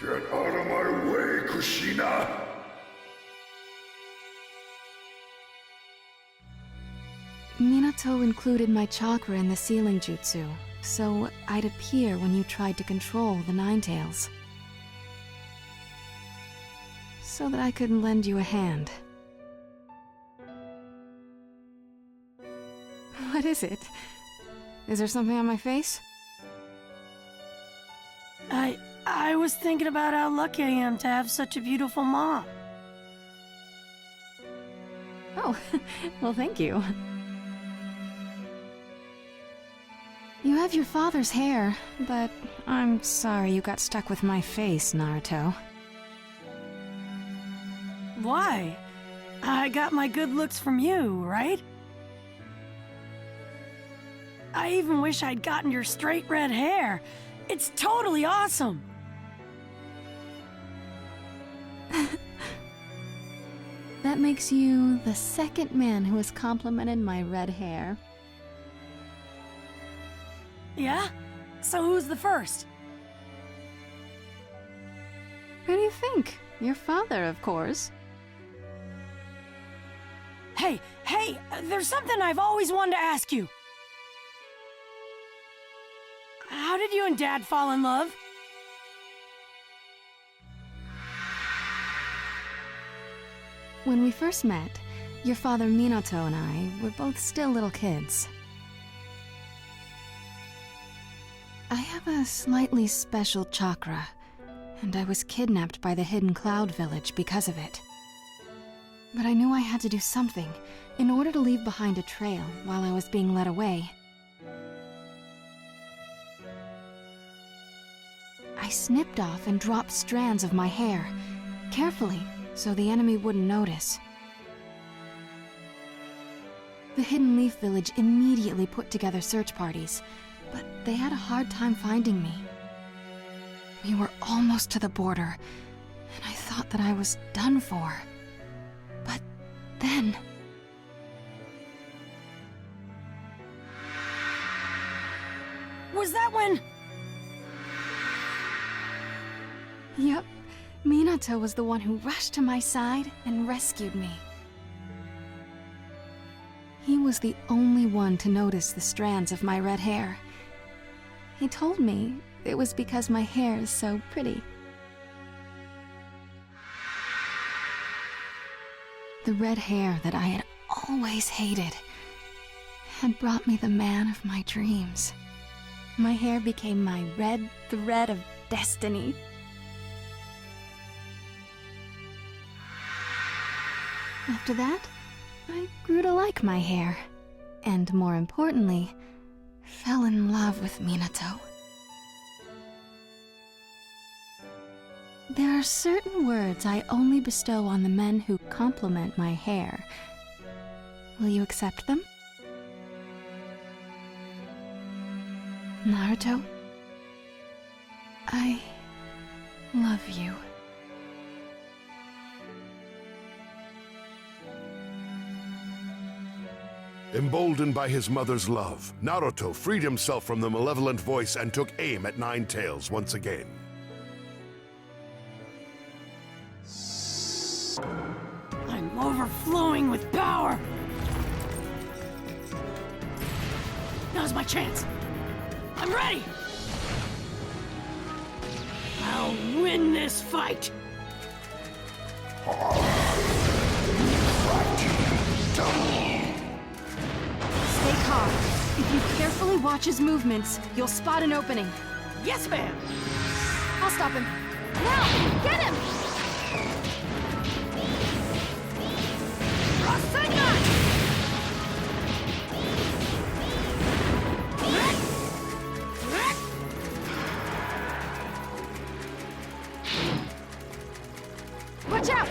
Get out of my way, Kushina! Minato included my chakra in the sealing jutsu, so I'd appear when you tried to control the Nine-Tails. So that I could lend you a hand. What is it? Is there something on my face? I was thinking about how lucky I am to have such a beautiful mom. Oh, well, thank you. You have your father's hair, but I'm sorry you got stuck with my face, Naruto. Why? I got my good looks from you, right? I even wish I'd gotten your straight red hair. It's totally awesome! That makes you the second man who has complimented my red hair. Yeah? So who's the first? Who do you think? Your father, of course. Hey, there's something I've always wanted to ask you. How did you and Dad fall in love? When we first met, your father Minato and I were both still little kids. I have a slightly special chakra, and I was kidnapped by the Hidden Cloud Village because of it. But I knew I had to do something, In order to leave behind a trail while I was being led away, I snipped off and dropped strands of my hair, carefully, so the enemy wouldn't notice. The Hidden Leaf Village immediately put together search parties, but they had a hard time finding me. We were almost to the border, and I thought that I was done for. But then... Was that when... Yep, Minato was the one who rushed to my side and rescued me. He was the only one to notice the strands of my red hair. He told me it was because my hair is so pretty. The red hair that I had always hated had brought me the man of my dreams. My hair became my red thread of destiny. After that, I grew to like my hair, and more importantly, fell in love with Minato. There are certain words I only bestow on the men who compliment my hair. Will you accept them? Naruto, I love you. Emboldened by his mother's love, Naruto freed himself from the malevolent voice and took aim at Nine Tails once again. I'm overflowing with power! Now's my chance! I'm ready! I'll win this fight! Stay calm. If you carefully watch his movements, you'll spot an opening. Yes, ma'am! I'll stop him. Now! Get him! Rasengan! Watch out!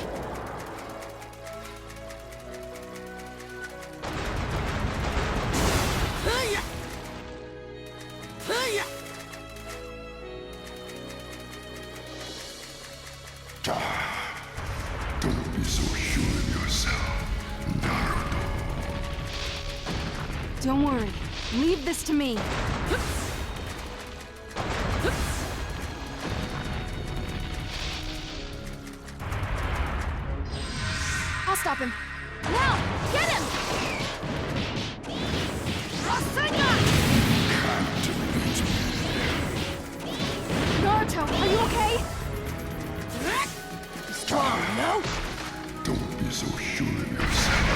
Don't be so sure of yourself, Naruto. Don't worry. Leave this to me. I'll stop him. Now! Get him! Rasengan! Naruto, are you okay? Strong, no? Don't be so sure of yourself,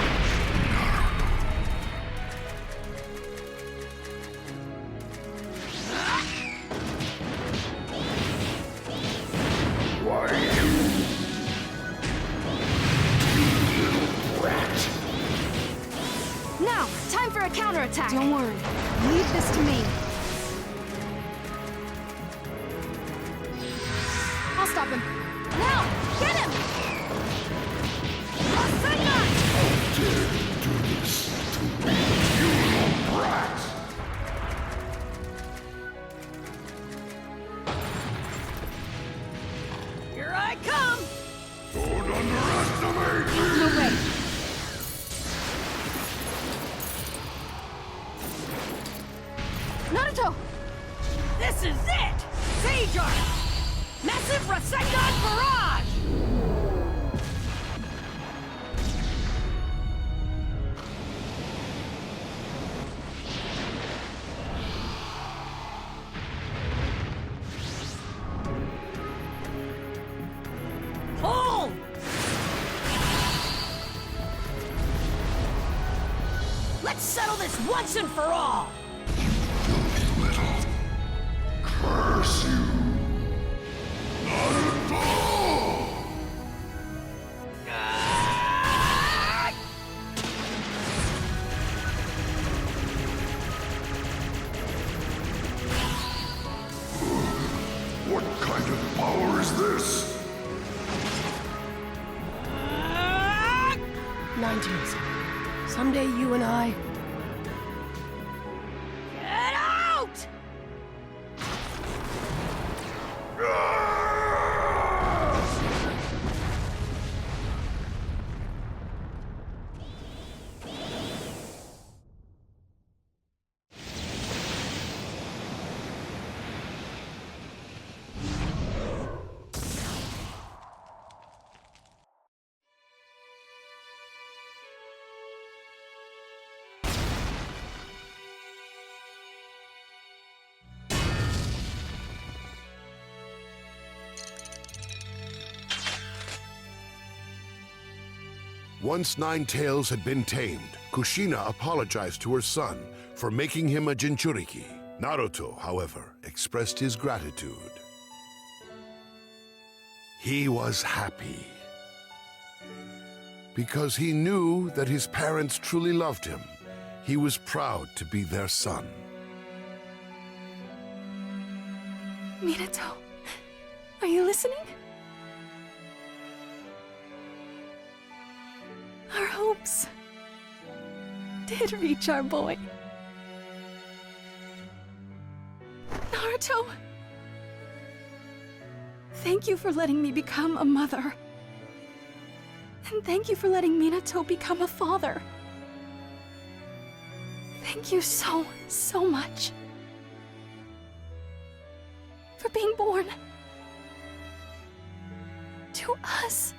What are you? You little brat! Now, time for a counterattack. Don't worry. Leave this to me. I'll stop him. Now! Get him! Rasengan! How dare you do this to me, you little brat! Here I come! Don't underestimate me! No way. Naruto! This is it! Sage Arc! Massive Rasengan Barrage! Pull! Let's settle this once and for all! Filthy little. Curse you. Naruto! kind to me. Someday you and I... Get out! Once Nine Tails had been tamed, Kushina apologized to her son for making him a Jinchuriki. Naruto, however, expressed his gratitude. He was happy because he knew that his parents truly loved him. He was proud to be their son. Minato, are you listening? Our hopes did reach our boy. Naruto, thank you for letting me become a mother. And thank you for letting Minato become a father. Thank you so, so much for being born to us.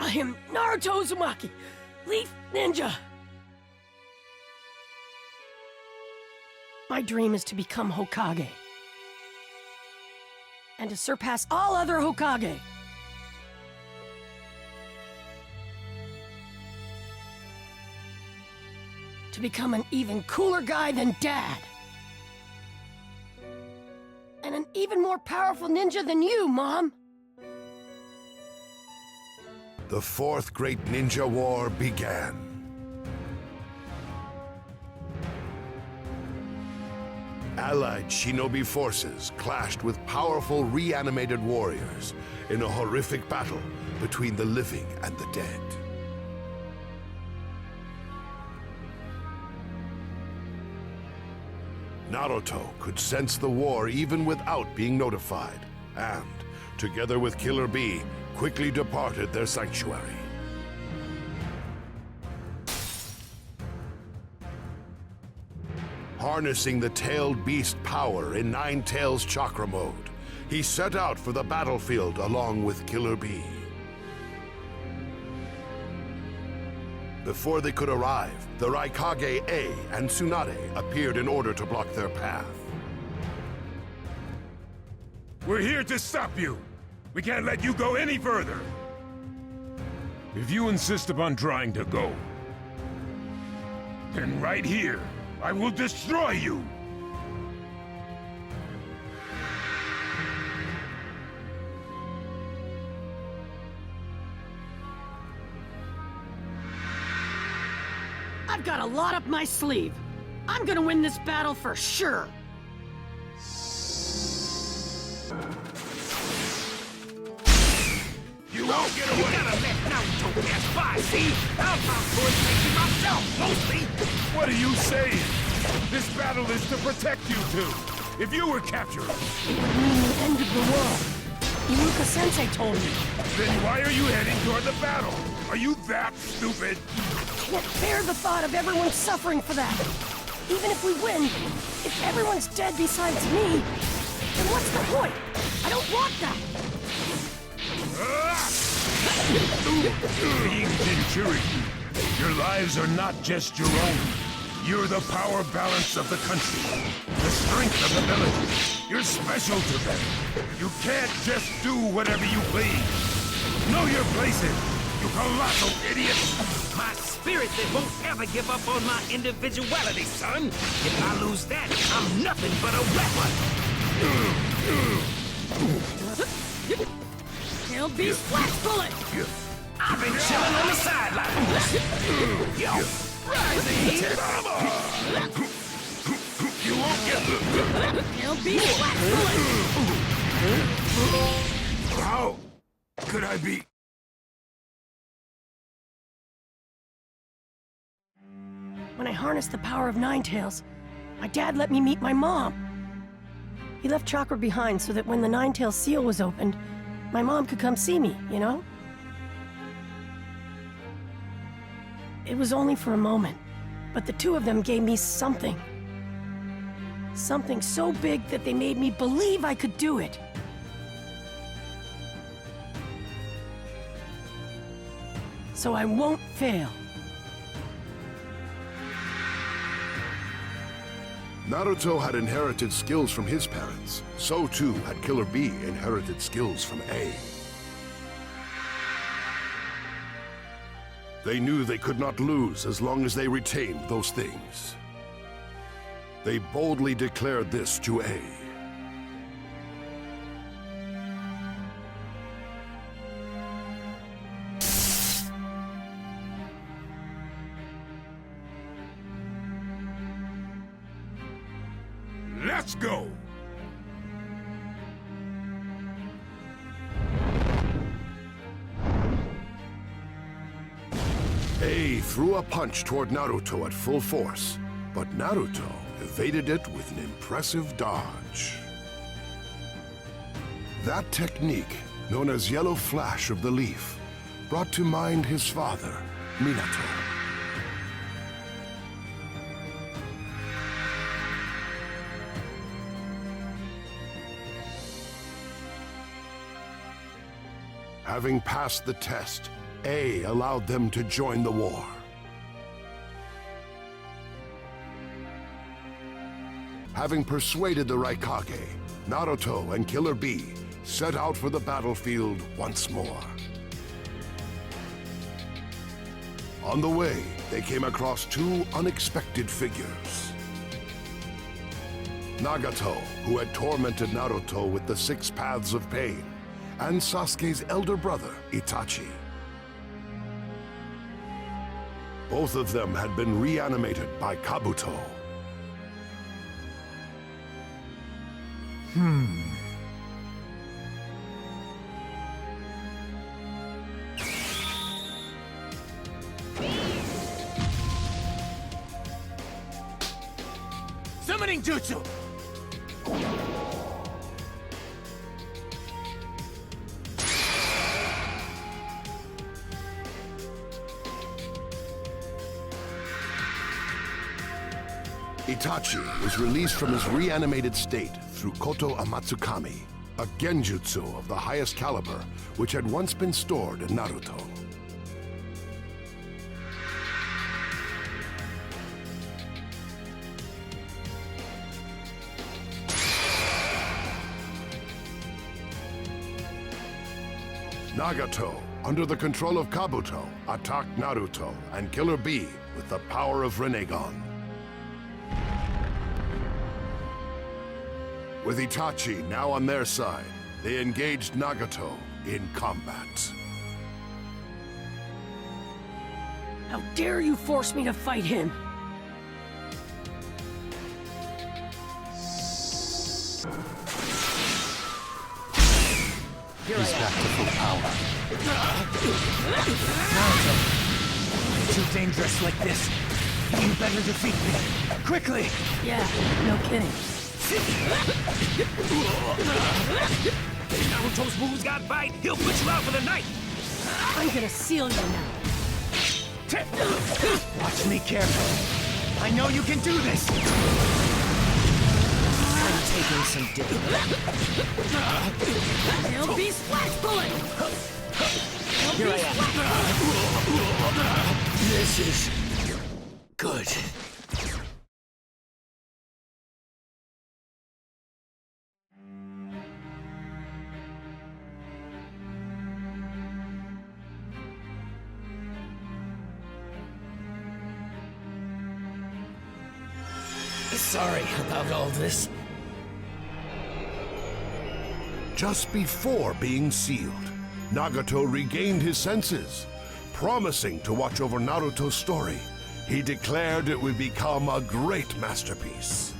I am Naruto Uzumaki, Leaf Ninja. My dream is to become Hokage. And to surpass all other Hokage. To become an even cooler guy than Dad. And an even more powerful ninja than you, Mom. The Fourth Great Ninja War began. Allied shinobi forces clashed with powerful reanimated warriors in a horrific battle between the living and the dead. Naruto could sense the war even without being notified, and, together with Killer Bee, quickly departed their sanctuary. Harnessing the tailed beast power in Nine Tails chakra mode, he set out for the battlefield along with Killer Bee. Before they could arrive, the Raikage A and Tsunade appeared in order to block their path. We're here to stop you! We can't let you go any further! If you insist upon trying to go, then right here, I will destroy you! I've got a lot up my sleeve. I'm gonna win this battle for sure. You won't get away! You gotta let Naruto pass by, see? I'll talk to his safety myself, mostly! What are you saying? This battle is to protect you two! If you were captured... It would mean the end of the world. Iruka-sensei told me. Then why are you heading toward the battle? Are you that stupid? I can't bear the thought of everyone suffering for that. Even if we win, if everyone's dead besides me, then what's the point? I don't want that. Being Jinchuriki, your lives are not just your own. You're the power balance of the country, the strength of the village. You're special to them. You can't just do whatever you please. Know your places, you colossal idiot! My spirit that won't ever give up on my individuality, son. If I lose that, I'm nothing but a weapon. Kill Beast Flash Bullet! I've been chilling on the sidelines. Yo, rising! You won't get Kill Beast Flash Bullet! How could I be? When I harnessed the power of Ninetales, my dad let me meet my mom. He left Chakra behind so that when the Ninetales seal was opened, my mom could come see me, you know? It was only for a moment, but the two of them gave me something. Something so big that they made me believe I could do it. So I won't fail. Naruto had inherited skills from his parents. So too had Killer B inherited skills from A. They knew they could not lose as long as they retained those things. They boldly declared this to A. Let's go! A threw a punch toward Naruto at full force, but Naruto evaded it with an impressive dodge. That technique, known as Yellow Flash of the Leaf, brought to mind his father, Minato. Having passed the test, A allowed them to join the war. Having persuaded the Raikage, Naruto and Killer B set out for the battlefield once more. On the way, they came across two unexpected figures. Nagato, who had tormented Naruto with the 6 paths of pain, and Sasuke's elder brother, Itachi. Both of them had been reanimated by Kabuto. Summoning Jutsu! Itachi was released from his reanimated state through Koto Amatsukami, a genjutsu of the highest caliber, which had once been stored in Naruto. Nagato, under the control of Kabuto, attacked Naruto and Killer B with the power of Rinnegan. With Itachi now on their side, they engaged Nagato in combat. How dare you force me to fight him? He's back to full power. Naruto, I'm too dangerous like this. You better defeat me. Quickly! Yeah, no kidding. Naruto's moves got bite. He'll put you out for the night. I'm gonna seal you now. Watch me carefully. I know you can do this. I'm taking some dip. He'll be splash bullet. Here I am. This is good. Sorry about all this. Just before being sealed, Nagato regained his senses. Promising to watch over Naruto's story, he declared it would become a great masterpiece.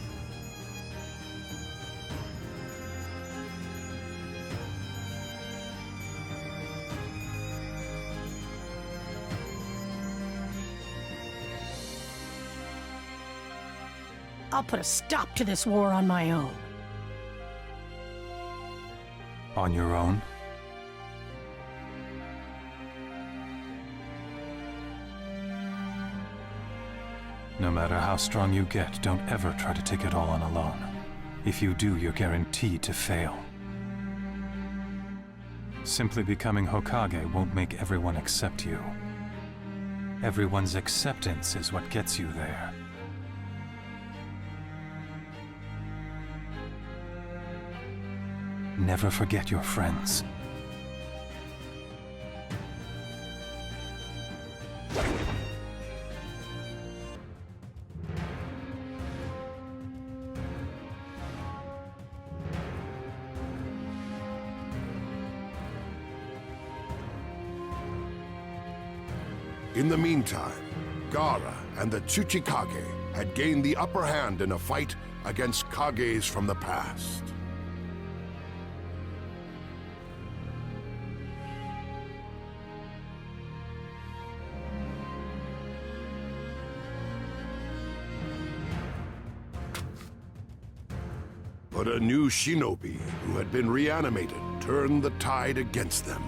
I'll put a stop to this war on my own. On your own? No matter how strong you get, don't ever try to take it all on alone. If you do, you're guaranteed to fail. Simply becoming Hokage won't make everyone accept you. Everyone's acceptance is what gets you there. Never forget your friends. In the meantime, Gaara and the Tsuchikage had gained the upper hand in a fight against Kages from the past. But a new shinobi who had been reanimated turned the tide against them.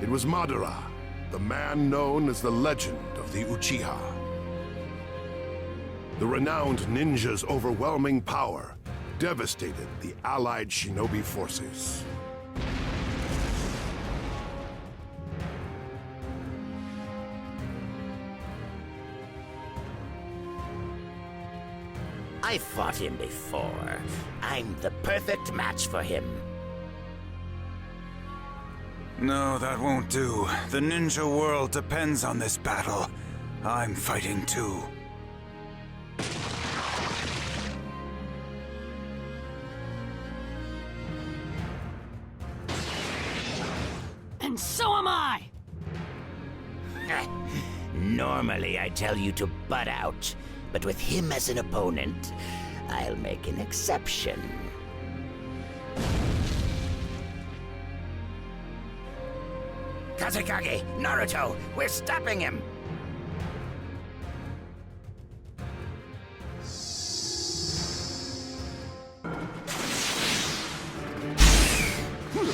It was Madara, the man known as the Legend of the Uchiha. The renowned ninja's overwhelming power devastated the allied shinobi forces. I fought him before. I'm the perfect match for him. No, that won't do. The ninja world depends on this battle. I'm fighting too. And so am I! Normally I tell you to butt out, but with him as an opponent, I'll make an exception. Kazekage, Naruto, we're stopping him!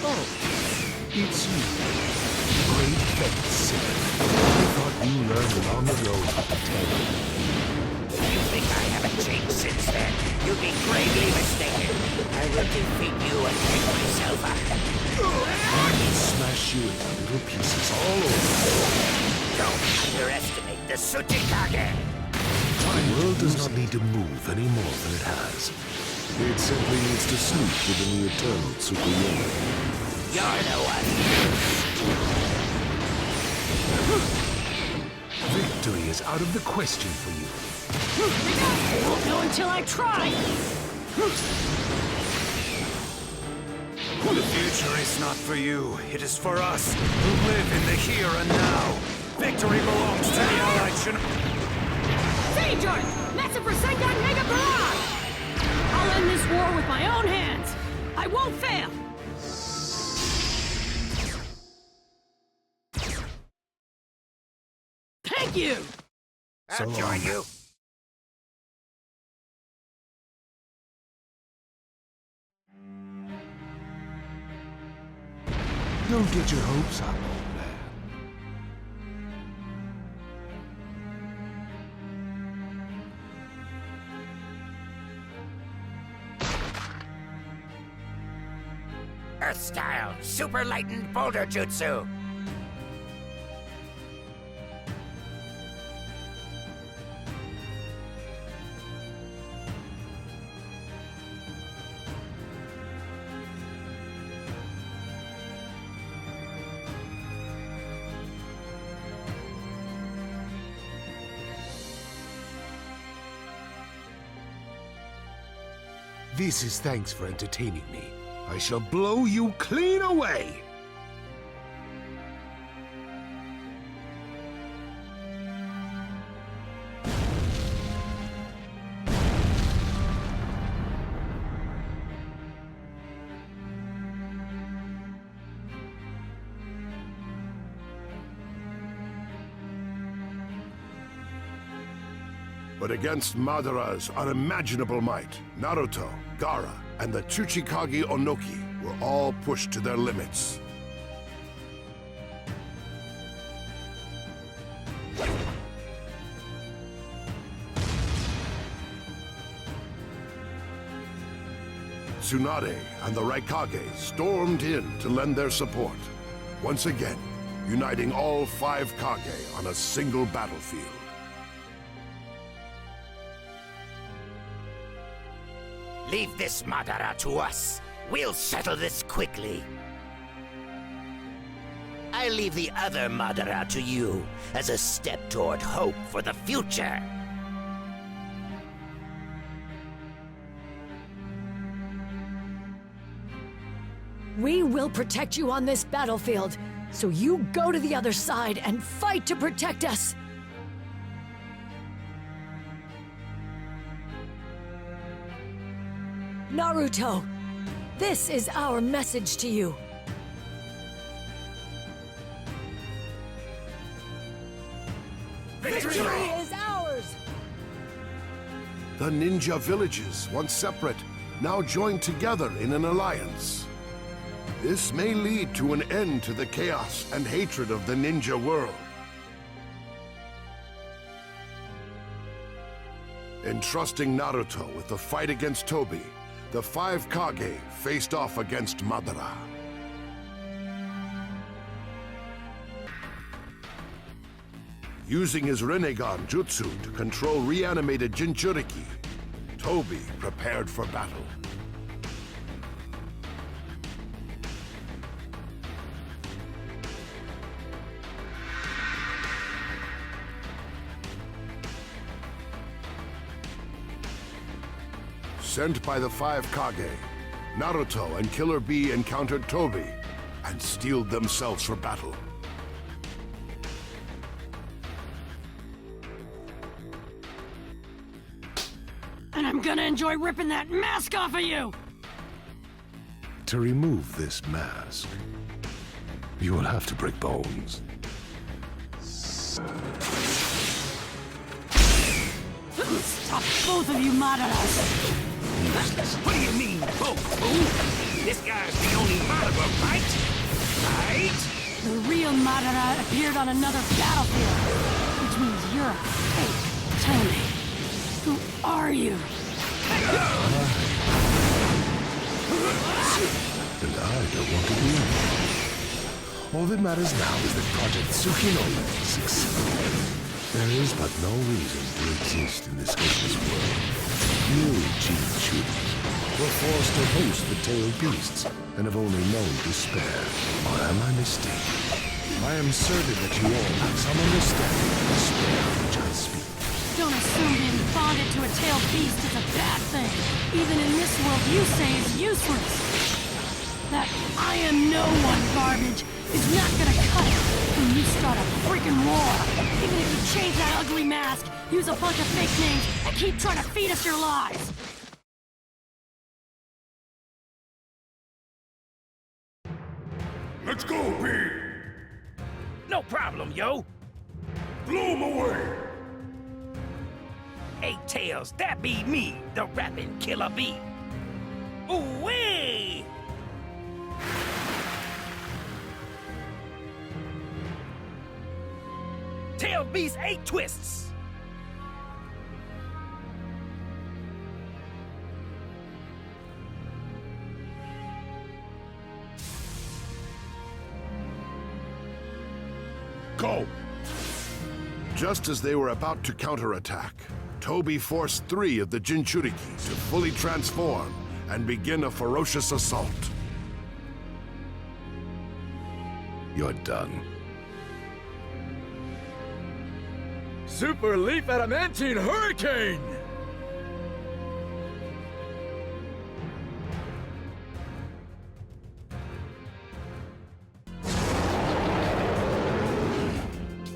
Oh, it's you. Great fence. I thought you learned it on the road to You think I haven't changed since then? You'd be gravely mistaken. I will defeat you and pick myself up. I will smash you into little pieces all over. Don't underestimate the Tsuchikage! The world does not need to move any more than it has. It simply needs to sleep within the eternal Tsukuyomi. You're the one. Victory is out of the question for you. I won't know until I try! The future is not for you. It is for us, who live in the here and now. Victory belongs to the Allied Shinobi. Danger! Massive Rasengan Mega Barrage! I'll end this war with my own hands! I won't fail! Thank you! I'll join you. Don't get your hopes up, old man. Earth style, super lightened boulder jutsu. This is thanks for entertaining me. I shall blow you clean away! But against Madara's unimaginable might, Naruto, Gaara, and the Tsuchikage Onoki were all pushed to their limits. Tsunade and the Raikage stormed in to lend their support, once again uniting all 5 Kage on a single battlefield. Leave this Madara to us. We'll settle this quickly. I leave the other Madara to you as a step toward hope for the future. We will protect you on this battlefield, so you go to the other side and fight to protect us! Naruto, this is our message to you. Victory is ours! The ninja villages, once separate, now joined together in an alliance. This may lead to an end to the chaos and hatred of the ninja world. Entrusting Naruto with the fight against Tobi, the 5 Kage faced off against Madara. Using his Rinnegan Jutsu to control reanimated Jinchuriki, Tobi prepared for battle. Sent by the 5 Kage, Naruto and Killer Bee encountered Tobi and steeled themselves for battle. And I'm gonna enjoy ripping that mask off of you! To remove this mask, you will have to break bones. Stop both of you Madaras! What do you mean, both, fool? This guy's the only Madara, right? Right? The real Madara appeared on another battlefield, which means you're a fake. Tell me, who are you? And I don't want to be in. All that matters now is that Project Tsukinome succeeds. There is but no reason to exist in this hopeless world. You, Jinchuriki, were forced to host the tailed beasts and have only known despair. Or am I mistaken? I am certain that you all have some understanding of despair of which I speak. Don't assume being bonded to a tailed beast is a bad thing. Even in this world you say is useless. That I am no one garbage is not gonna cut it when you start a freaking war. Even if you change that ugly mask, use a bunch of fake names, and keep trying to feed us your lies. Let's go, B! No problem, yo. Blow him away! Hey, Tails, that be me, the rapping Killer Bee. Ooh-wee! Tail Beast 8 twists! Go! Just as they were about to counterattack, Tobi forced 3 of the Jinchuriki to fully transform and begin a ferocious assault. You're done. Super Leaf Adamantine Hurricane!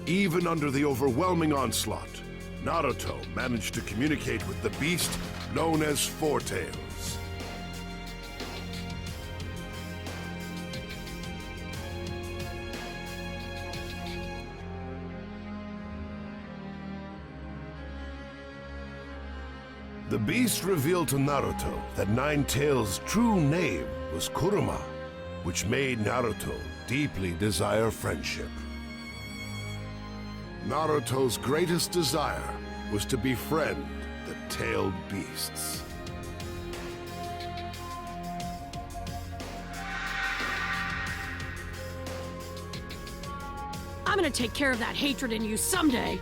Even under the overwhelming onslaught, Naruto managed to communicate with the beast known as Four Tails. The beast revealed to Naruto that Nine-Tails' true name was Kurama, which made Naruto deeply desire friendship. Naruto's greatest desire was to befriend the tailed beasts. I'm gonna take care of that hatred in you someday.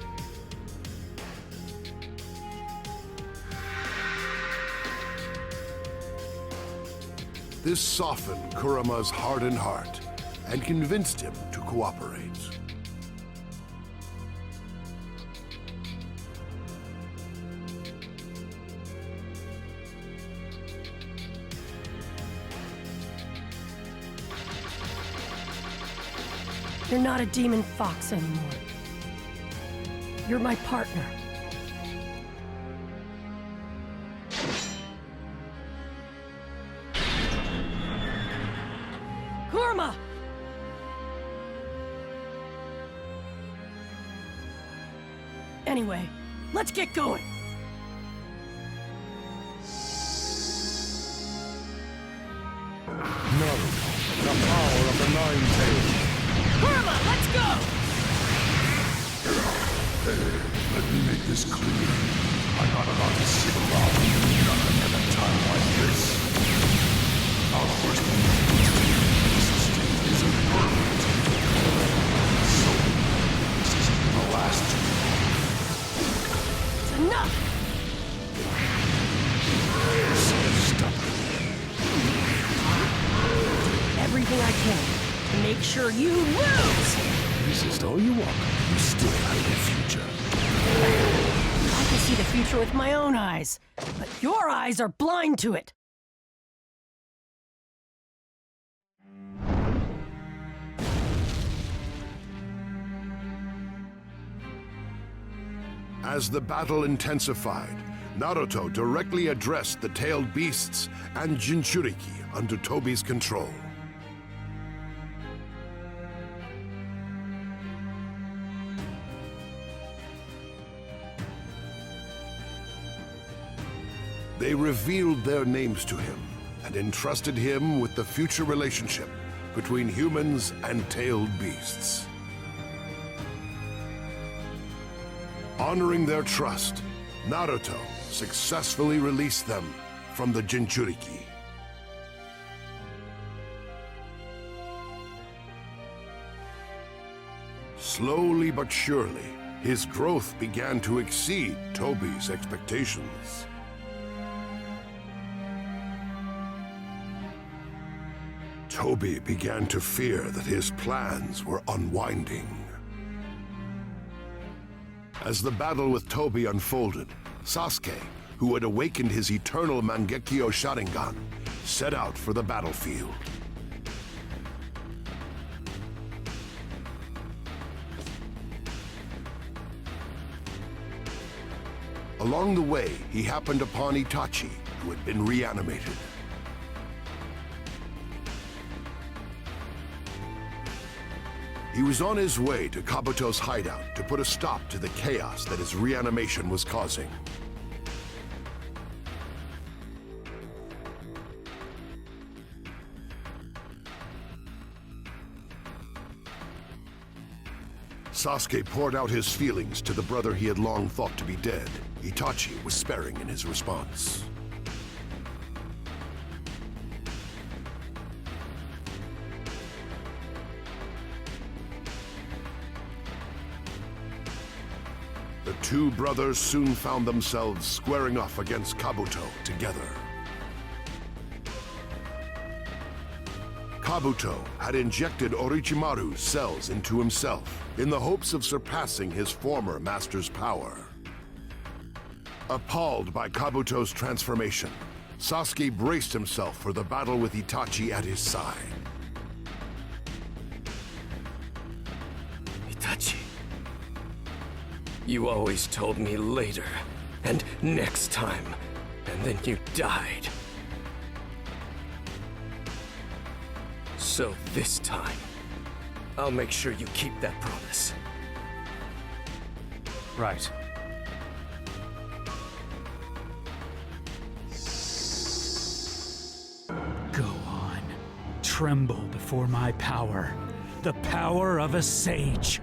This softened Kurama's hardened heart and convinced him to cooperate. You're not a demon fox anymore. You're my partner. Kurama! Anyway, let's get going. Naruto, the power of the Nine-Tails. Kurama, let's go! Let me make this clear. I'm not about to sit around another time like this. Our first is imperfect. So, this isn't the last. It's enough! Stop. Everything I can to make sure you lose! Resist all you want. You still have a future. I can see the future with my own eyes, but your eyes are blind to it. As the battle intensified, Naruto directly addressed the tailed beasts and Jinchuriki under Tobi's control. They revealed their names to him and entrusted him with the future relationship between humans and tailed beasts. Honoring their trust, Naruto successfully released them from the Jinchuriki. Slowly but surely, his growth began to exceed Tobi's expectations. Tobi began to fear that his plans were unwinding. As the battle with Tobi unfolded, Sasuke, who had awakened his eternal Mangekyo Sharingan, set out for the battlefield. Along the way, he happened upon Itachi, who had been reanimated. He was on his way to Kabuto's hideout to put a stop to the chaos that his reanimation was causing. Sasuke poured out his feelings to the brother he had long thought to be dead. Itachi was sparing in his response. The two brothers soon found themselves squaring off against Kabuto together. Kabuto had injected Orochimaru's cells into himself in the hopes of surpassing his former master's power. Appalled by Kabuto's transformation, Sasuke braced himself for the battle with Itachi at his side. Itachi, you always told me later, and next time, and then you died. So this time, I'll make sure you keep that promise. Right. tremble before my power. The power of a sage.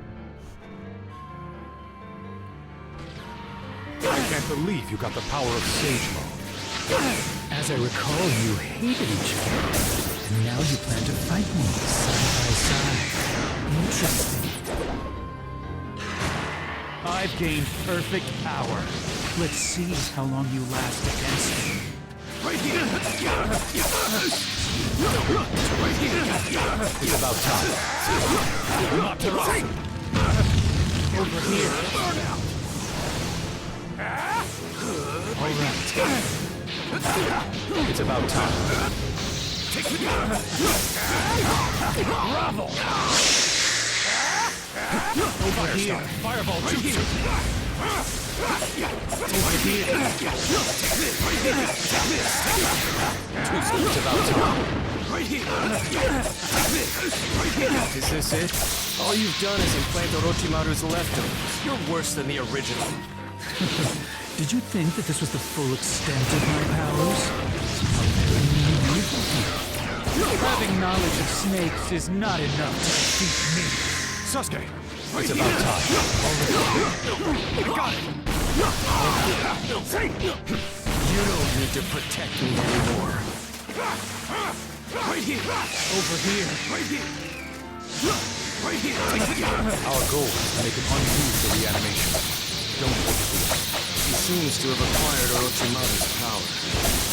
I can't believe you got the power of Sage Mode. As I recall, you hated each other. And now you plan to fight me side by side. Interesting. I've gained perfect power. Let's see how long you last against me. Right here! It's about time. Not to run. Over here. All right. It's about time. Bravo! Over here. Fireball Jutsu. Over here. It's about time. Right here. Is this it? All you've done is implant Orochimaru's leftovers. You're worse than the original. Did you think that this was the full extent of my powers? Having knowledge of snakes is not enough to defeat me. Sasuke! It's about time. I got it! You don't need to protect me anymore. Right here! Over here! Right here! Right here! Our goal is to make him undo the reanimation. Don't overdo it. He seems to have acquired Orochimaru's power.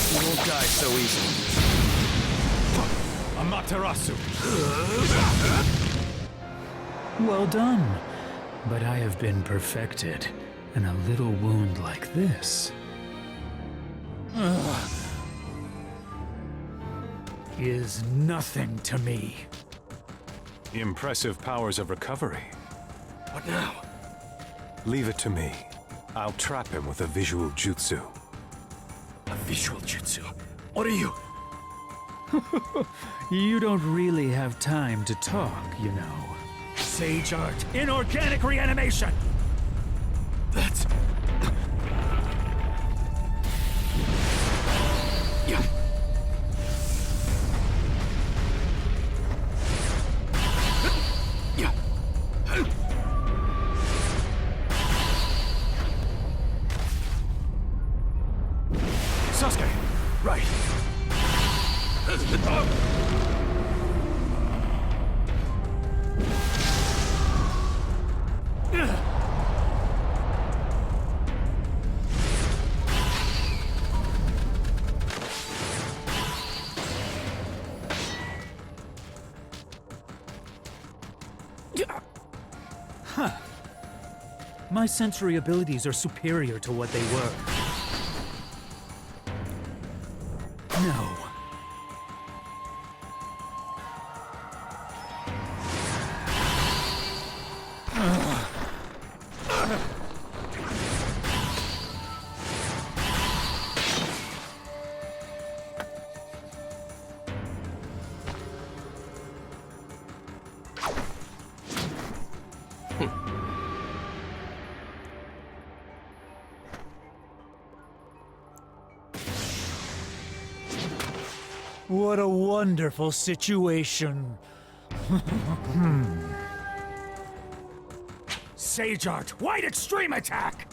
He won't die so easily. Amaterasu! Well done. But I have been perfected, and a little wound like this is nothing to me. Impressive powers of recovery. What now? Leave it to me. I'll trap him with a visual jutsu. A visual jutsu? What are you? You don't really have time to talk, you know. Sage art, inorganic reanimation! That's... Yeah. Yeah. Sasuke! Right. Huh. My sensory abilities are superior to what they were. No. What a wonderful situation. Sage Art, White Extreme Attack!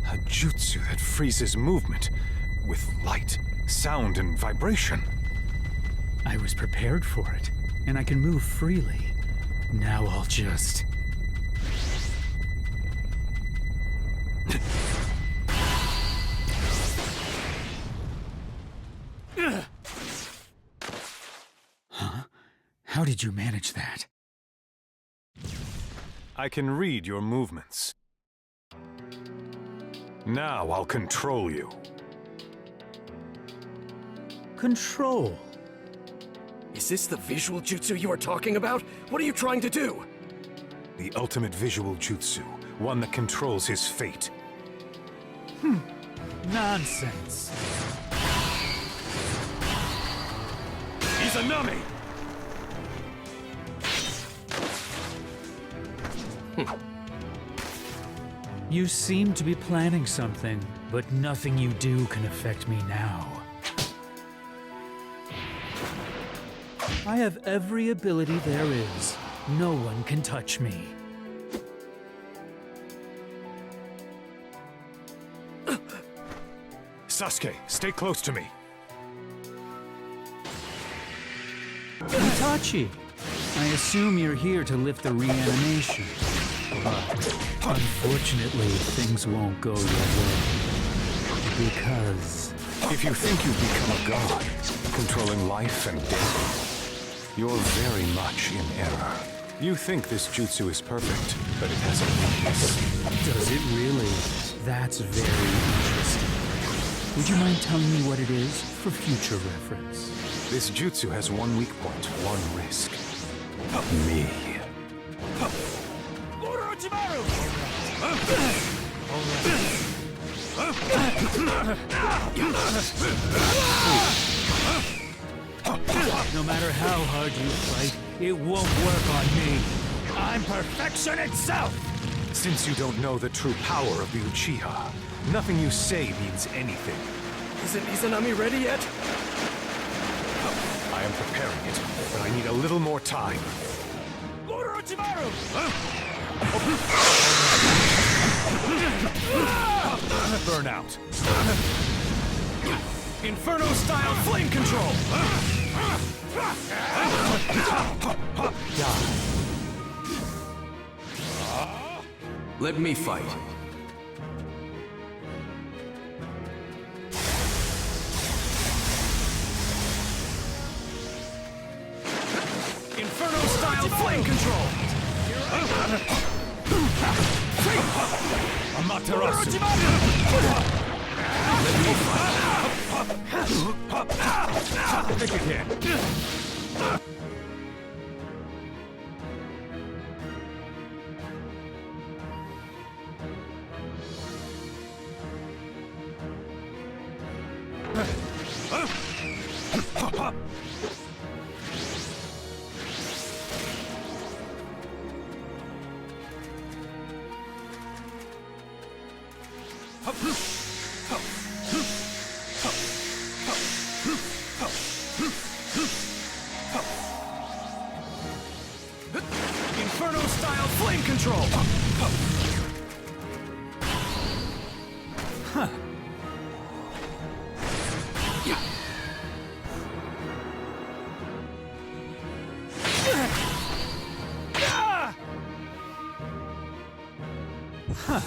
A jutsu that freezes movement with light, sound, and vibration. I was prepared for it, and I can move freely. Now I'll just... Huh? How did you manage that? I can read your movements. Now I'll control you. Control? Is this the visual jutsu you are talking about? What are you trying to do? The ultimate visual jutsu, one that controls his fate. Nonsense. Izanami! You seem to be planning something, but nothing you do can affect me now. I have every ability there is. No one can touch me. Sasuke, stay close to me. Itachi, I assume you're here to lift the reanimation. But unfortunately, things won't go your way. Because... If you think you've become a god, controlling life and death, you're very much in error. You think this jutsu is perfect, but it has a weakness. Does it really? That's very interesting. Would you mind telling me what it is for future reference? This jutsu has one weak point, one risk. Me. No matter how hard you fight, it won't work on me. I'm perfection itself! Since you don't know the true power of the Uchiha, nothing you say means anything. Isn't Izanami ready yet? I am preparing it, but I need a little more time. Burnout. Inferno-style flame control! Let me fight. Inferno-style flame control! Amaterasu! Let me fight. Think again. Inferno-style flame control! Huh. Huh.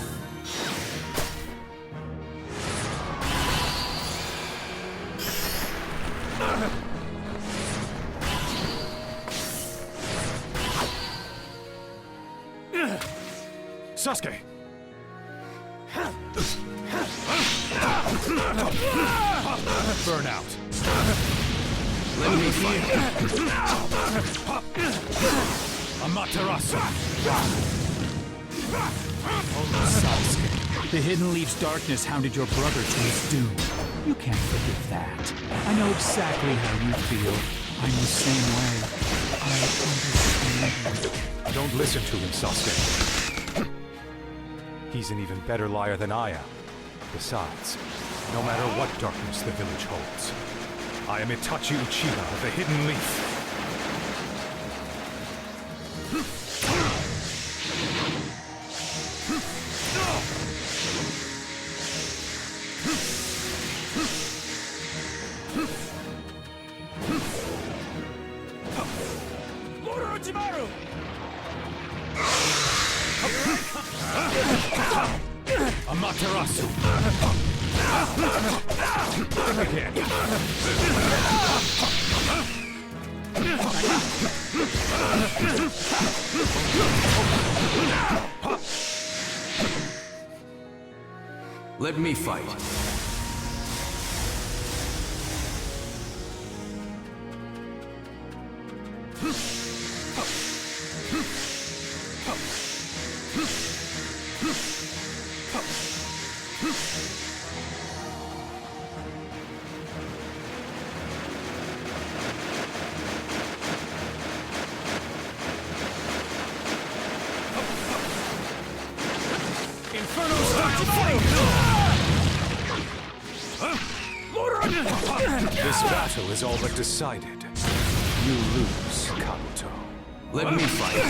Sasuke! Burnout. Let me fight. Amaterasu. Sasuke, the Hidden Leaf's darkness hounded your brother to his doom. You can't forgive that. I know exactly how you feel. I'm the same way. I understand. Don't listen to him, Sasuke. He's an even better liar than I am. Besides, no matter what darkness the village holds, I am Itachi Uchiha of the Hidden Leaf. Amaterasu! Again! Let me fight. This battle is all but decided. You lose, Kabuto. Let me fight.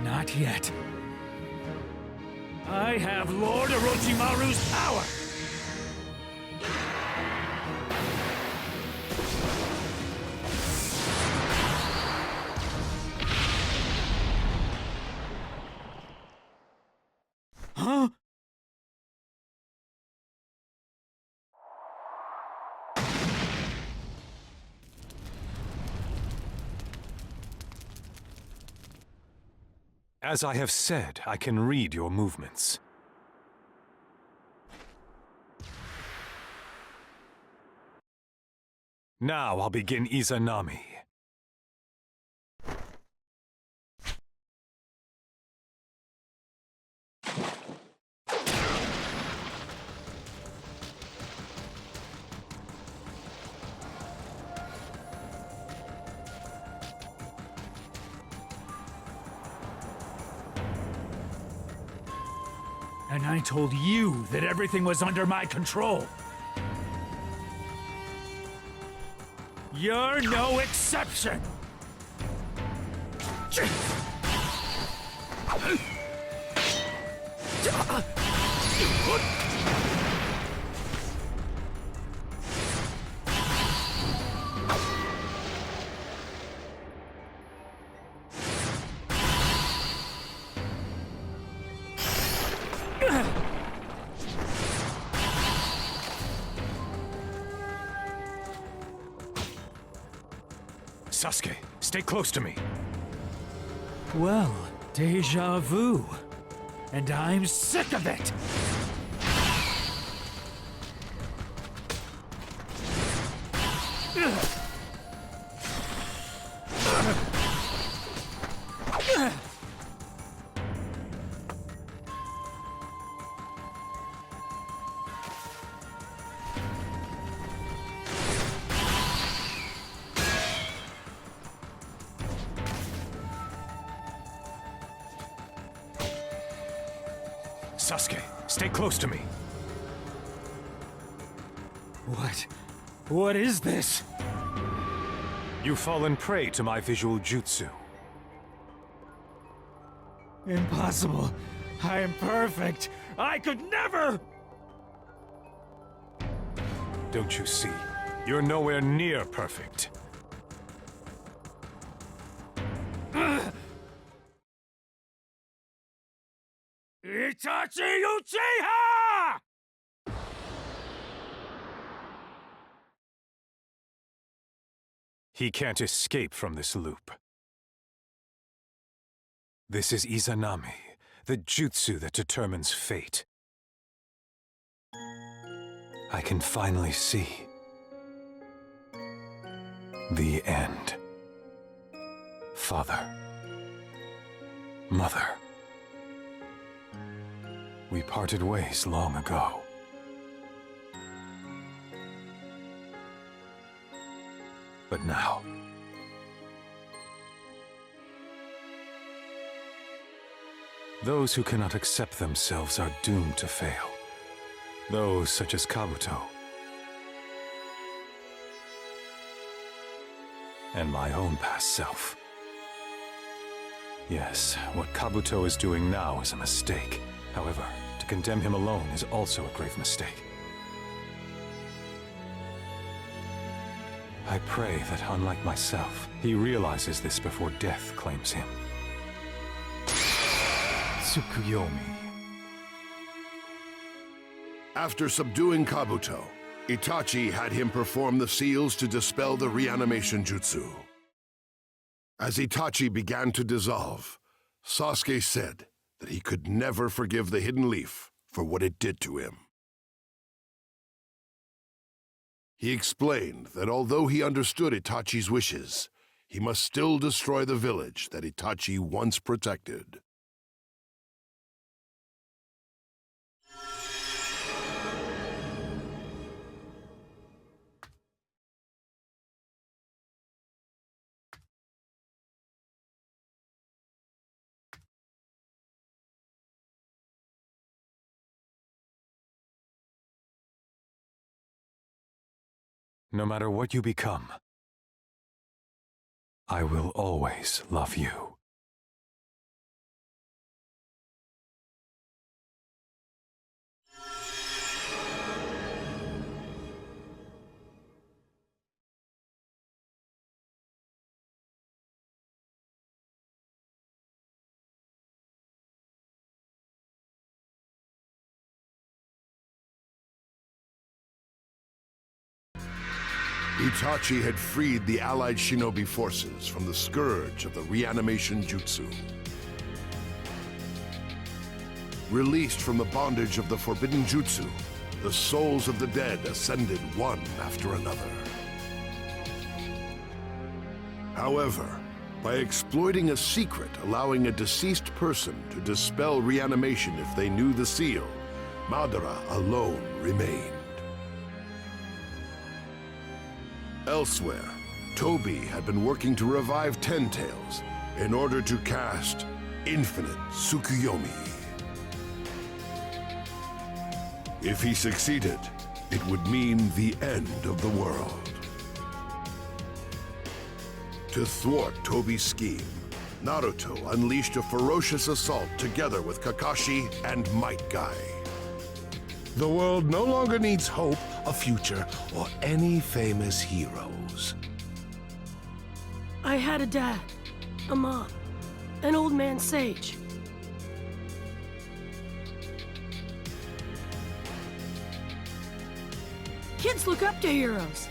Not yet. I have Lord Orochimaru's power! Huh? As I have said, I can read your movements. Now I'll begin Izanami. And I told you that everything was under my control. You're no exception! Sasuke, stay close to me. Well, deja vu. And I'm sick of it! Sasuke, stay close to me. What is this? You've fallen prey to my visual jutsu. Impossible. I am perfect. I could never! Don't you see? You're nowhere near perfect. Itachi Uchiha! He can't escape from this loop. This is Izanami, the jutsu that determines fate. I can finally see the end. Father, Mother, we parted ways long ago. But now, those who cannot accept themselves are doomed to fail. Those such as Kabuto. And my own past self. Yes, what Kabuto is doing now is a mistake. However, to condemn him alone is also a grave mistake. I pray that, unlike myself, he realizes this before death claims him. Tsukuyomi. After subduing Kabuto, Itachi had him perform the seals to dispel the reanimation jutsu. As Itachi began to dissolve, Sasuke said that he could never forgive the Hidden Leaf for what it did to him. He explained that although he understood Itachi's wishes, he must still destroy the village that Itachi once protected. No matter what you become, I will always love you. Itachi had freed the allied shinobi forces from the scourge of the reanimation jutsu. Released from the bondage of the forbidden jutsu, the souls of the dead ascended one after another. However, by exploiting a secret allowing a deceased person to dispel reanimation if they knew the seal, Madara alone remained. Elsewhere, Toby had been working to revive Ten Tails in order to cast Infinite Tsukuyomi. If he succeeded, it would mean the end of the world. To thwart Toby's scheme, Naruto unleashed a ferocious assault together with Kakashi and Might Guy. The world no longer needs hope, a future, or any famous heroes. I had a dad, a mom, an old man sage. Kids look up to heroes.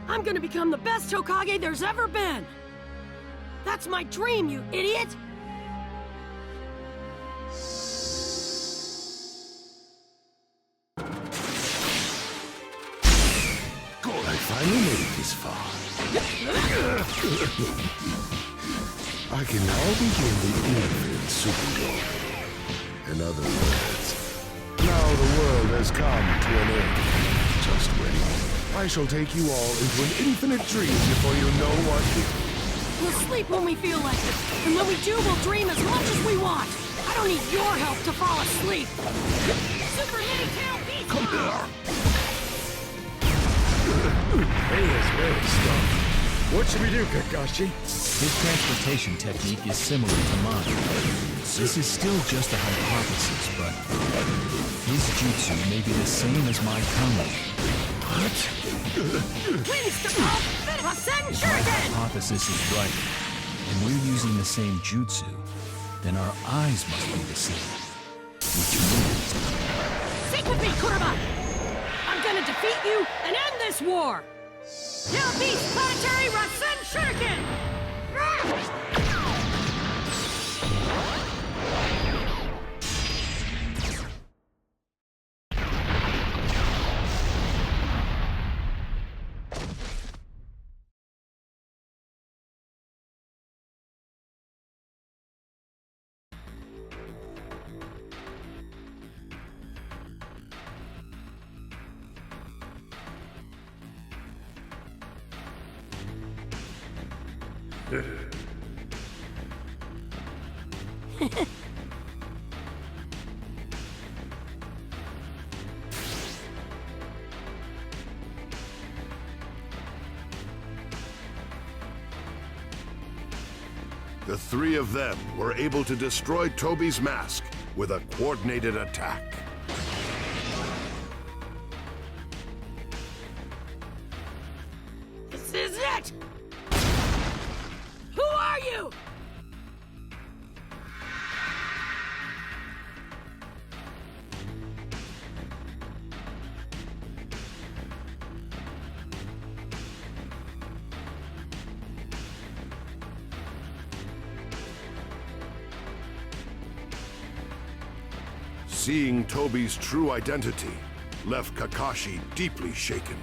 I'm gonna become the best Hokage there's ever been! That's my dream, you idiot! I finally made it this far. I can now begin the infinite Tsukuyomi. In other words, now the world has come to an end. Just wait. I shall take you all into an infinite dream before you know what hit. We'll sleep when we feel like it, and when we do, we'll dream as much as we want. I don't need your help to fall asleep. Super Mini Tail Beast! Come here! He is very strong. What should we do, Kakashi? His transportation technique is similar to mine. This is still just a hypothesis, but his jutsu may be the same as my kami. What? If my hypothesis is right, and we're using the same jutsu, then our eyes must be the same. Which means... Stick with me, Kurama! I'm gonna defeat you and end this war! Tail Beast Planetary Rasen Shuriken! The three of them were able to destroy Toby's mask with a coordinated attack. This is it! Who are you? Seeing Toby's true identity left Kakashi deeply shaken.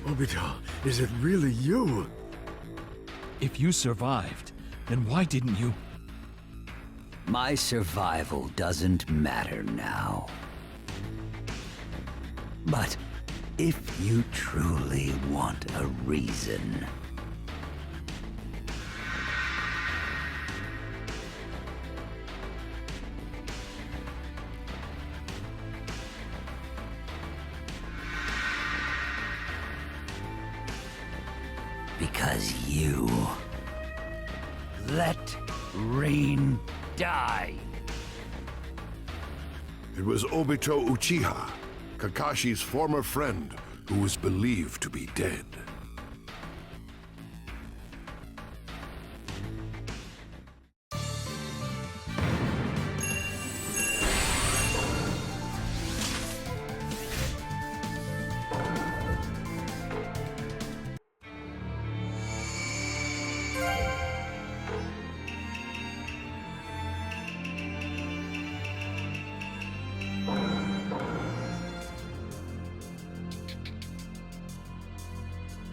Obito, is it really you? If you survived, then why didn't you? My survival doesn't matter now. But If you truly want a reason. Because you let Rain die. It was Obito Uchiha, Kakashi's former friend, who was believed to be dead.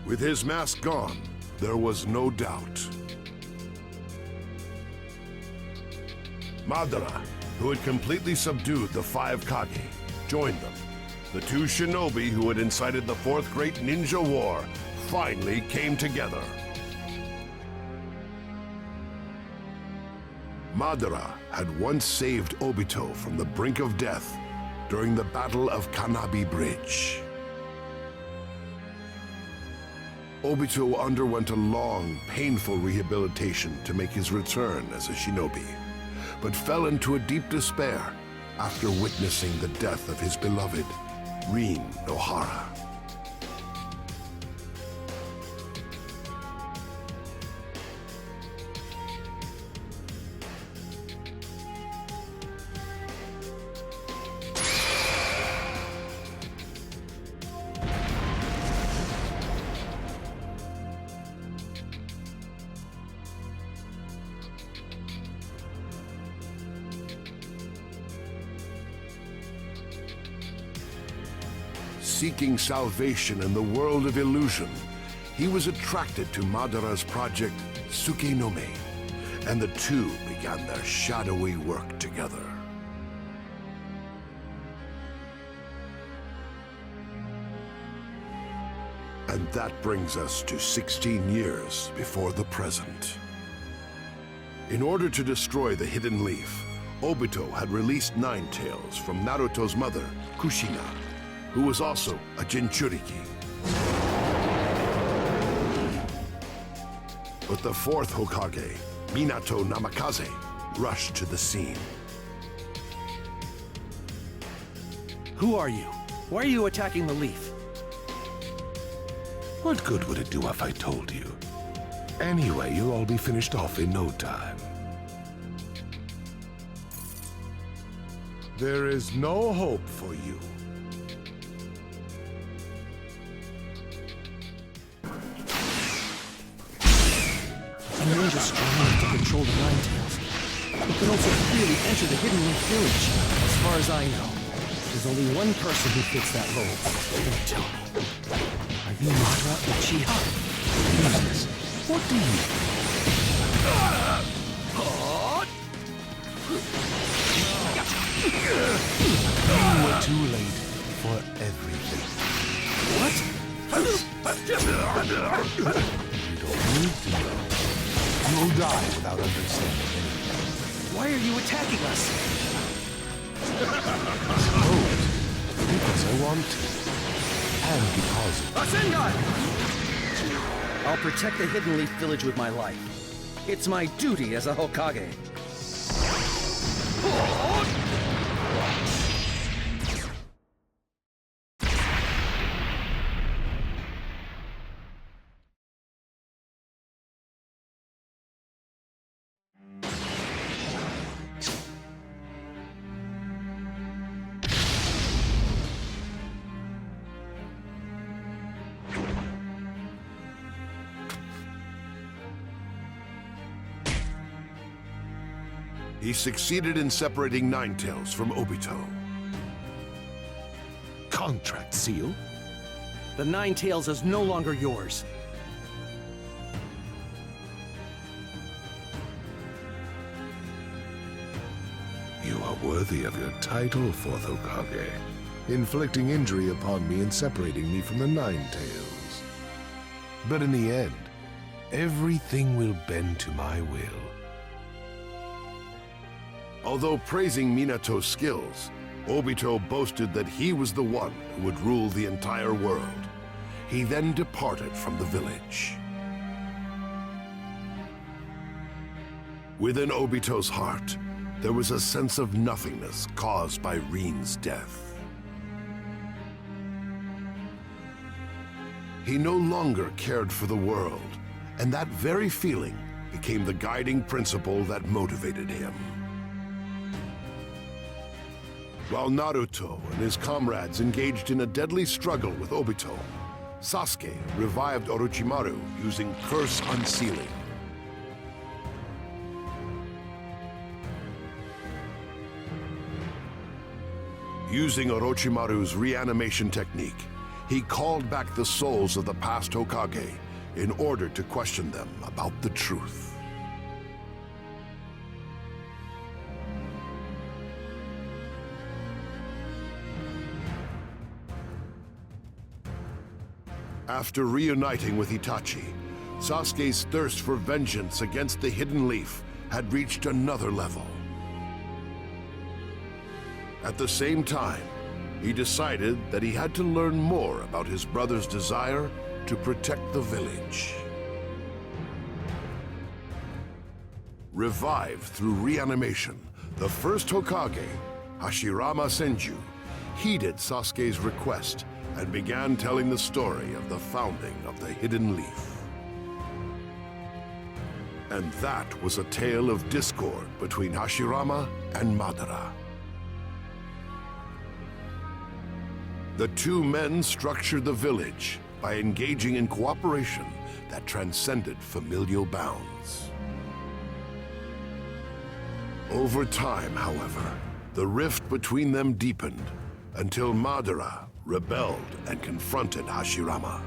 With his mask gone, there was no doubt. Madara, who had completely subdued the 5 Kage, joined them. The 2 shinobi who had incited the 4th Great Ninja War finally came together. Madara had once saved Obito from the brink of death during the Battle of Kanabi Bridge. Obito underwent a long, painful rehabilitation to make his return as a shinobi, but fell into a deep despair after witnessing the death of his beloved Rin Nohara. Seeking salvation in the world of illusion, he was attracted to Madara's project Suke no Me, and the two began their shadowy work together. And that brings us to 16 years before the present. In order to destroy the Hidden Leaf, Obito had released Nine Tails from Naruto's mother, Kushina, who was also a Jinchuriki. But the 4th Hokage, Minato Namikaze, rushed to the scene. Who are you? Why are you attacking the leaf? What good would it do if I told you? Anyway, you'll all be finished off in no time. There is no hope for you. A ninja strong enough to control the Nine Tails. It can also freely enter the Hidden Leaf Village. As far as I know, there's only one person who fits that role. Tell me, are you Madara Uchiha? Jesus, what do you... You were too late for everything. What? You don't need to know. You'll die without understanding anything. Why are you attacking us? Suppose because I want to. And because of... Rasengan! I'll protect the Hidden Leaf Village with my life. It's my duty as a Hokage. He succeeded in separating Nine Tails from Obito. Contract seal? The Nine Tails is no longer yours. You are worthy of your title, 4th Hokage. inflicting injury upon me and separating me from the Nine Tails. But in the end, everything will bend to my will. Although praising Minato's skills, Obito boasted that he was the one who would rule the entire world. He then departed from the village. Within Obito's heart, there was a sense of nothingness caused by Rin's death. He no longer cared for the world, and that very feeling became the guiding principle that motivated him. While Naruto and his comrades engaged in a deadly struggle with Obito, Sasuke revived Orochimaru using Curse Unsealing. Using Orochimaru's reanimation technique, he called back the souls of the past Hokage in order to question them about the truth. After reuniting with Itachi, Sasuke's thirst for vengeance against the Hidden Leaf had reached another level. At the same time, he decided that he had to learn more about his brother's desire to protect the village. Revived through reanimation, the first Hokage, Hashirama Senju, heeded Sasuke's request and began telling the story of the founding of the Hidden Leaf. And that was a tale of discord between Hashirama and Madara. The two men structured the village by engaging in cooperation that transcended familial bounds. Over time, however, the rift between them deepened until Madara rebelled and confronted Hashirama.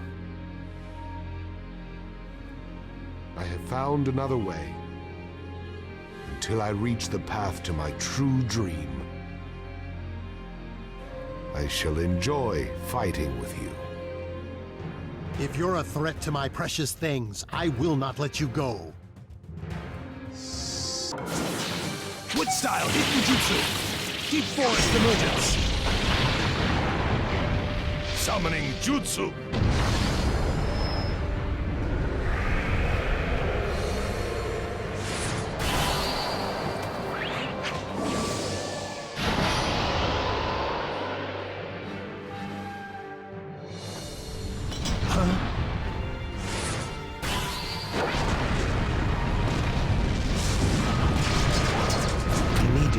I have found another way. Until I reach the path to my true dream, I shall enjoy fighting with you. If you're a threat to my precious things, I will not let you go. Wood style hidden jutsu. Deep forest emergence. Summoning jutsu.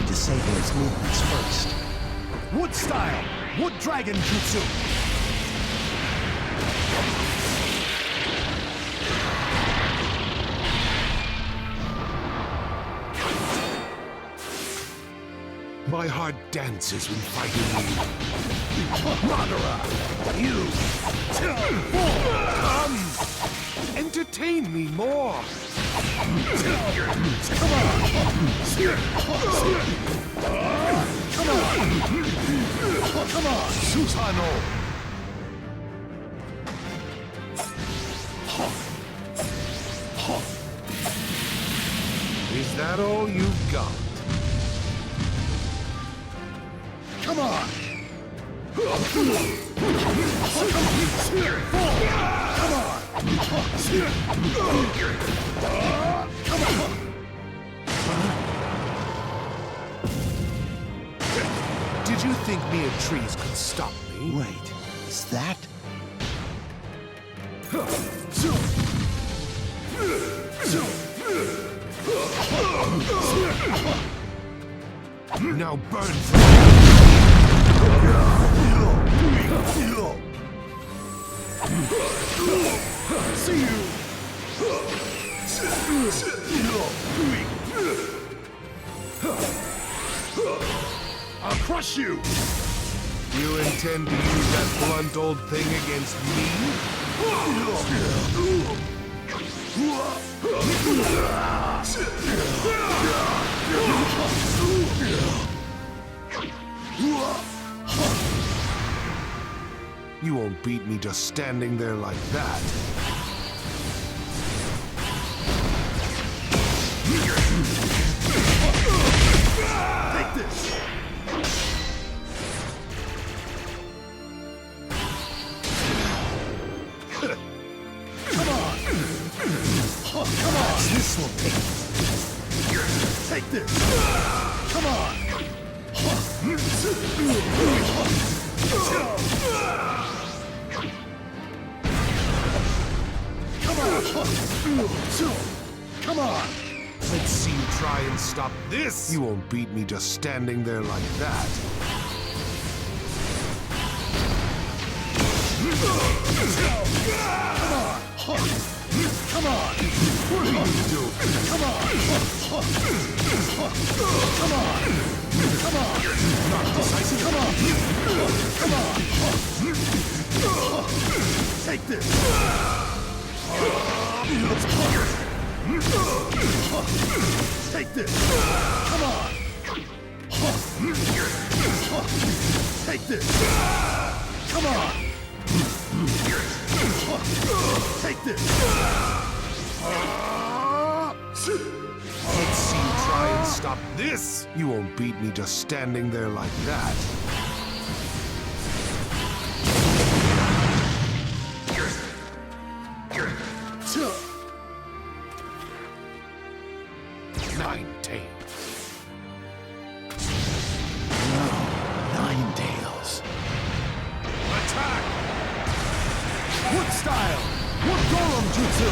Disable its movements first. Wood style! Wood dragon jutsu! My heart dances when fighting you. Madara! You! Come! Entertain me more! Come on! Come on! Susano! Is that all you've got? Come on! Come on! Did you think me and trees could stop me? Wait, is that? Now burn See you! I'll crush you! You intend to use that blunt old thing against me? You won't beat me just standing there like that. Take this! Come on! Come on! This will take this! Come on! Come on! Let's see you try and stop this! You won't beat me just standing there like that. Come on! Come on! What are you doing? Come on! Come on! Come on! Not decisive. Come on! Come on! Take this! Take this! Come on! Take this! Come on! Take this! Let's see you try and stop this! You won't beat me just standing there like that. Nine tails. Nine tails. Attack! What style? What golem jutsu?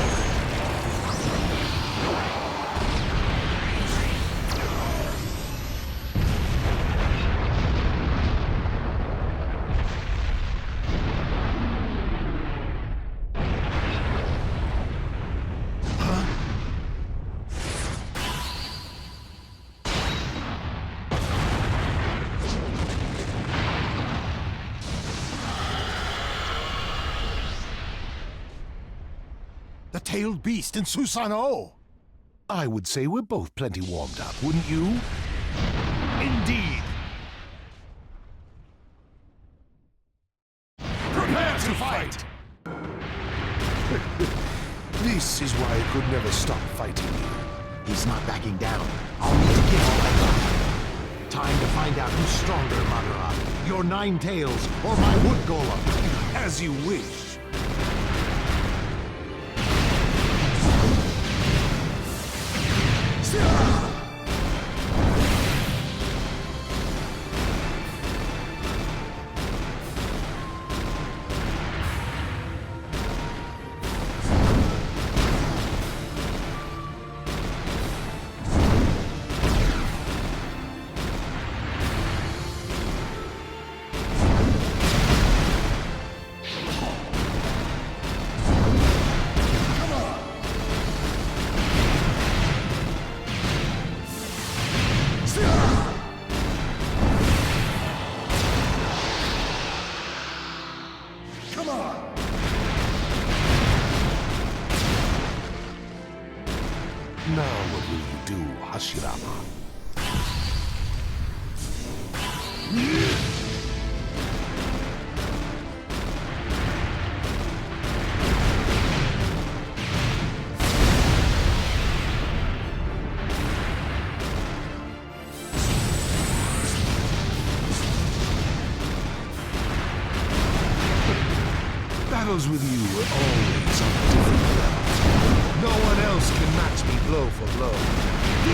The tailed beast in Susanoo! I would say we're both plenty warmed up, wouldn't you? Indeed! Prepare to fight! This is why I could never stop fighting you. He's not backing down. I'll need to give all I got. Time to find out who's stronger, Madara. Your nine tails or my wood golem. As you wish. Now what will you do, Hashirama? Battles with you were always on a different level. No one else can match me blow for blow.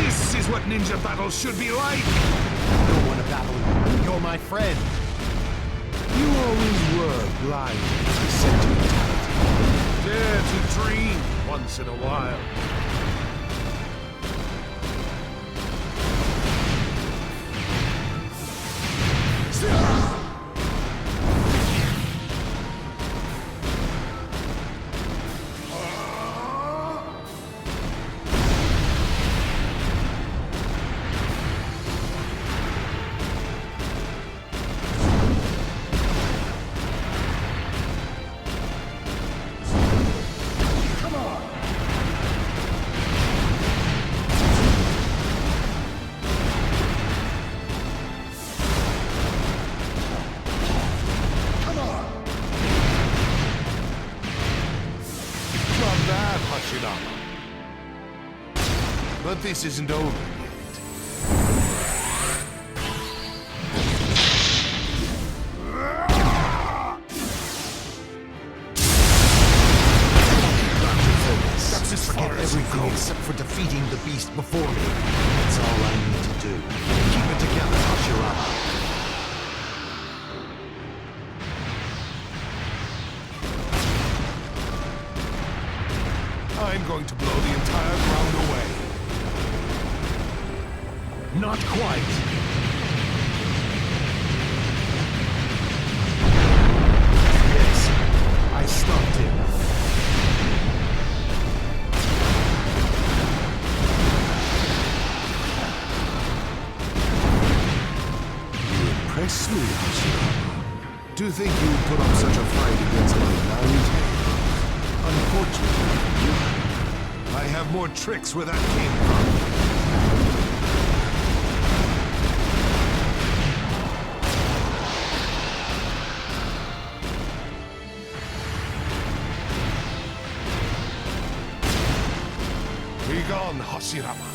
This is what ninja battles should be like! I don't want to battle you. You're my friend. You always were blind to sentimentality. Dare to dream once in a while. this isn't over yet. Just forget everything except for defeating the beast before me. That's all I need to do. Keep it together, Hashirama. I'm going to blow the entire ground away. Not quite. Yes, I stopped him. Impress me, Hashirama. Do you think you put up such a fight against my nine-tailed? Unfortunately, I have more tricks where that came from. Begone, Hashirama.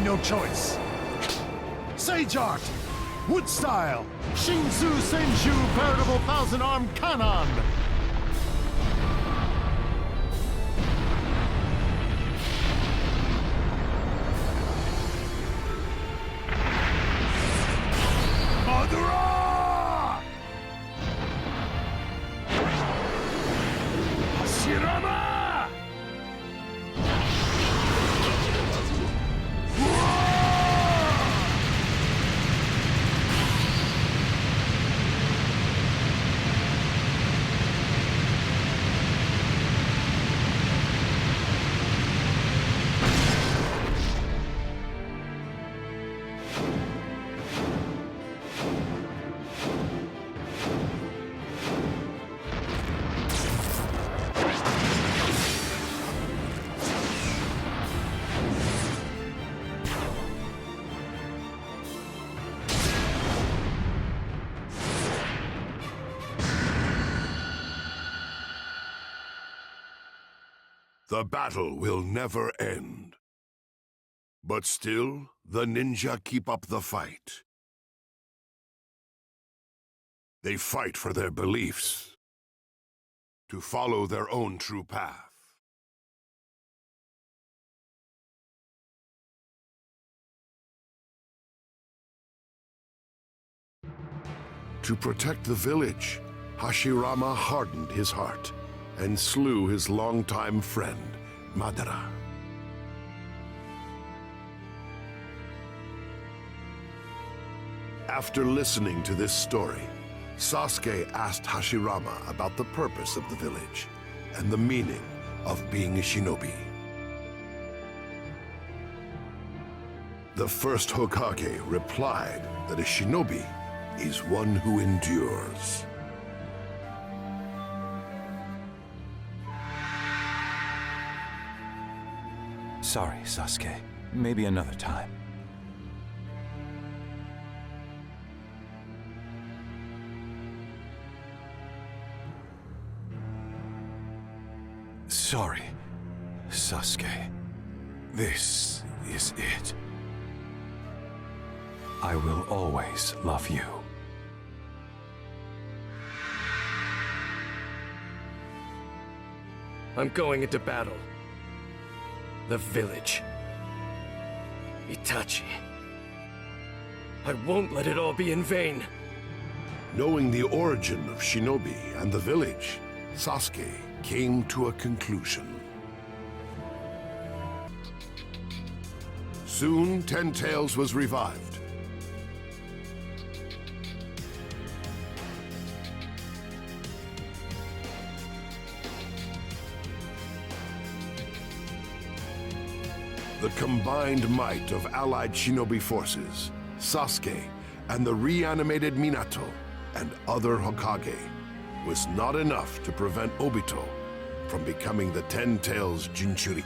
No choice. Sage Art! Wood Style! Shinsu Senju Veritable Thousand-Arm Kanon! Madara! Hashirama! The battle will never end. But still, the ninja keep up the fight. They fight for their beliefs, to follow their own true path. To protect the village, Hashirama hardened his heart and slew his longtime friend, Madara. After listening to this story, Sasuke asked Hashirama about the purpose of the village and the meaning of being a shinobi. The first Hokage replied that a shinobi is one who endures. Sorry, Sasuke. Maybe another time. Sorry, Sasuke. This is it. I will always love you. I'm going into battle. The village. Itachi. I won't let it all be in vain. Knowing the origin of Shinobi and the village, Sasuke came to a conclusion. Soon, Ten Tails was revived. The combined might of allied shinobi forces, Sasuke, and the reanimated Minato and other Hokage was not enough to prevent Obito from becoming the Ten Tails Jinchuriki.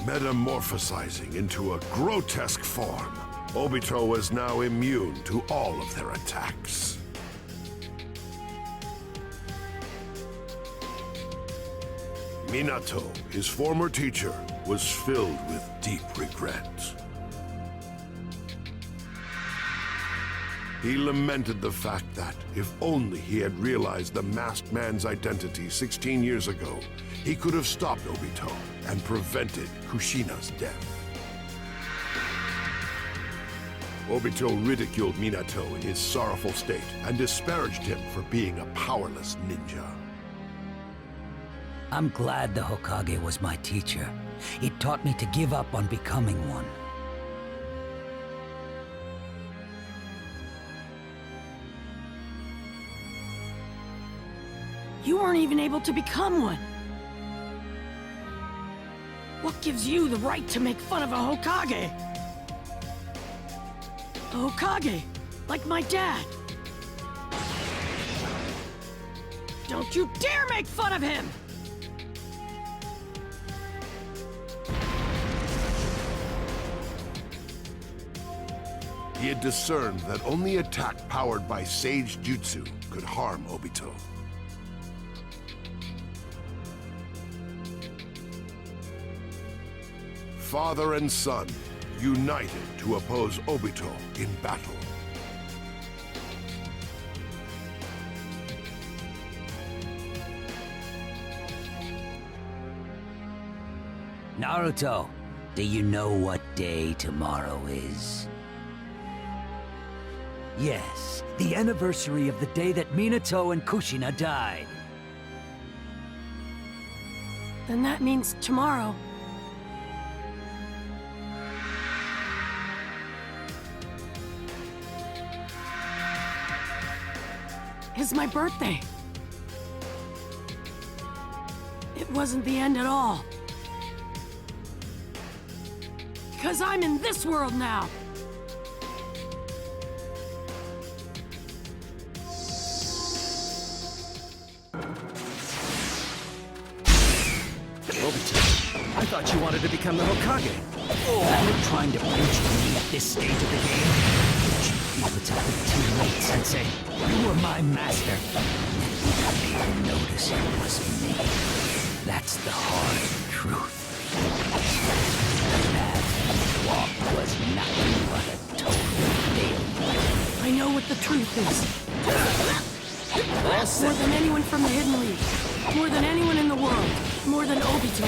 Metamorphosizing into a grotesque form, Obito was now immune to all of their attacks. Minato, his former teacher, was filled with deep regret. He lamented the fact that, if only he had realized the masked man's identity 16 years ago, he could have stopped Obito and prevented Kushina's death. Obito ridiculed Minato in his sorrowful state and disparaged him for being a powerless ninja. I'm glad the Hokage was my teacher. It taught me to give up on becoming one. You weren't even able to become one. What gives you the right to make fun of a Hokage? A Hokage, like my dad. Don't you dare make fun of him! He had discerned that only attack powered by Sage Jutsu could harm Obito. Father and son, united to oppose Obito in battle. Naruto, do you know what day tomorrow is? Yes, the anniversary of the day that Minato and Kushina died. Then that means tomorrow. Is my birthday. It wasn't the end at all. Because I'm in this world now. Obito, I thought you wanted to become the Hokage. Are you trying to preach to me at this stage of the game? It's a bit too late, Sensei. You were my master. You didn't notice it was me. That's the hard truth. That walk was nothing but a total failure. I know what the truth is. More than anyone from the Hidden League. More than anyone in the world. More than Obito.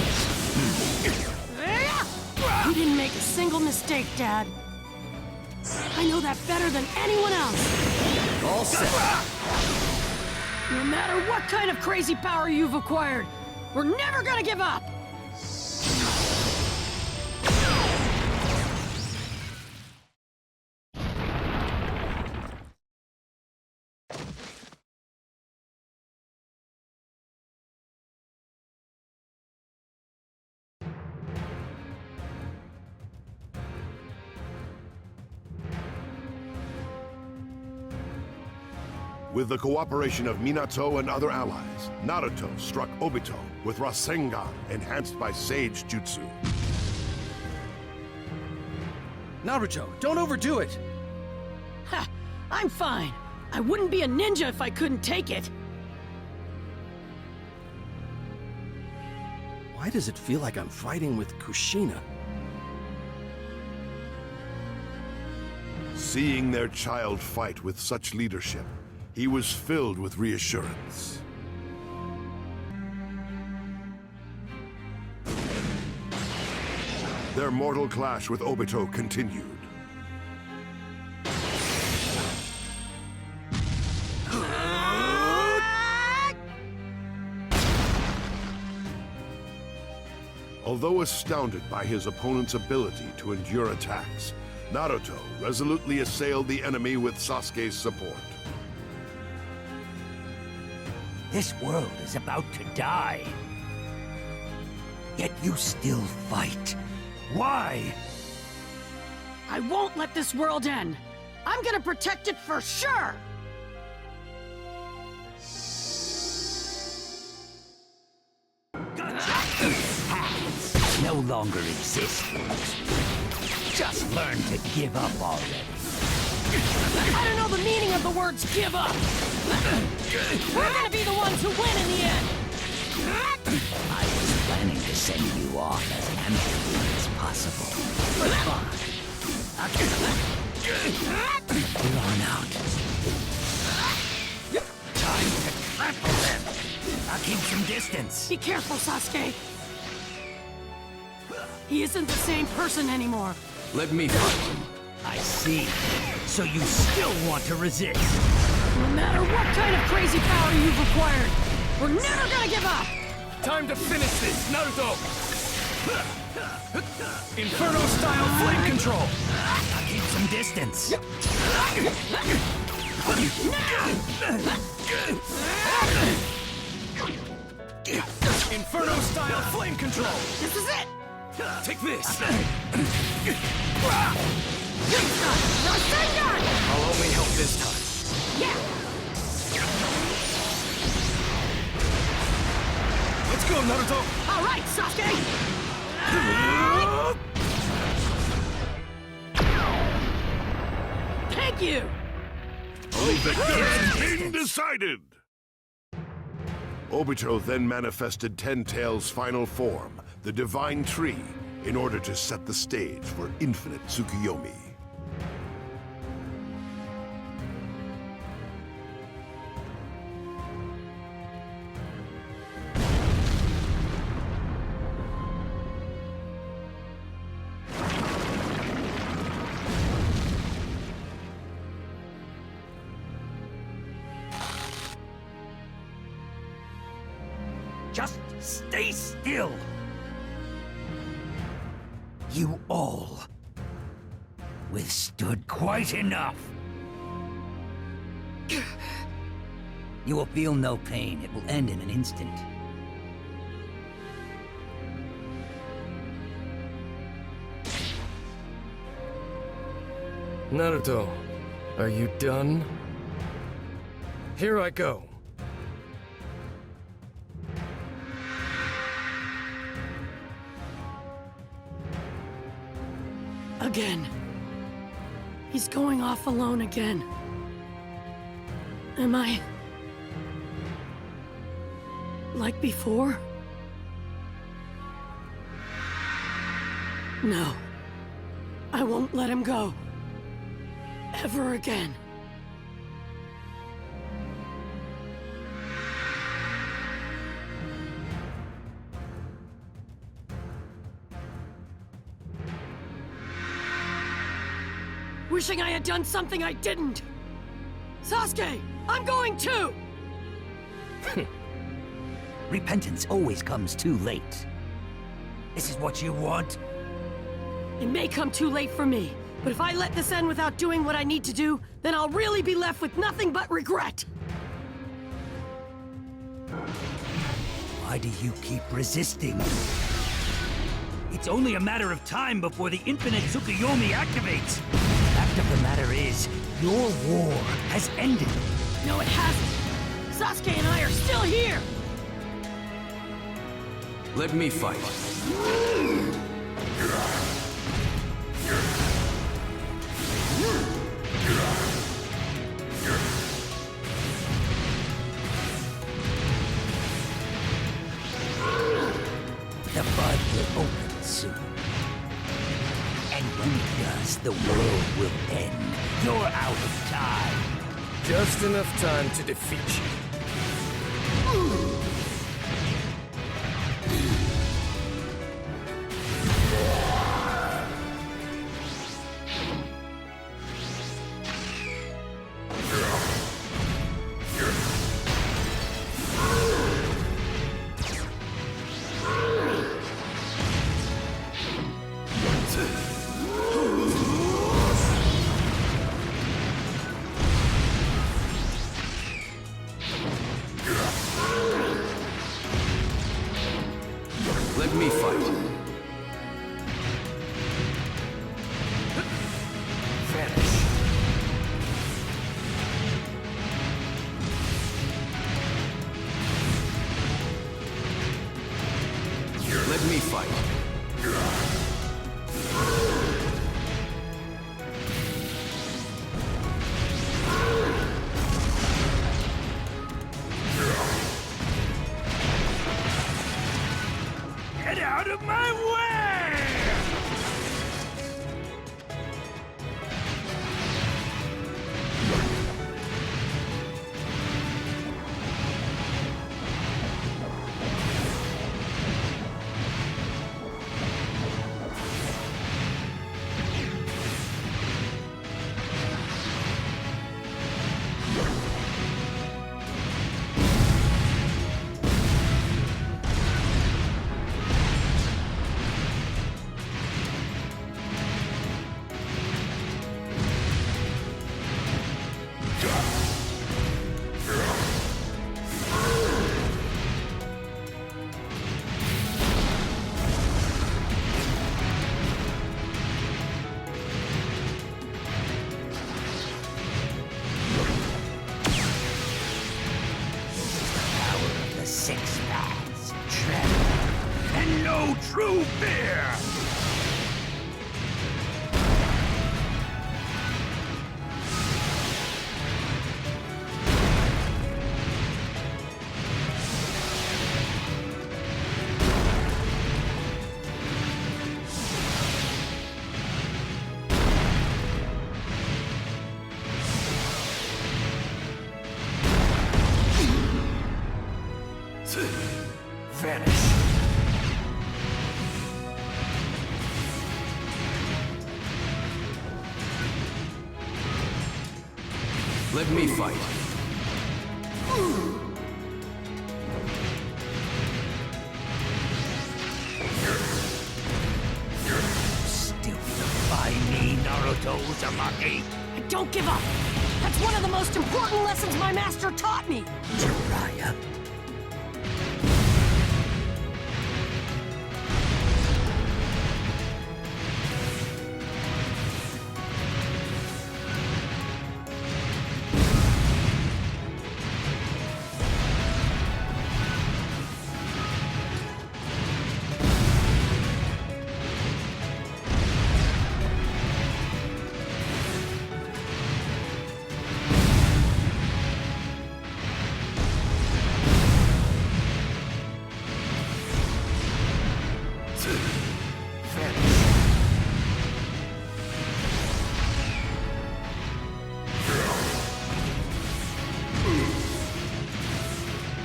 You didn't make a single mistake, Dad. I know that better than anyone else. All set. No matter what kind of crazy power you've acquired, we're never gonna give up! With the cooperation of Minato and other allies, Naruto struck Obito with Rasengan enhanced by Sage Jutsu. Naruto, don't overdo it! Ha! I'm fine. I wouldn't be a ninja if I couldn't take it. Why does it feel like I'm fighting with Kushina? Seeing their child fight with such leadership, he was filled with reassurance. Their mortal clash with Obito continued. Although astounded by his opponent's ability to endure attacks, Naruto resolutely assailed the enemy with Sasuke's support. This world is about to die. Yet you still fight. Why? I won't let this world end. I'm gonna protect it for sure! No longer exist. Just learn to give up already. I don't know the meaning of the words give up. We're gonna be the ones who win in the end. I was planning to send you off as amicably as possible. But fine. You're on out. Time to trample them. I'll keep some distance. Be careful, Sasuke. He isn't the same person anymore. Let me fight him. I see. So you still want to resist? No matter what kind of crazy power you've acquired, we're never gonna give up! Time to finish this, Naruto! Inferno-style flame control! I'll keep some distance. Inferno-style flame control! This is it! Take this! Rasengan! I'll only help this time. Yeah! Let's go, Naruto! All right, Sasuke! Thank you! The good been decided! Obito then manifested Ten Tails' final form, the Divine Tree, in order to set the stage for infinite Tsukuyomi. Just stay still. You all withstood quite enough. You will feel no pain. It will end in an instant. Naruto, are you done? Here I go. Again. He's going off alone again. Am I... like before? No. I won't let him go. Ever again. Wishing I had done something I didn't! Sasuke! I'm going too! Repentance always comes too late. This is what you want? It may come too late for me, but if I let this end without doing what I need to do, then I'll really be left with nothing but regret! Why do you keep resisting? It's only a matter of time before the infinite Tsukuyomi activates. The fact of the matter is, your war has ended. No, it hasn't. Sasuke and I are still here! Let me fight. The bud will open soon. And when it does, the world will end. You're out of time. Just enough time to defeat you. Let me fight. Vanish. Let me fight. Get out of my way! Six paths, tread, and no true fear! Vanish. Let me fight. Still defy me, Naruto Uzumaki? I don't give up! That's one of the most important lessons my master taught me! Jiraiya.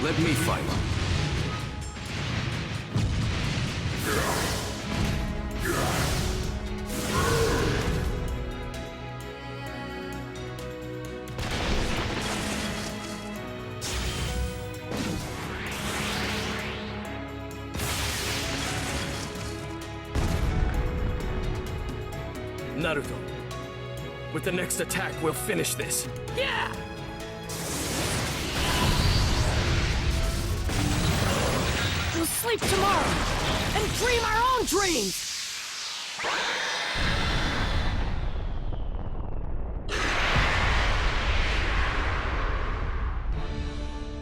Let me fight. Naruto, with the next attack, we'll finish this. Yeah! We'll sleep tomorrow and dream our own dreams!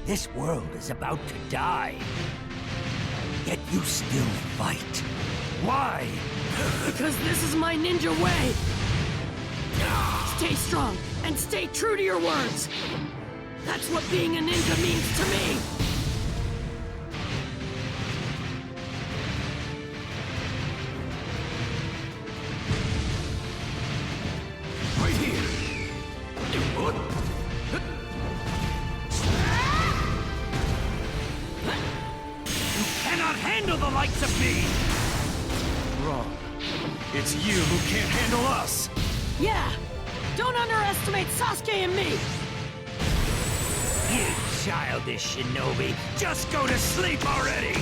This world is about to die. Yet you still fight. Why? Because this is my ninja way! Stay strong and stay true to your words! That's what being a ninja means to me! Right here! the likes of me! Wrong. It's you who can't handle us! Yeah! Don't underestimate Sasuke and me! You childish shinobi! Just go to sleep already!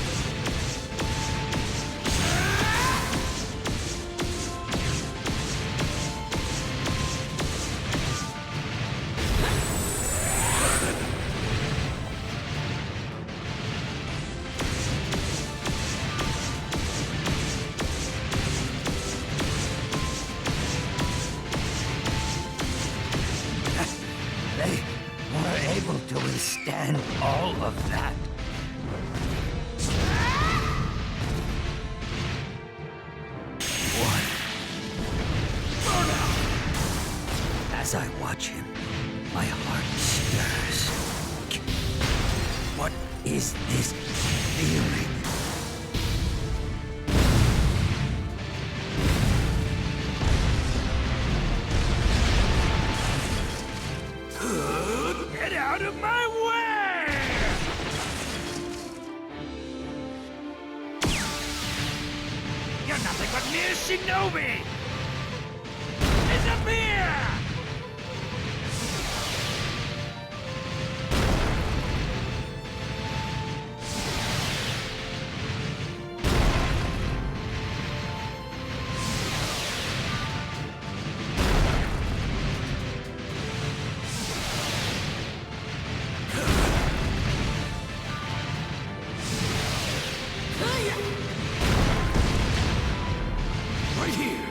To withstand all of that. What? As I watch him, my heart stirs. What is this feeling? Get out of my way! You're nothing but mere shinobi! Disappear! Right here!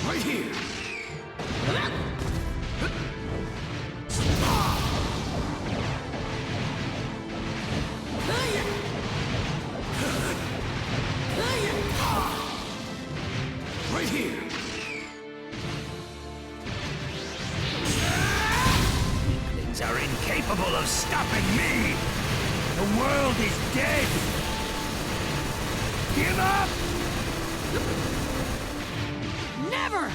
Right here! Right here! Weaklings are incapable of stopping me! The world is dead! Give up! Never!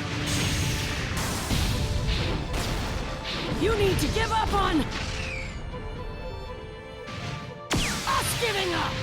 You need to give up on... us giving up!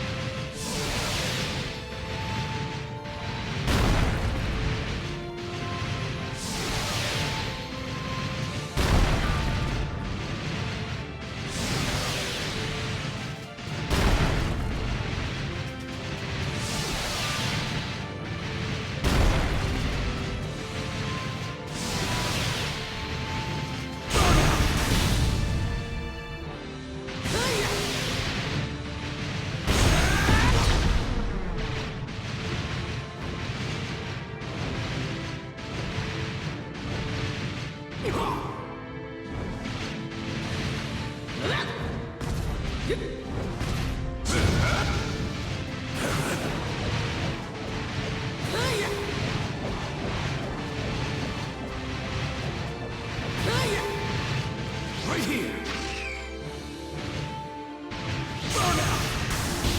Right here!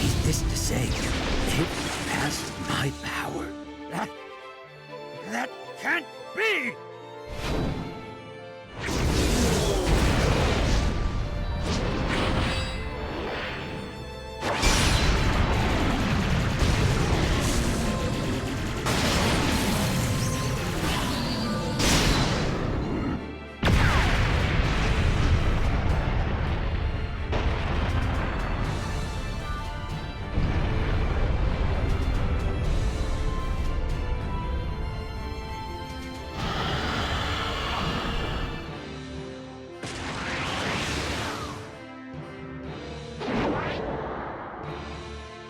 Is this to say it passed my power? That can't be!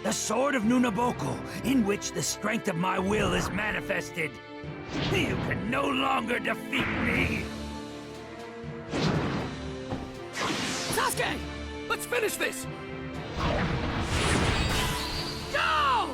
The Sword of Nunaboko, in which the strength of my will is manifested. You can no longer defeat me! Sasuke! Let's finish this! Go!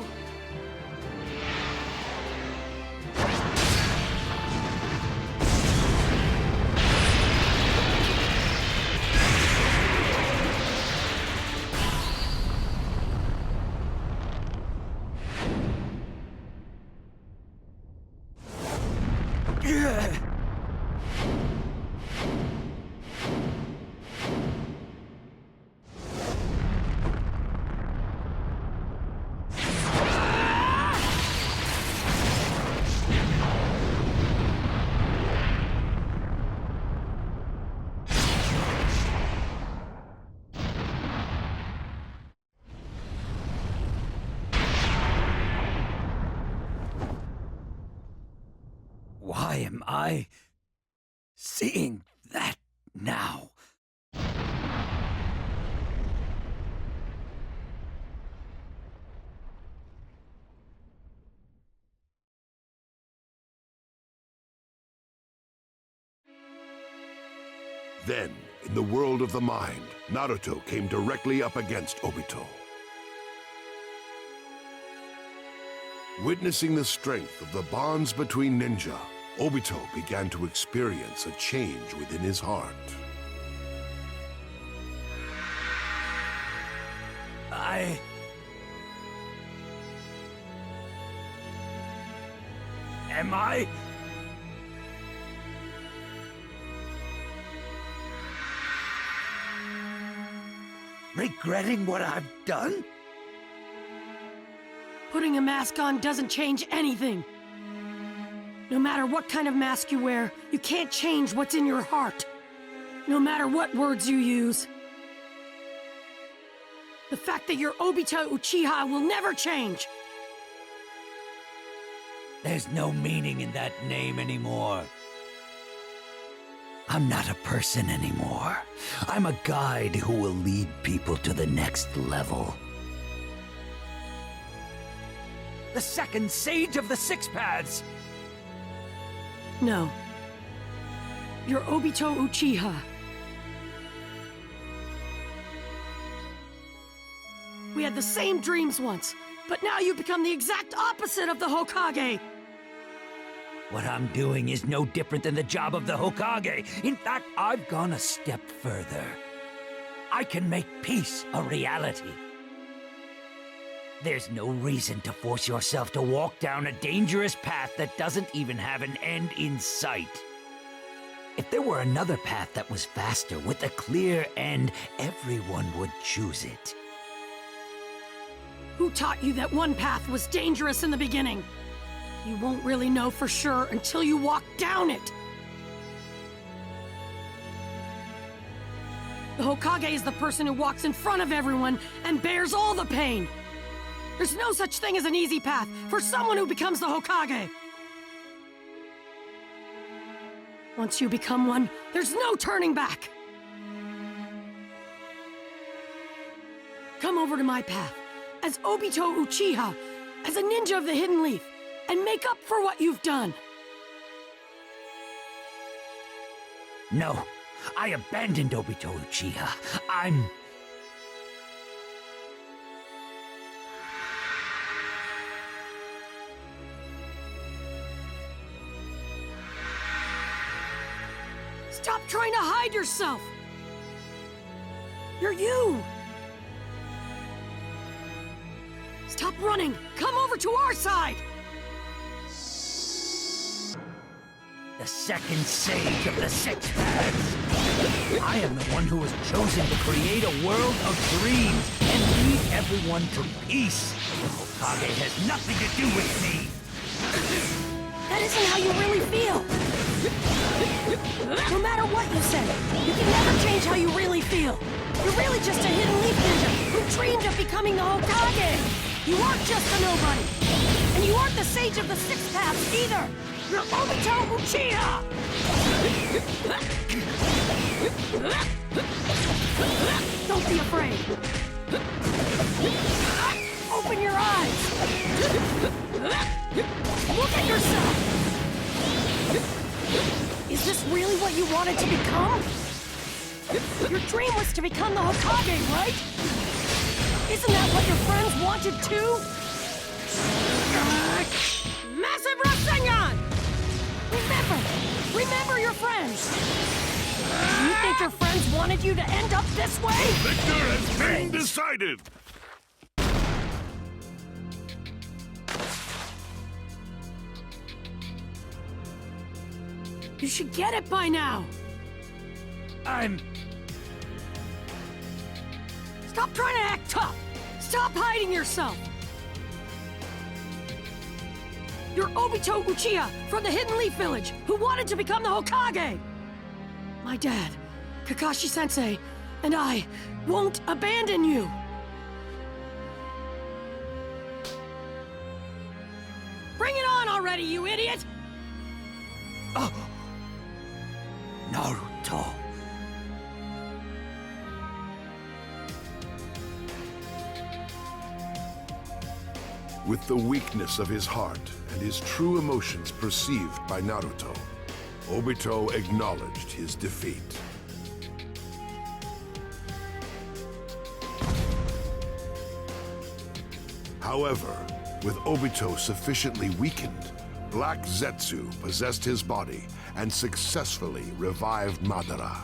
Why am I seeing that now? Then, in the world of the mind, Naruto came directly up against Obito. Witnessing the strength of the bonds between ninja, Obito began to experience a change within his heart. Am I? Regretting what I've done? Putting a mask on doesn't change anything. No matter what kind of mask you wear, you can't change what's in your heart. No matter what words you use. The fact that you're Obito Uchiha will never change. There's no meaning in that name anymore. I'm not a person anymore. I'm a guide who will lead people to the next level. The second sage of the Six Paths! No. You're Obito Uchiha. We had the same dreams once, but now you've become the exact opposite of the Hokage! What I'm doing is no different than the job of the Hokage. In fact, I've gone a step further. I can make peace a reality. There's no reason to force yourself to walk down a dangerous path that doesn't even have an end in sight. If there were another path that was faster, with a clear end, everyone would choose it. Who taught you that one path was dangerous in the beginning? You won't really know for sure until you walk down it. The Hokage is the person who walks in front of everyone and bears all the pain. There's no such thing as an easy path for someone who becomes the Hokage. Once you become one, there's no turning back. Come over to my path, as Obito Uchiha, as a ninja of the Hidden Leaf, and make up for what you've done. No, I abandoned Obito Uchiha. I'm... Stop trying to hide yourself! You're you! Stop running! Come over to our side! The second sage of the Six Paths. I am the one who was chosen to create a world of dreams and lead everyone to peace. The Hokage has nothing to do with me. That isn't how you really feel. No matter what you say, you can never change how you really feel. You're really just a Hidden Leaf ninja who dreamed of becoming the Hokage. You aren't just a nobody. And you aren't the Sage of the Six Paths either. You're Obito Uchiha! Don't be afraid. Open your eyes. Look at yourself. Is this really what you wanted to become? Your dream was to become the Hokage, right? Isn't that what your friends wanted too? Massive Rasengan! Remember your friends! You think your friends wanted you to end up this way? The victor has been decided! You should get it by now! Stop trying to act tough! Stop hiding yourself! You're Obito Uchiha from the Hidden Leaf Village, who wanted to become the Hokage! My dad, Kakashi-sensei, and I won't abandon you! Bring it on already, you idiot! Naruto. With the weakness of his heart and his true emotions perceived by Naruto, Obito acknowledged his defeat. However, with Obito sufficiently weakened, Black Zetsu possessed his body and successfully revived Madara.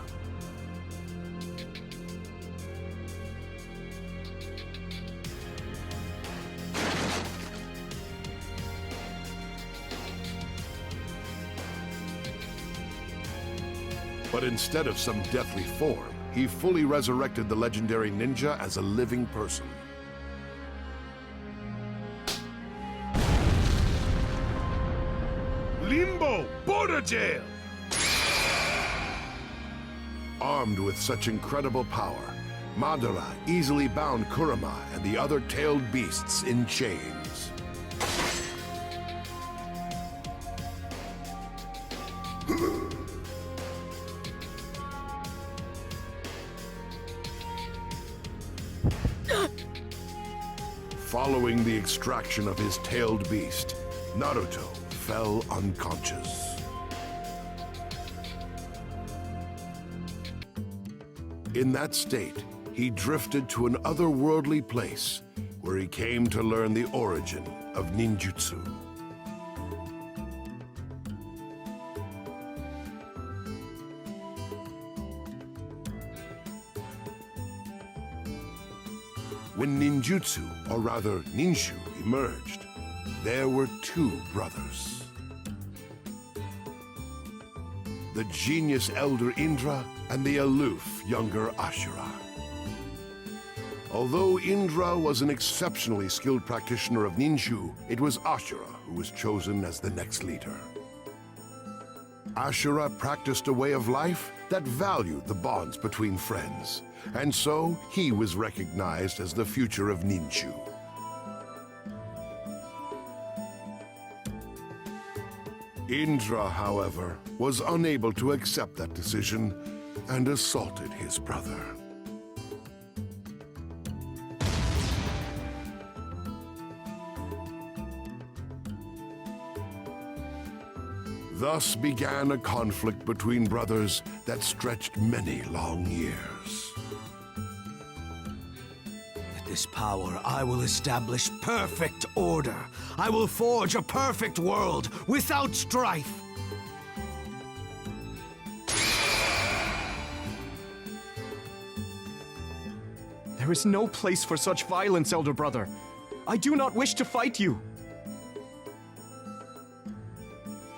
But instead of some deathly form, he fully resurrected the legendary ninja as a living person. Limbo Border Jail! Armed with such incredible power, Madara easily bound Kurama and the other tailed beasts in chains. Following the extraction of his tailed beast, Naruto fell unconscious. In that state, he drifted to an otherworldly place where he came to learn the origin of ninjutsu. When ninjutsu, or rather ninju, emerged, there were two brothers. The genius elder Indra and the aloof younger Ashura. Although Indra was an exceptionally skilled practitioner of ninju, it was Ashura who was chosen as the next leader. Ashura practiced a way of life that valued the bonds between friends, and so he was recognized as the future of ninju. Indra, however, was unable to accept that decision and assaulted his brother. Thus began a conflict between brothers that stretched many long years. With this power, I will establish perfect order. I will forge a perfect world without strife. There is no place for such violence, elder brother. I do not wish to fight you.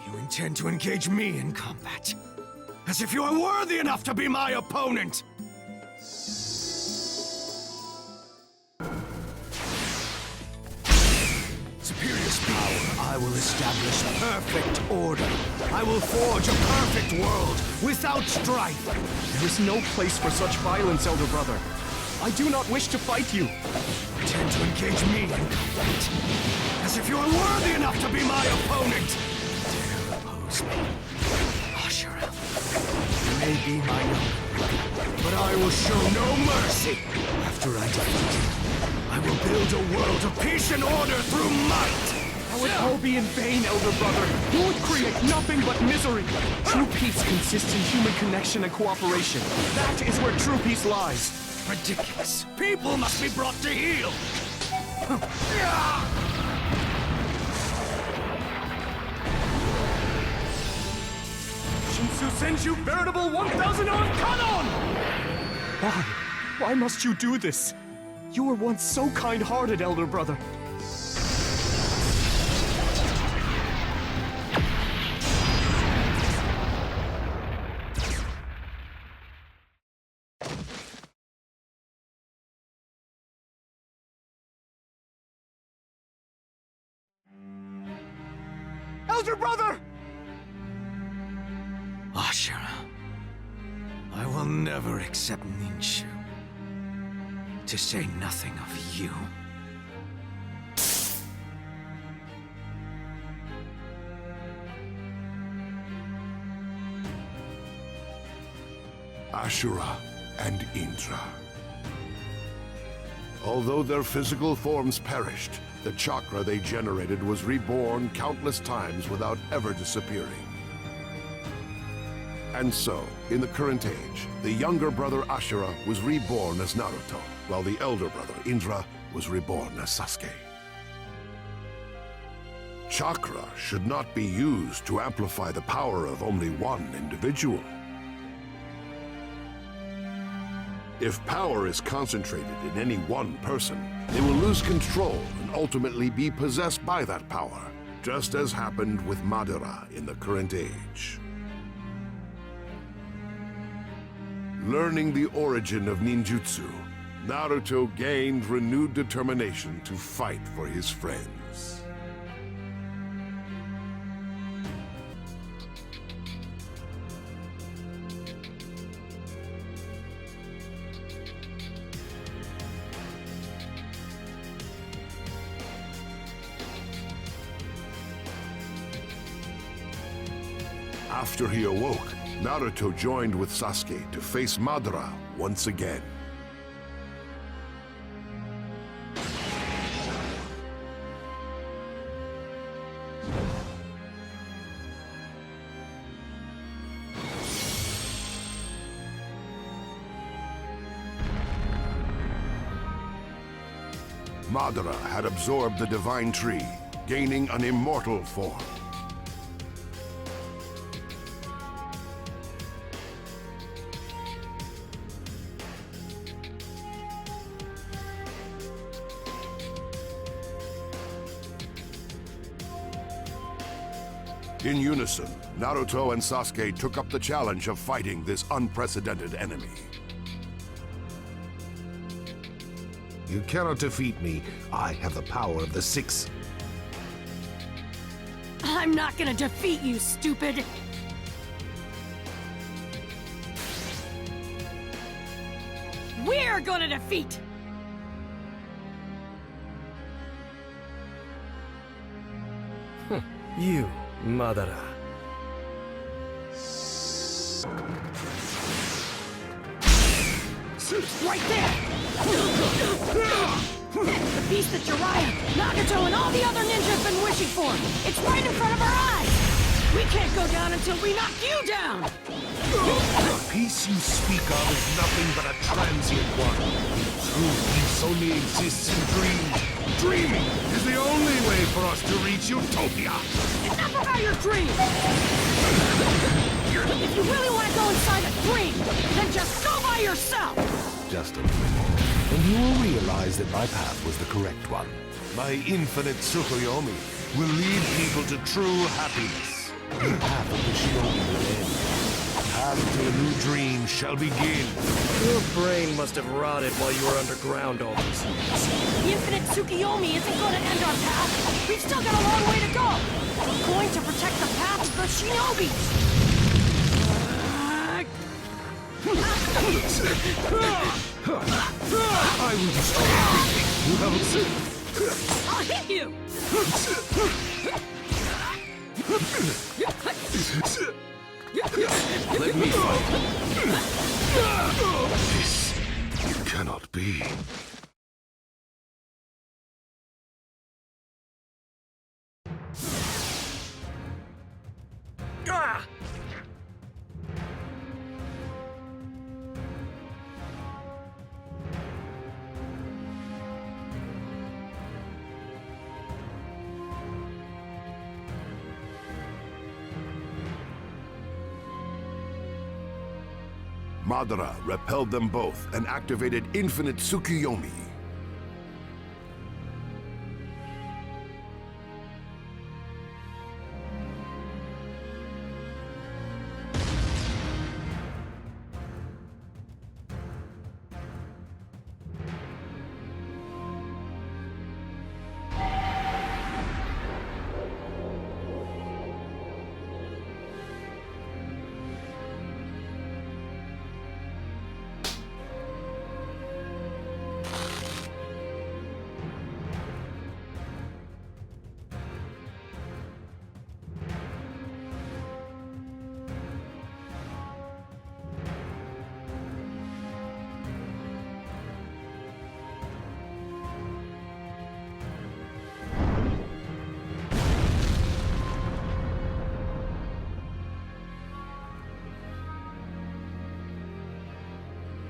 You intend to engage me in combat, as if you are worthy enough to be my opponent! Superior's power, I will establish perfect order. I will forge a perfect world without strife. There is no place for such violence, elder brother. I do not wish to fight you. Intend to engage me in combat, as if you are worthy enough to be my opponent. Dare oppose me, Ashura. You may be my younger brother, but I will show no mercy. After I defeat you, I will build a world of peace and order through might! That would all be in vain, elder brother. You would create nothing but misery. True peace consists in human connection and cooperation. That is where true peace lies. Ridiculous. People must be brought to heel! Shinsu sends you veritable 1,000-on canon! Why? Why must you do this? You were once so kind-hearted, elder brother. Elder brother! Ashura, I will never accept ninju. To say nothing of you. Ashura, and Indra. Although their physical forms perished, the chakra they generated was reborn countless times without ever disappearing. And so, in the current age, the younger brother Ashura was reborn as Naruto, while the elder brother Indra was reborn as Sasuke. Chakra should not be used to amplify the power of only one individual. If power is concentrated in any one person, they will lose control and ultimately be possessed by that power, just as happened with Madara in the current age. Learning the origin of ninjutsu, Naruto gained renewed determination to fight for his friends. After he awoke, Naruto joined with Sasuke to face Madara once again. Madara had absorbed the divine tree, gaining an immortal form. In unison, Naruto and Sasuke took up the challenge of fighting this unprecedented enemy. You cannot defeat me. I have the power of the six. I'm not gonna defeat you, stupid! We're gonna defeat! You, Madara. Right there! The beast that Jiraiya, Nagato, and all the other ninjas have been wishing for! It's right in front of our eyes! We can't go down until we knock you down! The peace you speak of is nothing but a transient one. True peace only exists in dreams. Dreaming is the only way for us to reach Utopia. Enough about your dream! If you really want to go inside a dream, then just go by yourself! Just a minute, and you will realize that my path was the correct one. My infinite Tsukuyomi will lead people to true happiness. The path of the Shinobi will end. The path to a new dream shall begin. Your brain must have rotted while you were underground all these years. The infinite Tsukuyomi isn't going to end our path. We've still got a long way to go. We're going to protect the path of the Shinobi. I will destroy everything you haven't seen. I'll hit you! Let me fight. This cannot be. Madara repelled them both and activated Infinite Tsukuyomi.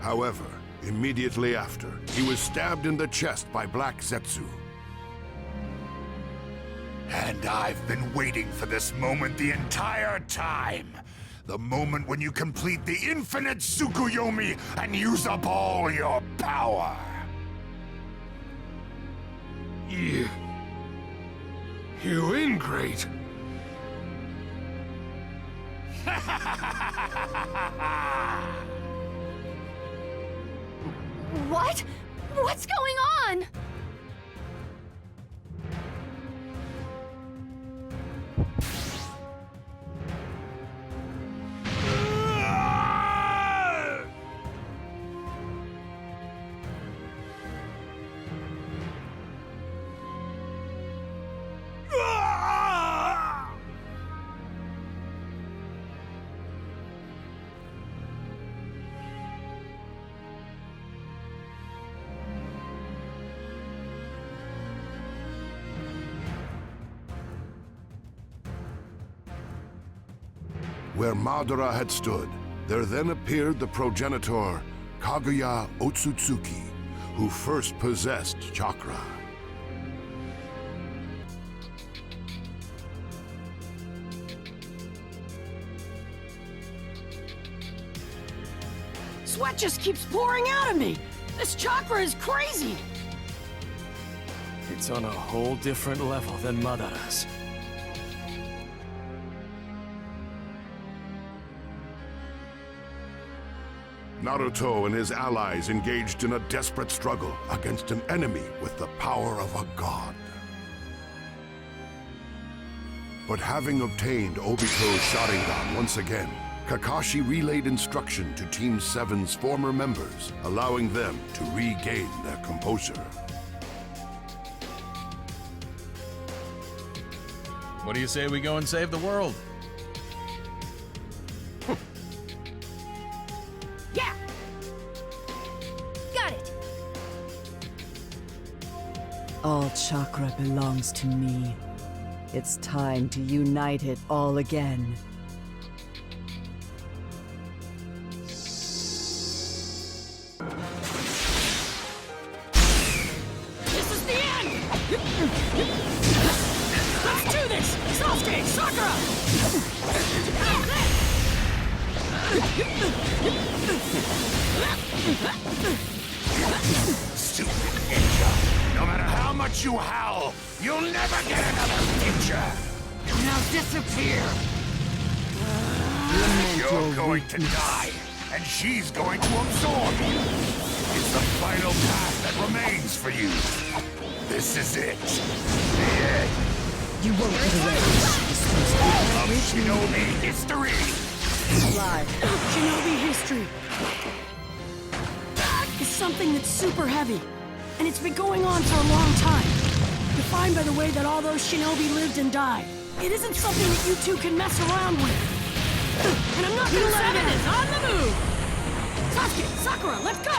However, immediately after, he was stabbed in the chest by Black Zetsu. And I've been waiting for this moment the entire time. The moment when you complete the infinite Tsukuyomi and use up all your power. You ingrate. What? What's going on? Where Madara had stood, there then appeared the progenitor, Kaguya Otsutsuki, who first possessed chakra. Sweat just keeps pouring out of me! This chakra is crazy! It's on a whole different level than Madara's. Naruto and his allies engaged in a desperate struggle against an enemy with the power of a god. But having obtained Obito's Sharingan once again, Kakashi relayed instruction to Team 7's former members, allowing them to regain their composure. What do you say we go and save the world? Yeah! Got it! All chakra belongs to me. It's time to unite it all again. This is the end! Let's do this! Sasuke! Sakura! Stupid ninja! No matter how much you howl, you'll never get another ninja! Now disappear! You're going to die, and she's going to absorb you! It's the final path that remains for you! This is it! The end! You won't get away. Of Shinobi history! Alive. Shinobi history is something that's super heavy, and it's been going on for a long time. Defined by the way that all those shinobi lived and died. It isn't something that you two can mess around with. And I'm not gonna let it is on the move! Sasuke, Sakura, let's go!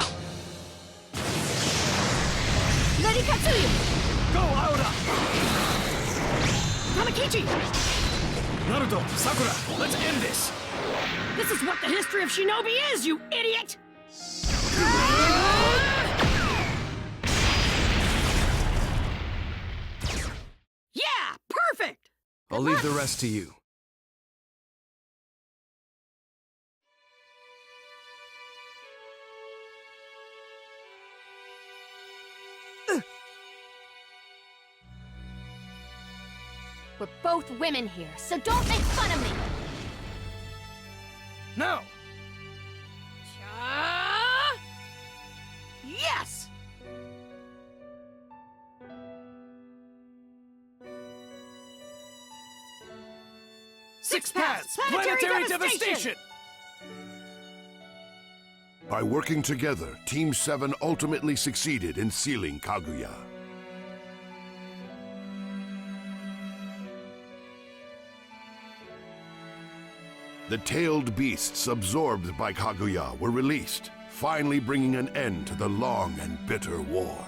Ready, Katsuyu! Go, Aura! Hamakichi! Naruto, Sakura, let's end this! This is what the history of shinobi is, you idiot! Yeah, perfect! I'll leave the rest to you. We're both women here, so don't make fun of me! No! Yes! Six paths! Planetary devastation! By working together, Team 7 ultimately succeeded in sealing Kaguya. The tailed beasts absorbed by Kaguya were released, finally bringing an end to the long and bitter war.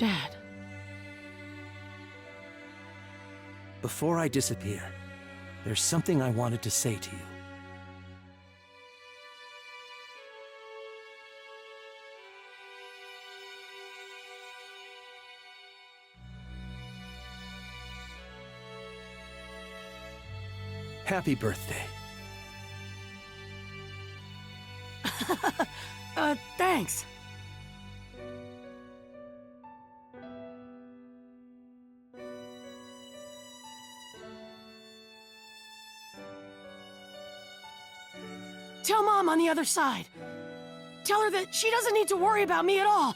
Dad. Before I disappear, there's something I wanted to say to you. Happy birthday. Thanks. Tell Mom on the other side. Tell her that she doesn't need to worry about me at all.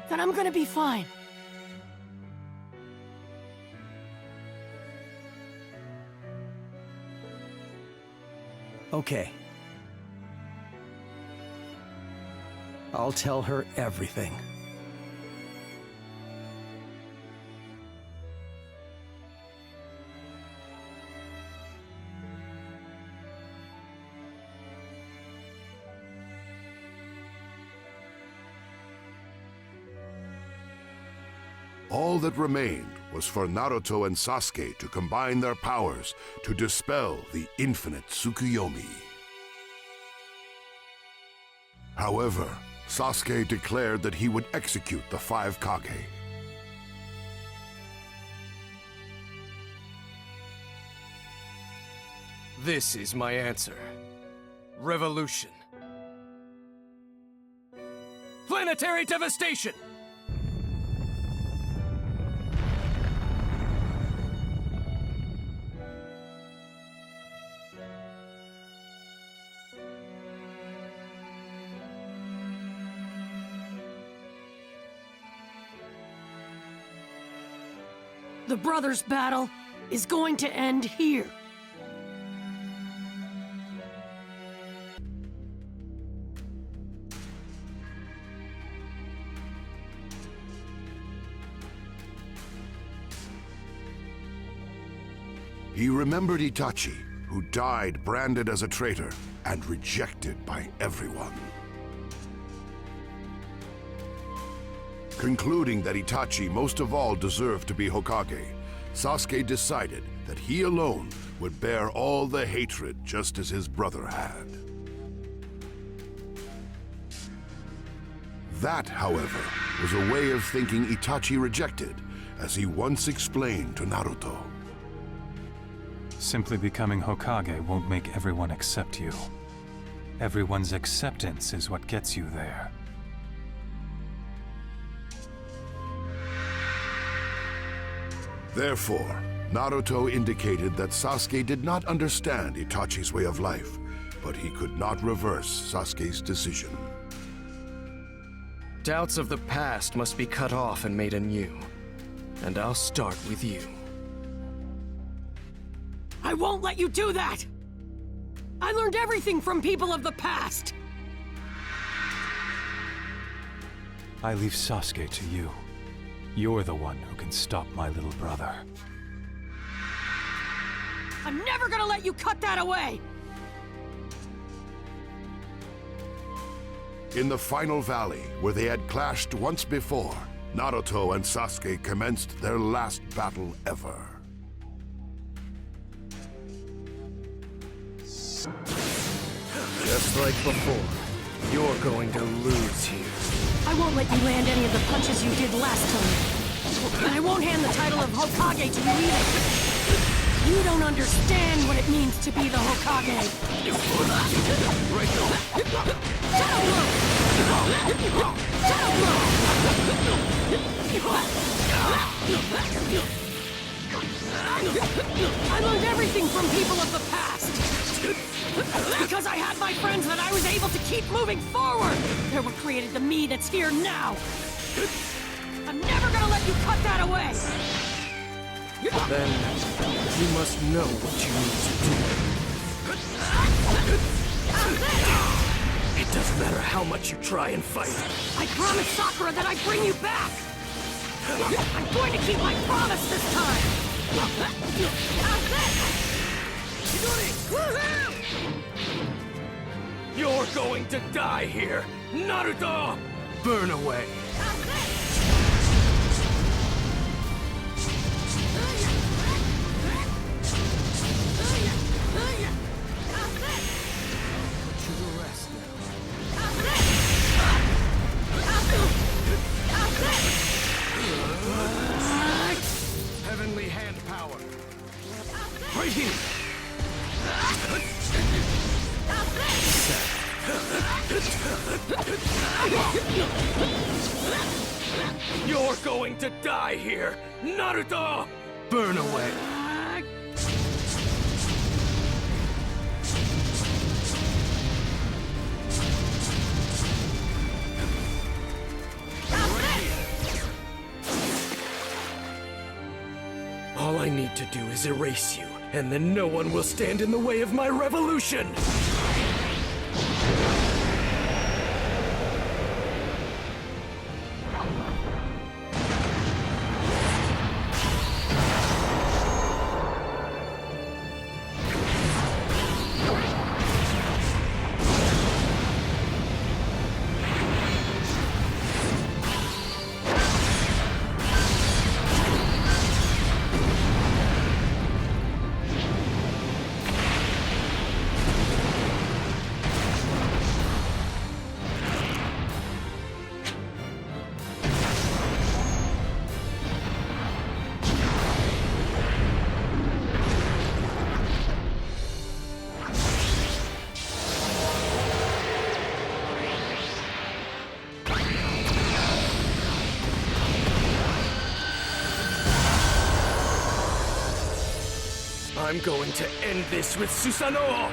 That I'm gonna be fine. Okay. I'll tell her everything. All that remained was for Naruto and Sasuke to combine their powers to dispel the infinite Tsukuyomi. However, Sasuke declared that he would execute the 5 Kage. This is my answer. Revolution. Planetary devastation! The brothers' battle is going to end here. He remembered Itachi, who died branded as a traitor and rejected by everyone. Concluding that Itachi most of all deserved to be Hokage, Sasuke decided that he alone would bear all the hatred just as his brother had. That, however, was a way of thinking Itachi rejected, as he once explained to Naruto. Simply becoming Hokage won't make everyone accept you. Everyone's acceptance is what gets you there. Therefore, Naruto indicated that Sasuke did not understand Itachi's way of life, but he could not reverse Sasuke's decision. Doubts of the past must be cut off and made anew. And I'll start with you. I won't let you do that! I learned everything from people of the past! I leave Sasuke to you. You're the one who can stop my little brother. I'm never gonna let you cut that away! In the final valley, where they had clashed once before, Naruto and Sasuke commenced their last battle ever. Just like before, you're going to lose here. I won't let you land any of the punches you did last time. And I won't hand the title of Hokage to you either. You don't understand what it means to be the Hokage. I learned everything from people of the past. Because I had my friends that I was able to keep moving forward. There were created the me that's here now. I'm never gonna let you cut that away. Then you must know what you need to do. It doesn't matter how much you try and fight. I promised Sakura that I'd bring you back. I'm going to keep my promise this time! How's this? You're going to die here! Naruto! Burn away! Heavenly hand power. Right here. You're going to die here, Naruto! Burn away. All I need to do is erase you, and then no one will stand in the way of my revolution! I'm going to end this with Susanoo!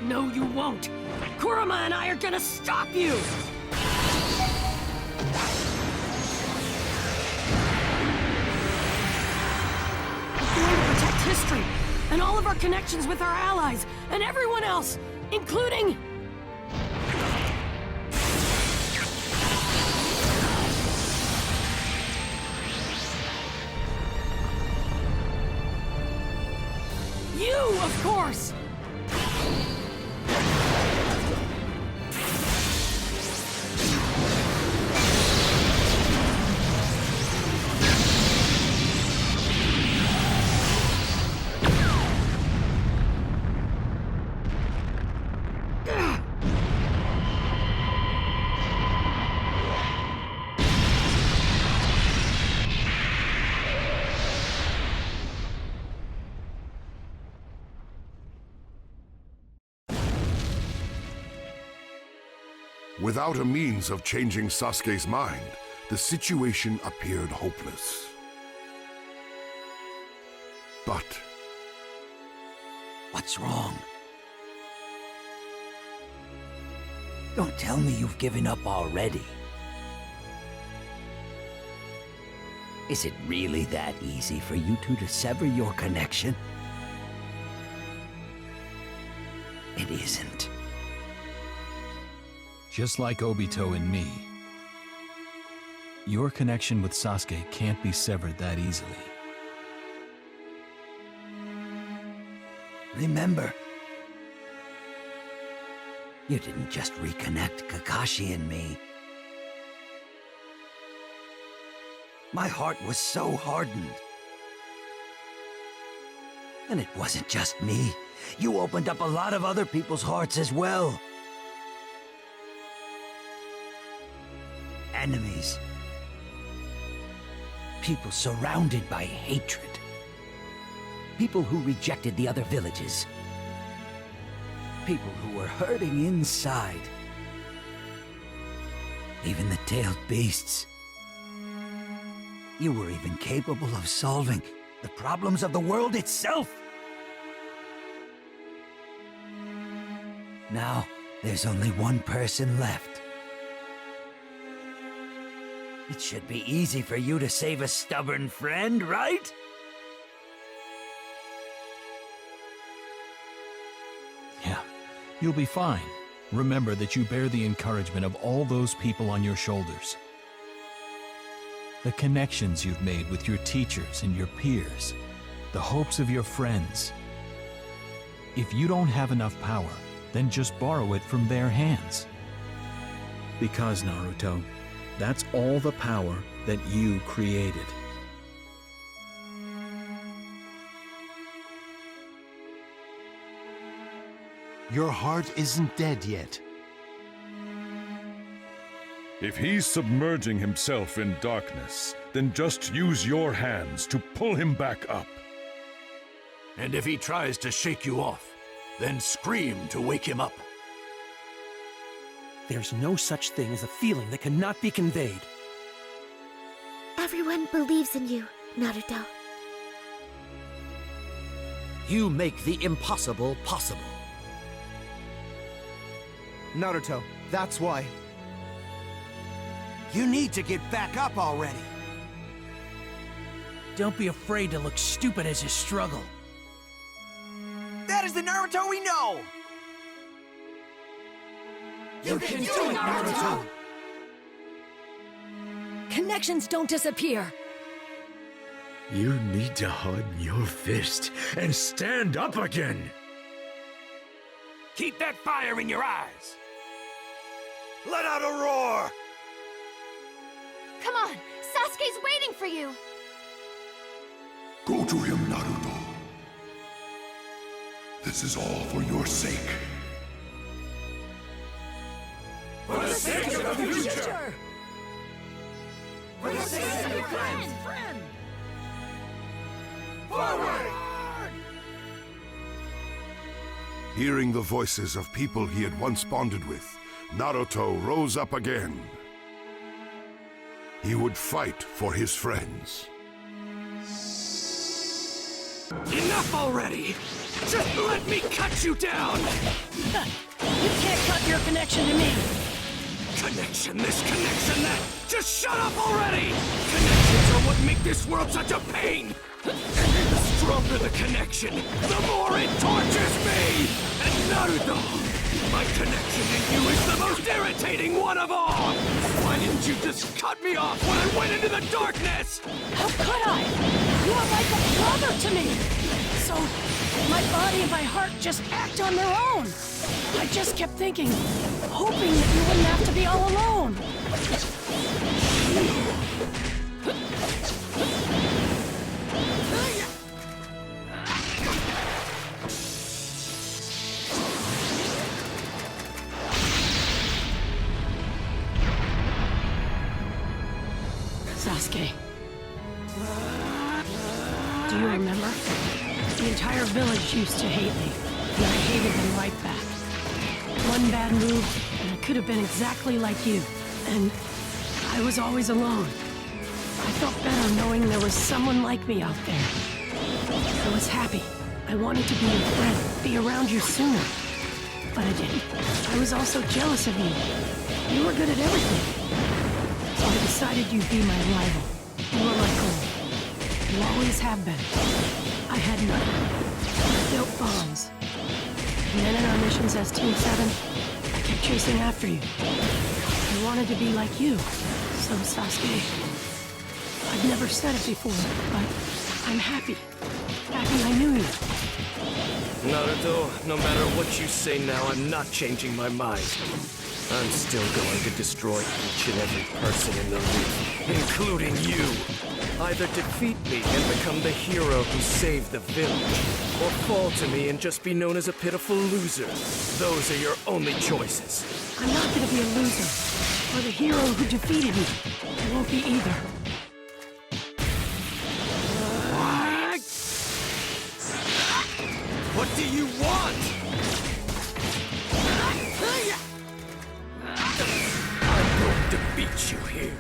No, you won't! Kurama and I are gonna stop you! We're going to protect history, and all of our connections with our allies, and everyone else, including... you, of course! Without a means of changing Sasuke's mind, the situation appeared hopeless. But... what's wrong? Don't tell me you've given up already. Is it really that easy for you two to sever your connection? It isn't. Just like Obito and me, your connection with Sasuke can't be severed that easily. Remember, you didn't just reconnect Kakashi and me. My heart was so hardened. And it wasn't just me. You opened up a lot of other people's hearts as well. Enemies. People surrounded by hatred. People who rejected the other villages. People who were hurting inside. Even the tailed beasts. You were even capable of solving the problems of the world itself. Now, there's only one person left. It should be easy for you to save a stubborn friend, right? Yeah, you'll be fine. Remember that you bear the encouragement of all those people on your shoulders. The connections you've made with your teachers and your peers. The hopes of your friends. If you don't have enough power, then just borrow it from their hands. Because, Naruto, that's all the power that you created. Your heart isn't dead yet. If he's submerging himself in darkness, then just use your hands to pull him back up. And if he tries to shake you off, then scream to wake him up. There's no such thing as a feeling that cannot be conveyed. Everyone believes in you, Naruto. You make the impossible possible. Naruto, that's why. You need to get back up already. Don't be afraid to look stupid as you struggle. That is the Naruto we know! You can do it, Naruto! Connections don't disappear. You need to harden your fist and stand up again. Keep that fire in your eyes. Let out a roar! Come on, Sasuke's waiting for you! Go to him, Naruto. This is all for your sake. For the sake of the future! For the sake of your friend! Forward! Hearing the voices of people he had once bonded with, Naruto rose up again. He would fight for his friends. Enough already! Just let me cut you down! You can't cut your connection to me! Connection this, connection that! Just shut up already! Connections are what make this world such a pain! And the stronger the connection, the more it tortures me! And Naruto, my connection to you is the most irritating one of all! Why didn't you just cut me off when I went into the darkness? How could I? You are like a brother to me! So, my body and my heart just act on their own! I just kept thinking, hoping that you wouldn't have to be all alone! Sasuke. Do you remember? The entire village used to hate me, and I hated them right back. One bad move, and I could have been exactly like you. And I was always alone. I felt better knowing there was someone like me out there. I was happy. I wanted to be your friend, be around you sooner. But I didn't. I was also jealous of you. You were good at everything. So I decided you'd be my rival. You were my goal. You always have been. I had nothing. I built bonds. And then in our missions as Team 7, I kept chasing after you. I wanted to be like you. So, Sasuke, I've never said it before, but I'm happy. Happy I knew you. Naruto, no matter what you say now, I'm not changing my mind. I'm still going to destroy each and every person in the league, including you. Either defeat me and become the hero who saved the village, or fall to me and just be known as a pitiful loser. Those are your only choices. I'm not gonna be a loser, or the hero who defeated me. I won't be either. What do you want? I'm going to beat you here,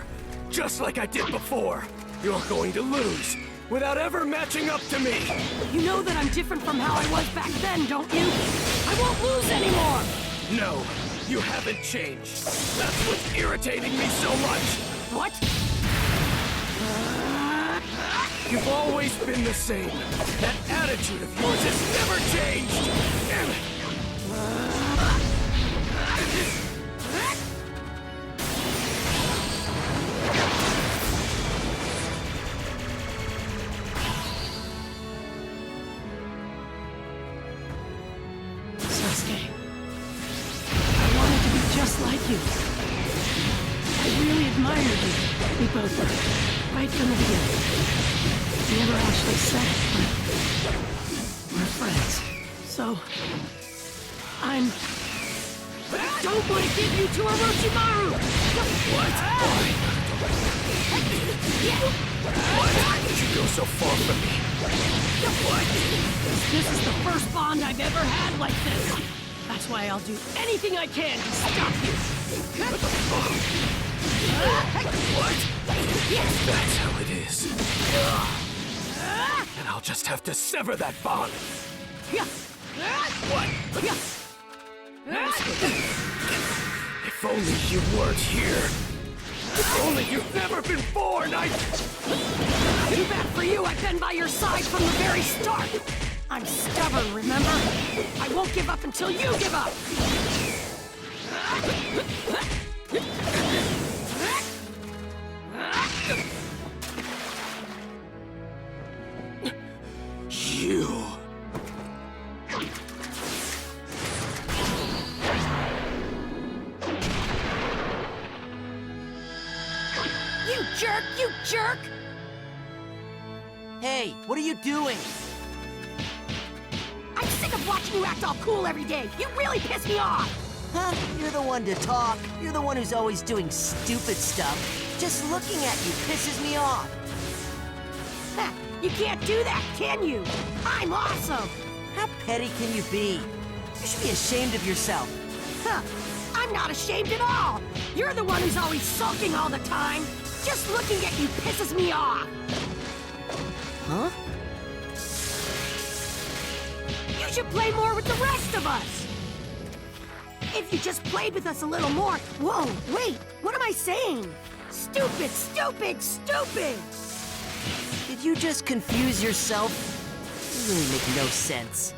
just like I did before. You're going to lose, without ever matching up to me. You know that I'm different from how I was back then, don't you? I won't lose anymore! No, you haven't changed. That's what's irritating me so much. What? You've always been the same. That attitude of yours has never changed. Damn it. like you. I really admired you. We both did. Right from the beginning. We never actually said it, but we're friends. So, don't want to give you to Orochimaru! What? Why? Why did you go so far from me? What? This is the first bond I've ever had like this. That's why I'll do anything I can to stop you. What? That's how it is. And I'll just have to sever that bond. What? If only you weren't here. If only you'd never been born, Too bad for you, I've been by your side from the very start. I'm stubborn, remember? I won't give up until you give up. You... You jerk! Hey, what are you doing? I'm sick of watching you act all cool every day. You really piss me off! Huh? You're the one to talk. You're the one who's always doing stupid stuff. Just looking at you pisses me off. Ha, you can't do that, can you? I'm awesome! How petty can you be? You should be ashamed of yourself. Huh, I'm not ashamed at all! You're the one who's always sulking all the time! Just looking at you pisses me off! Huh? You should play more with the rest of us! If you just played with us a little more... Whoa, wait, what am I saying? Stupid, stupid, stupid! Did you just confuse yourself? You really make no sense.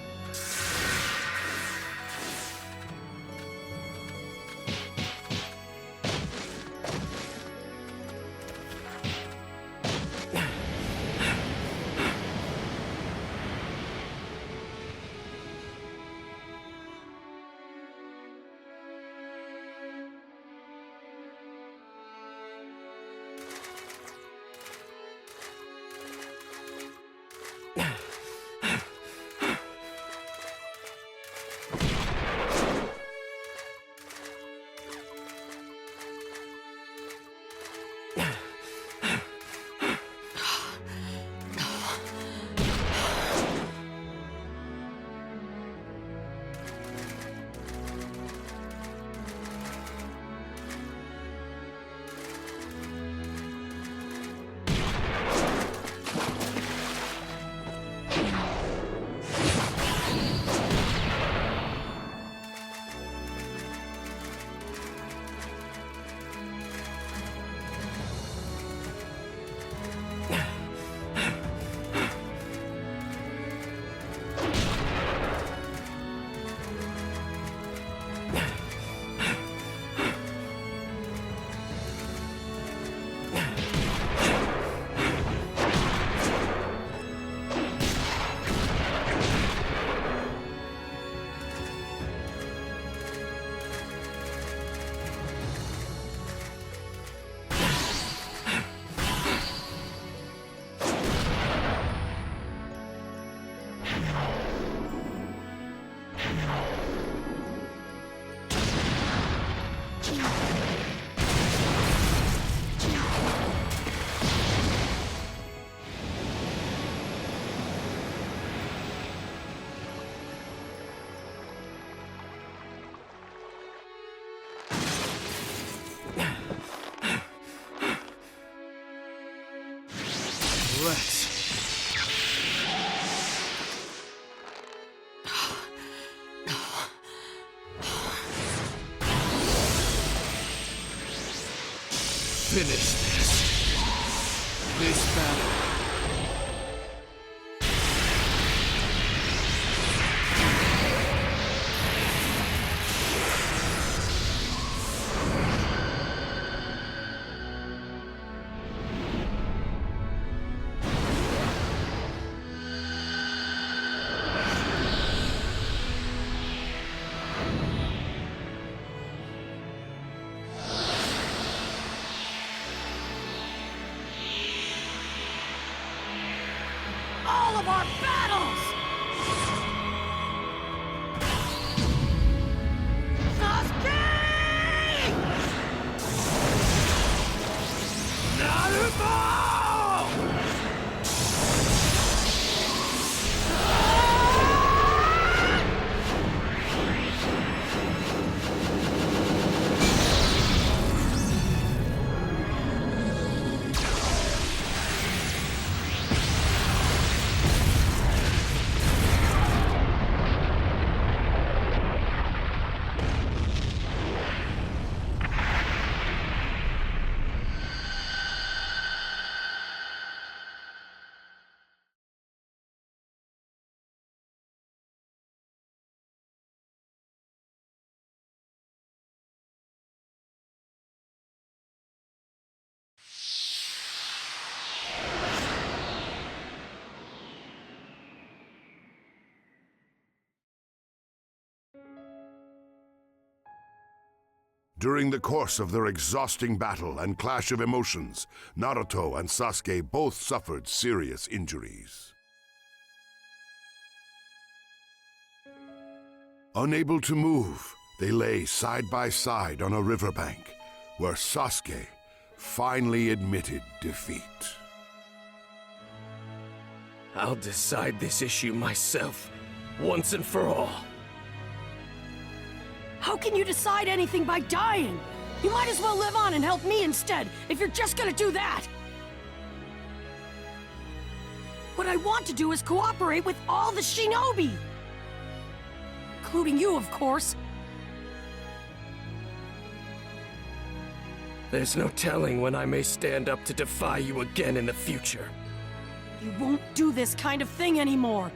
Let's... finish this. This battle. of our battles! Sasuke! Naruto! During the course of their exhausting battle and clash of emotions, Naruto and Sasuke both suffered serious injuries. Unable to move, they lay side by side on a riverbank, where Sasuke finally admitted defeat. I'll decide this issue myself, once and for all. How can you decide anything by dying? You might as well live on and help me instead, if you're just gonna do that! What I want to do is cooperate with all the shinobi! Including you, of course. There's no telling when I may stand up to defy you again in the future. You won't do this kind of thing anymore.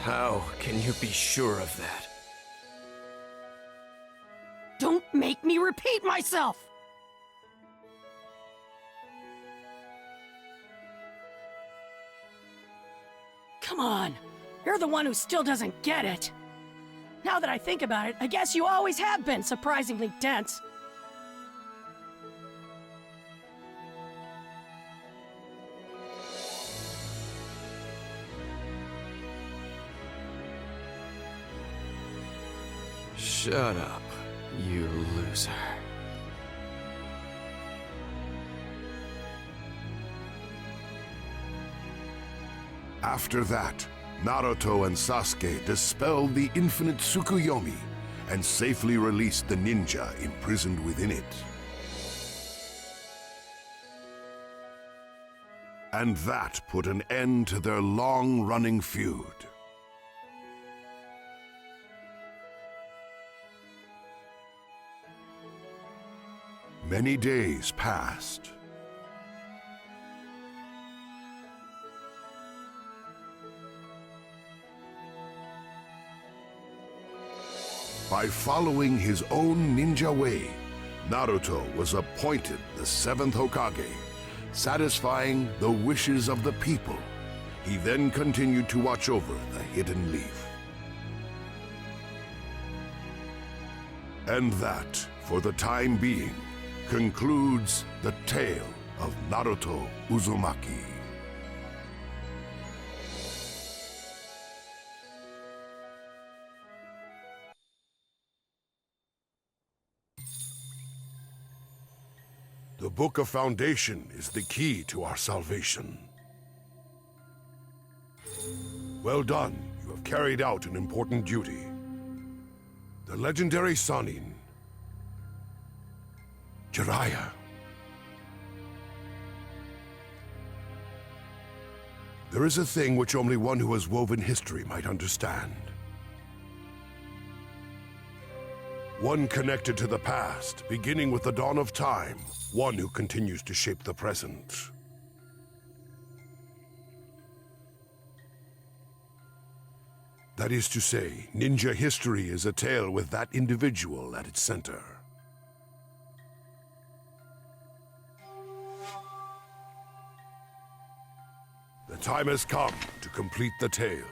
How can you be sure of that? Don't make me repeat myself! Come on, you're the one who still doesn't get it. Now that I think about it, I guess you always have been surprisingly dense. Shut up, you loser. After that, Naruto and Sasuke dispelled the infinite Tsukuyomi and safely released the ninja imprisoned within it. And that put an end to their long-running feud. Many days passed. By following his own ninja way, Naruto was appointed the 7th Hokage, satisfying the wishes of the people. He then continued to watch over the Hidden Leaf. And that, for the time being, concludes the tale of Naruto Uzumaki. The Book of Foundation is the key to our salvation. Well done, you have carried out an important duty. The legendary Sannin, Jiraiya. There is a thing which only one who has woven history might understand. One connected to the past, beginning with the dawn of time. One who continues to shape the present. That is to say, ninja history is a tale with that individual at its center. The time has come to complete the tale.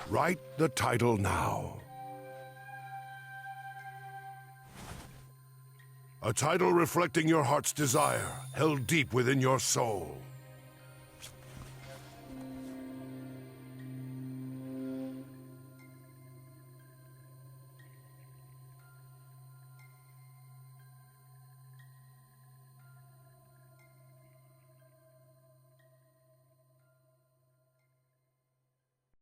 Write the title now. A title reflecting your heart's desire, held deep within your soul.